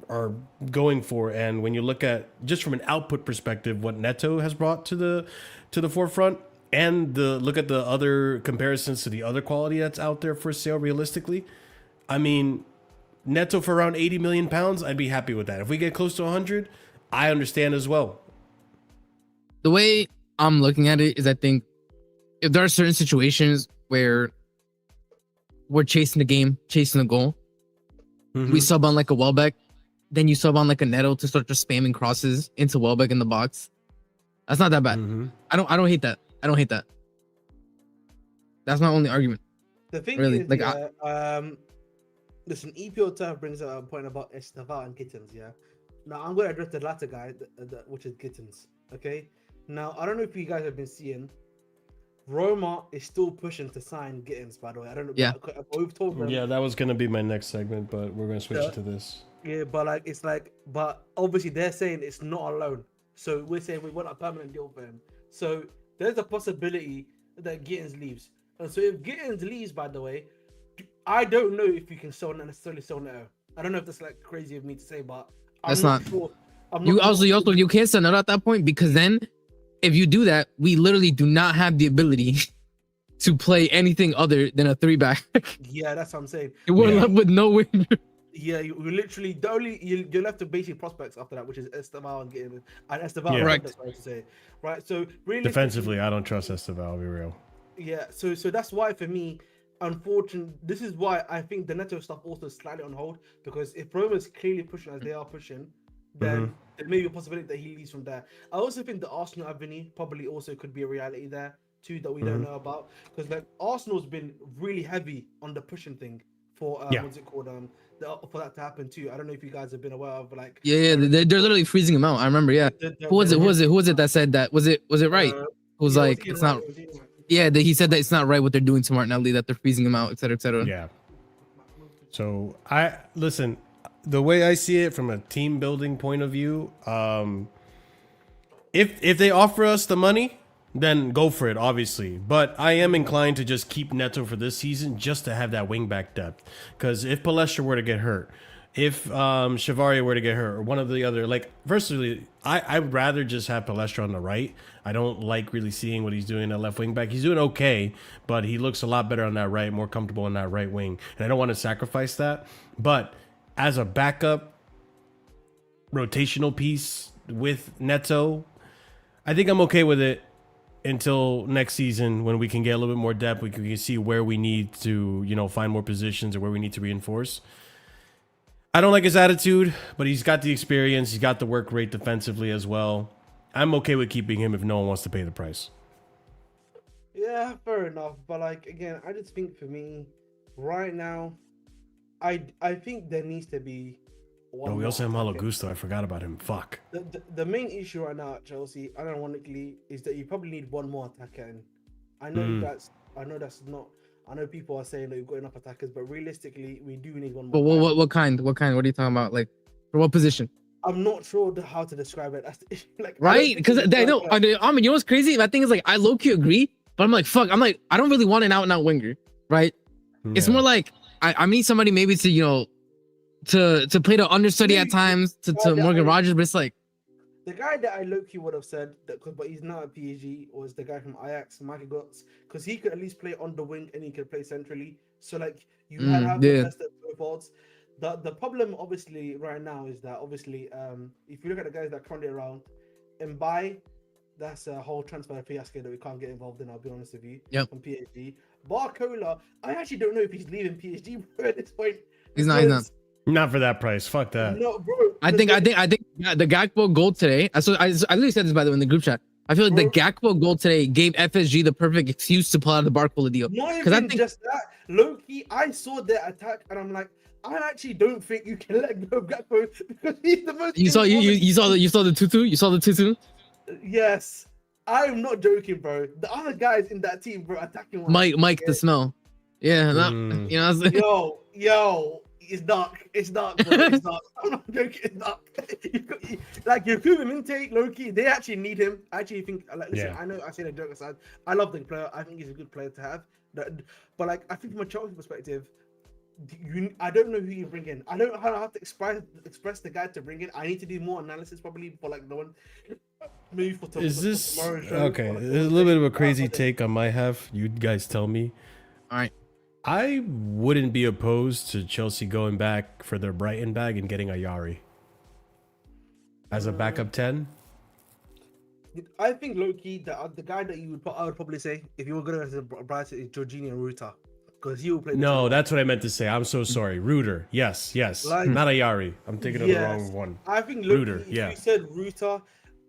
are going for, and when you look at just from an output perspective, what Neto has brought to the forefront, and look at the other comparisons to the other quality that's out there for sale realistically. I mean, Neto for around £80 million, I'd be happy with that. If we get close to 100, I understand as well. The way I'm looking at it is, I think if there are certain situations where we're chasing the game, chasing the goal, we sub on like a Welbeck, then you sub on like a Neto to start just spamming crosses into Welbeck in the box. That's not that bad. I don't hate that. I don't hate that. That's my only argument. The thing really, is, like, listen, EPO Turf brings up a point about Esteval and Gittins, yeah? Now, I'm going to address the latter guy, which is Gittins, okay? Now, I don't know if you guys have been seeing, Roma is still pushing to sign Gittins, by the way. I don't know. Yeah. We've told them. Yeah, that was going to be my next segment, but we're going to switch it to this. Yeah, but but obviously they're saying it's not a loan. So we're saying we want a permanent deal for him. So there's a possibility that Gittins leaves. And so if Gittins leaves, by the way, I don't know if you can necessarily sell Neto. I don't know if that's like crazy of me to say, but that's not sure. You can't sell Neto at that point, because then if you do that, we literally do not have the ability to play anything other than a 3-back. Yeah, that's what I'm saying. We're left with no winger. Yeah, you literally the only you're left with basic prospects after that, which is Esteval and Esteval. Yeah. Correct. That's what I was to say, right? So realistically, Defensively, I don't trust Esteval. I'll be real. yeah. So that's why for me, unfortunately, this is why I think the Neto stuff also slightly on hold, because if Roma's clearly pushing as they are pushing, then there may be a possibility that he leaves from there. I also think the Arsenal avenue probably also could be a reality there too that we don't know about, because like Arsenal's been really heavy on the pushing thing for what's it called for that to happen too. I don't know if you guys have been aware of like They're literally freezing him out. I remember. Yeah. Who was it that said that? Was it right? Who was like, it's not. Yeah, he said that it's not right what they're doing to Martinelli, that they're freezing him out, etc., etc. Yeah. So I listen. The way I see it from a team building point of view, if they offer us the money, then go for it, obviously. But I am inclined to just keep Neto for this season, just to have that wing back depth. Because if Palestra were to get hurt, if Chavaria were to get hurt, or one of the other, like, personally, I would rather just have Palestra on the right. I don't like really seeing what he's doing at left wing back. He's doing okay, but he looks a lot better on that right, more comfortable on that right wing. And I don't want to sacrifice that. But as a backup rotational piece with Neto, I think I'm okay with it until next season, when we can get a little bit more depth. We can see where we need to, find more positions, or where we need to reinforce. I don't like his attitude, but he's got the experience. He's got the work rate defensively as well. I'm okay with keeping him if no one wants to pay the price. Yeah, fair enough. But like, again, I just think for me right now, I think there needs to be one. Oh, we also have more Malo attacker. Gusto. I forgot about him. Fuck. The main issue right now at Chelsea, unironically, is that you probably need one more attacker. And I know that's not. I know people are saying that we've got enough attackers, but realistically, we do need one But more. what kind? What kind? What are you talking about? Like, for what position? I'm not sure how to describe it. That's like, Right? Because I know. I mean, you know what's crazy? That thing is like, I low key agree, but I'm like, fuck. I'm like, I don't really want an out and out winger, right? It's more like I need somebody maybe to to play the understudy at times to Morgan Rogers, but it's like, the guy that I low-key would have said that, but he's not at PSG, was the guy from Ajax, Michael Götze, because he could at least play on the wing and he could play centrally. So like you have the best of both worlds. The problem obviously right now is that obviously if you look at the guys that are currently around, Mbaye, that's a whole transfer fiasco that we can't get involved in. I'll be honest with you. Yep. From PSG, Barcola, I actually don't know if he's leaving PSG at this point. he's not. Not for that price. Fuck that. No, bro. I think the Gakpo goal today. I literally said this, by the way, in the group chat. I feel like the Gakpo goal today gave FSG the perfect excuse to pull out the Barcola deal. Not even just that. Low-key, I saw their attack and I'm like, I actually don't think you can let go of Gakpo, because he's the most. You saw the tutu. You saw the tutu. Yes, I'm not joking, bro. The other guys in that team, bro, attacking one. Mike, the smell. Yeah, what I'm saying? Yo, it's dark. It's dark, bro. It's dark. I'm not joking. It's dark. Like your Cuban intake, low-key, they actually need him. I actually think, like, listen, I know I say the joke aside. I love the player. I think he's a good player to have. But like, I think from a Chelsea perspective, I don't know who you bring in. I don't know how to express the guy to bring in. I need to do more analysis probably for like the one move for. Is this okay? There's a little bit of a crazy take on my half. You guys tell me. All right. I wouldn't be opposed to Chelsea going back for their Brighton bag and getting Ayari as a backup 10. I think low-key the guy that I would probably say if you were going to Brighton is Jorginho Ruta, because he will play. No, that's what I meant to say. I'm so sorry. Reuter. Yes. Like, not Ayari. I'm thinking of the wrong one. I think Reuter. If you said Ruta,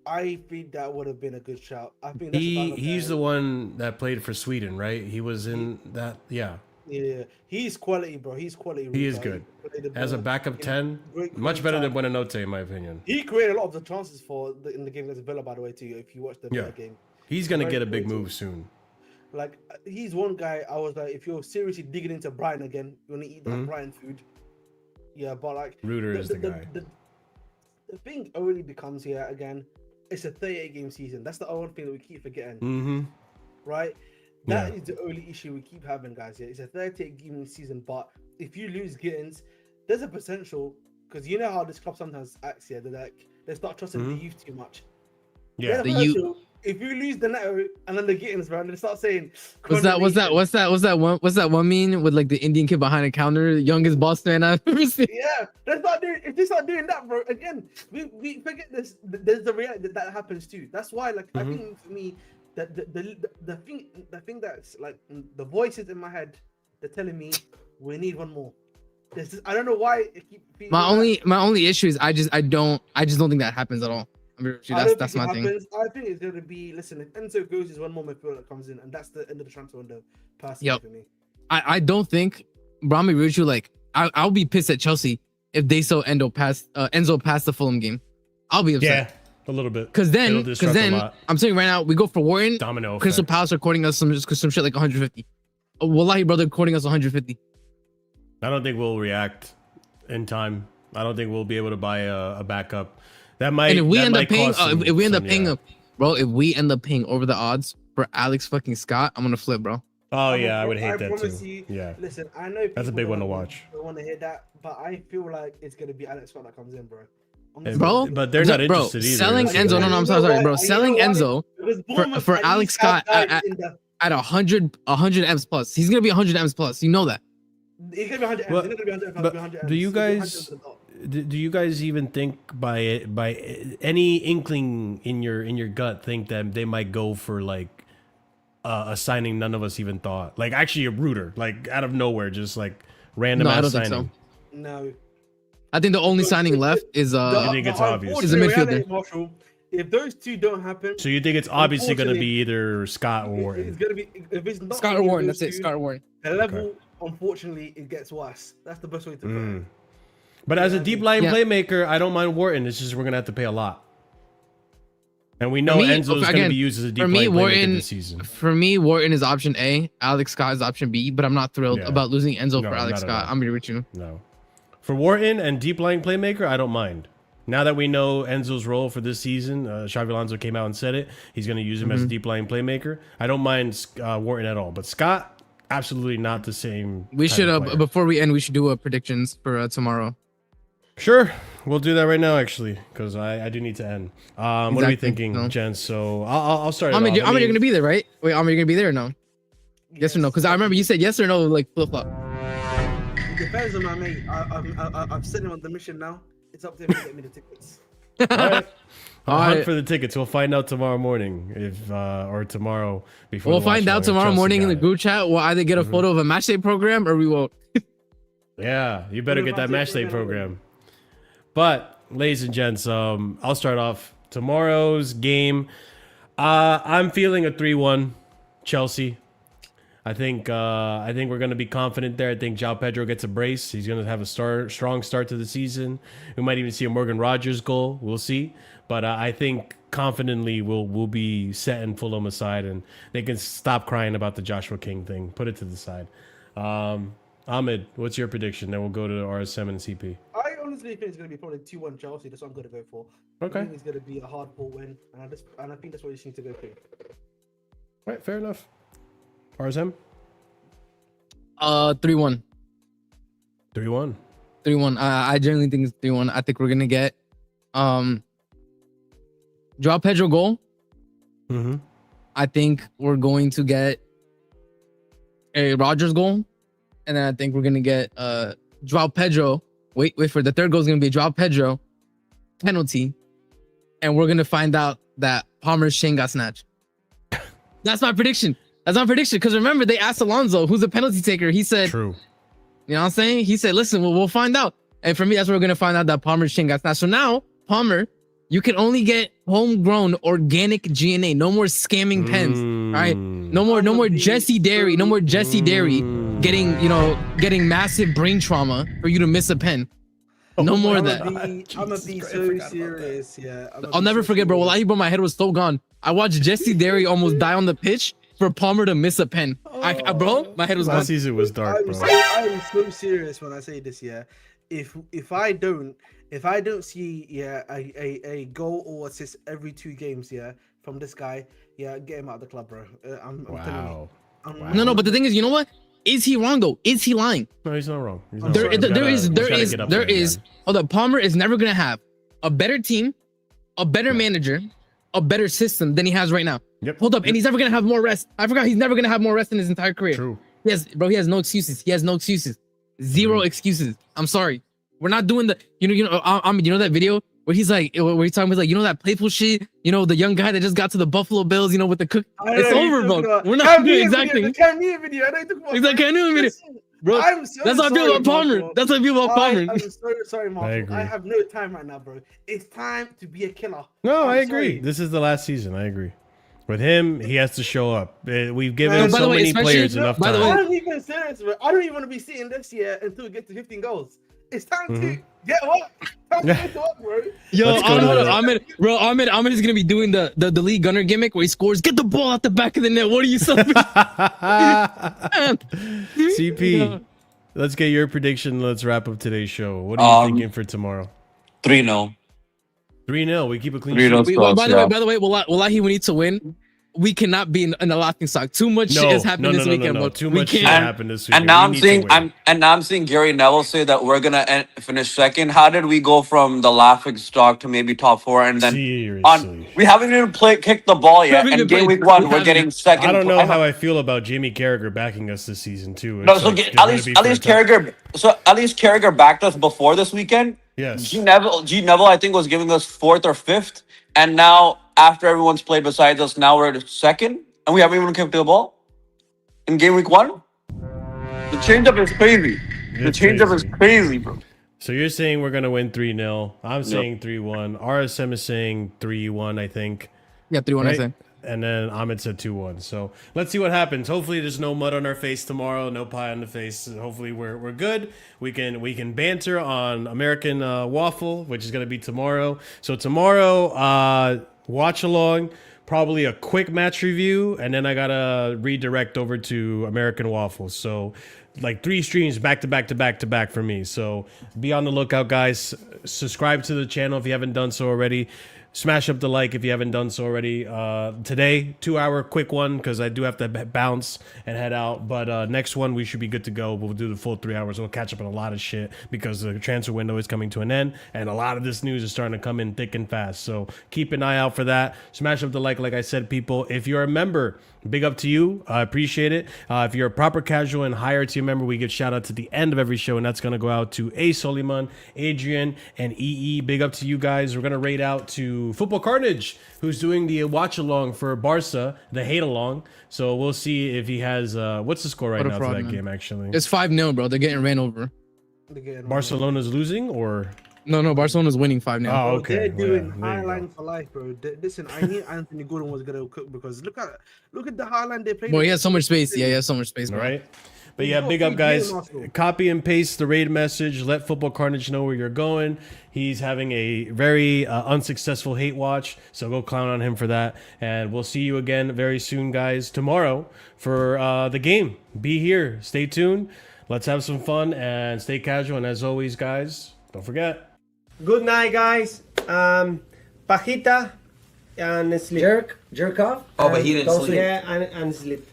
I think that would have been a good shout. I think that's he's the one that played for Sweden, right? He was in that. Yeah. Yeah, he's quality, bro. He's quality. He is good. As a backup 10, much better than Buonanotte, in my opinion. He created a lot of the chances in the game against Villa, by the way, too. If you watch the Villa game, he's gonna get a big move soon. Like, he's one guy. I was like, if you're seriously digging into Brighton again, you want to eat that Brighton food. Yeah, but like, Reuter is the guy. The thing only becomes here again. It's a 38-game season. That's the only thing that we keep forgetting. Right. That is the only issue we keep having, guys. Yeah, it's a 38-game season, but if you lose Gittins, there's a potential, because you know how this club sometimes acts. Yeah, they start trusting the youth too much. Yeah, the youth. if you lose the Neto and then the Gittins, bro, and they start saying, What's that one meme with like the Indian kid behind a counter, youngest boss man I've ever seen? Yeah, if they start doing that, bro, again, we forget this. There's the reality that happens too. That's why, like, I think for me, the thing that's like the voices in my head, they're telling me we need one more. I don't know why. My only issue is I just don't think that happens at all. I mean, that's my thing. I think it's gonna be, listen, if Enzo goes, is one more midfielder that comes in, and that's the end of the transfer window. Personally, for me, I don't think, bro, I'm gonna be with you, like I'll be pissed at Chelsea if they sell Enzo past the Fulham game. I'll be upset. Yeah, a little bit. Because then I'm saying right now, we go for Wharton. Domino Crystal effect. Palace are quoting us some shit like 150. Wallahi, brother, quoting us 150. I don't think we'll react in time. I don't think we'll be able to buy a backup. That might. And if we end up paying, if we end up paying over the odds for Alex fucking Scott, I'm gonna flip, bro. Oh yeah, I would hate that promise too. You, yeah. Listen, I know that's a big one to watch. I want to hear that, but I feel like it's gonna be Alex Scott that comes in, bro. But they're not interested either. Selling Enzo, no, I'm sorry, bro. Selling Enzo for Alex Scott at 100 M's plus. He's gonna be 100 M's plus. You know that. He's gonna be 100 M's. He's gonna be 100 M's. Do you guys even think by any inkling in your gut think that they might go for like a signing none of us even thought, like actually a rooter, like out of nowhere, just like random ass signing? Think so. No, I think the only signing left is I think it's obvious. Is a midfielder. Marshall, if those two don't happen, so you think it's obviously going to be either Scott or Wharton? It's going to be, if it's not Scott or Wharton. That's it. Scott or Wharton. The level, unfortunately, it gets worse. That's the best way to put it. But as a deep line playmaker, I don't mind Wharton. It's just we're going to have to pay a lot. And we know Enzo's going to be used as a deep line playmaker this season. For me, Wharton is option A. Alex Scott is option B. But I'm not thrilled about losing Enzo for Alex Scott. I'm here with you. No. For Wharton and deep line playmaker, I don't mind. Now that we know Enzo's role for this season, Xabi Alonso came out and said it. He's going to use him as a deep line playmaker. I don't mind Wharton at all. But Scott, absolutely not the same. We should, before we end, we should do predictions for tomorrow. Sure. We'll do that right now, actually, because I do need to end. What are we thinking, gents? So I'll start. You're going to be there, right? Wait, you're going to be there or no? Yes or no? Because I remember you said yes or no, like flip-flop. It depends on my mate. I've sent him on the mission now. It's up to him to get me the tickets. All right. I'll hunt for the tickets. We'll find out tomorrow morning, or tomorrow before. We'll find out tomorrow morning in the group chat. We'll either get a photo of a match day program or we won't. Yeah, you better get that match day program. But ladies and gents, I'll start off tomorrow's game. I'm feeling a 3-1 Chelsea. I think we're going to be confident there. I think Joao Pedro gets a brace. He's going to have a strong start to the season. We might even see a Morgan Rogers goal. We'll see. But I think confidently we'll be setting Fulham aside and they can stop crying about the Joshua King thing. Put it to the side. Ahmed, what's your prediction? Then we'll go to RSM and CP. I honestly think it's going to be probably 2-1 Chelsea. That's what I'm going to go for. Okay. I think it's going to be a hard-fought win. And I think that's what you just need to go for. All right, fair enough. RSM? 3-1. 3-1. 3-1. I genuinely think it's 3-1. I think we're gonna get Joao Pedro goal. I think we're going to get a Rogers goal. And then I think we're gonna get Joao Pedro. Wait for the third goal is gonna be a Joao Pedro penalty. And we're gonna find out that Palmer's chain got snatched. That's my prediction. Because remember, they asked Alonso, who's a penalty taker. He said, true. You know what I'm saying? He said, listen, we'll find out. And for me, that's where we're going to find out that Palmer's chain got snatched. So now, Palmer, you can only get homegrown organic GNA. No more scamming pens. All right? No more Jesse Dairy. No more Jesse Dairy getting massive brain trauma for you to miss a pen. No more of that. I'm gonna be so serious. Yeah. I'll never forget, bro. Wallahi, bro, my head was so gone. I watched Jesse Dairy almost die on the pitch for Palmer to miss a pen. Bro, my head was gone. Last season was dark, bro. I'm so serious when I say this. Yeah, if I don't see a goal or assist every 2 games from this guy, get him out of the club, bro. I'm telling you. No, but the thing is, you know what? Is he wrong though? Is he lying? No, he's not wrong. There is. Hold up, Palmer is never gonna have a better team, a better manager, a better system than he has right now. Yep. Hold up, and he's never gonna have more rest. I forgot he's never gonna have more rest in his entire career. True. Yes, bro, he has no excuses. He has no excuses. Zero excuses. I'm sorry. We're not doing the you know that video where he's like where he's talking about like that playful shit. The young guy that just got to the Buffalo Bills. With the cook. It's over, bro. We're not doing exactly. The Cam Newton video. I know you talk about Exactly, Cam Newton video. Bro, I'm so that's how I feel about Palmer. Marshall. That's how I feel about Palmer. I'm so sorry, Marshall. I I agree. have no time right now, bro. It's time to be a killer. No, I'm I agree. sorry. This is the last season. I agree. With him, he has to show up. We've given No, by so the way, many especially- players enough by the time. I don't even serious, bro. I don't even want to be sitting this year until we get to 15 goals. It's time to get what? Time to get to work, bro. Yo, Let's go to the- Ahmed is gonna be doing the league gunner gimmick where he scores, get the ball out the back of the net. What are you saying? CP, let's get your prediction. Let's wrap up today's show. What are you thinking for tomorrow? 3-0. 3-0. We keep a clean 3-0. sheet. By the way, wallahi, we need to win. We cannot be in the laughing stock. Too much shit has happened this weekend. No. Bro. Too We much shit can't. happened this weekend. And now We I'm need seeing to win. I'm seeing Gary Neville say that we're gonna finish second. How did we go from the laughing stock to maybe top 4 and then Seriously. we haven't even kicked the ball yet? haven't And even game played. week 1 We we're haven't. getting second. I don't know how I feel about Jamie Carragher backing us this season too. No, It's so like, get, they're at gonna least be at least fantastic. Carragher backed us before this weekend. Yes. G Neville I think was giving us 4th or 5th, and now after everyone's played besides us, now we're at second, and we haven't even kicked the ball in game week 1. The change-up is crazy. The It's change-up is crazy. crazy, bro. So you're saying we're gonna win 3-0. I'm saying 3-1. RSM is saying 3-1. I think. Yeah, 3-1. I Right? said. And then Ahmed said 2-1. So let's see what happens. Hopefully there's no mud on our face tomorrow, no pie on the face. Hopefully we're good. We can banter on American Waffle, which is gonna be tomorrow. So tomorrow, watch along, probably a quick match review, and then I gotta redirect over to American Waffle. So like 3 streams back to back for me. So be on the lookout, guys. Subscribe to the channel if you haven't done so already. Smash up the like if you haven't done so already. Today, 2-hour quick one because I do have to bounce and head out. But next one, we should be good to go. We'll do the full 3 hours. We'll catch up on a lot of shit because the transfer window is coming to an end. And a lot of this news is starting to come in thick and fast. So keep an eye out for that. Smash up the like I said, people. If you're a member, big up to you. I appreciate it. If you're a proper casual and higher tier member, we give shout outs at the end of every show. And that's going to go out to A. Soliman, Adrian, and EE. Big up to you guys. We're going to raid out to Football Carnage, who's doing the watch along for Barca, the hate along. So we'll see if he has what's the score right What a now fraud, for that man. game actually. It's 5-0, bro. They're getting ran over. Barcelona's losing or No, Barcelona's winning 5-0. oh okay. They're doing Well, there you go. highline for life, bro. Listen, I knew Anthony Gordon was gonna cook because look at the highline they played. Boy, he has so much space. Yeah, he has so much space, All bro. right. But yeah, got big up, free guys. game also. Copy and paste the raid message. Let Football Carnage know where you're going. He's having a very unsuccessful hate watch, so go clown on him for that. And we'll see you again very soon, guys, tomorrow for the game. Be here. Stay tuned. Let's have some fun and stay casual. And as always, guys, don't forget. Good night, guys. Pajita and sleep. Jerk off? Oh, but he didn't sleep. Yeah, and sleep.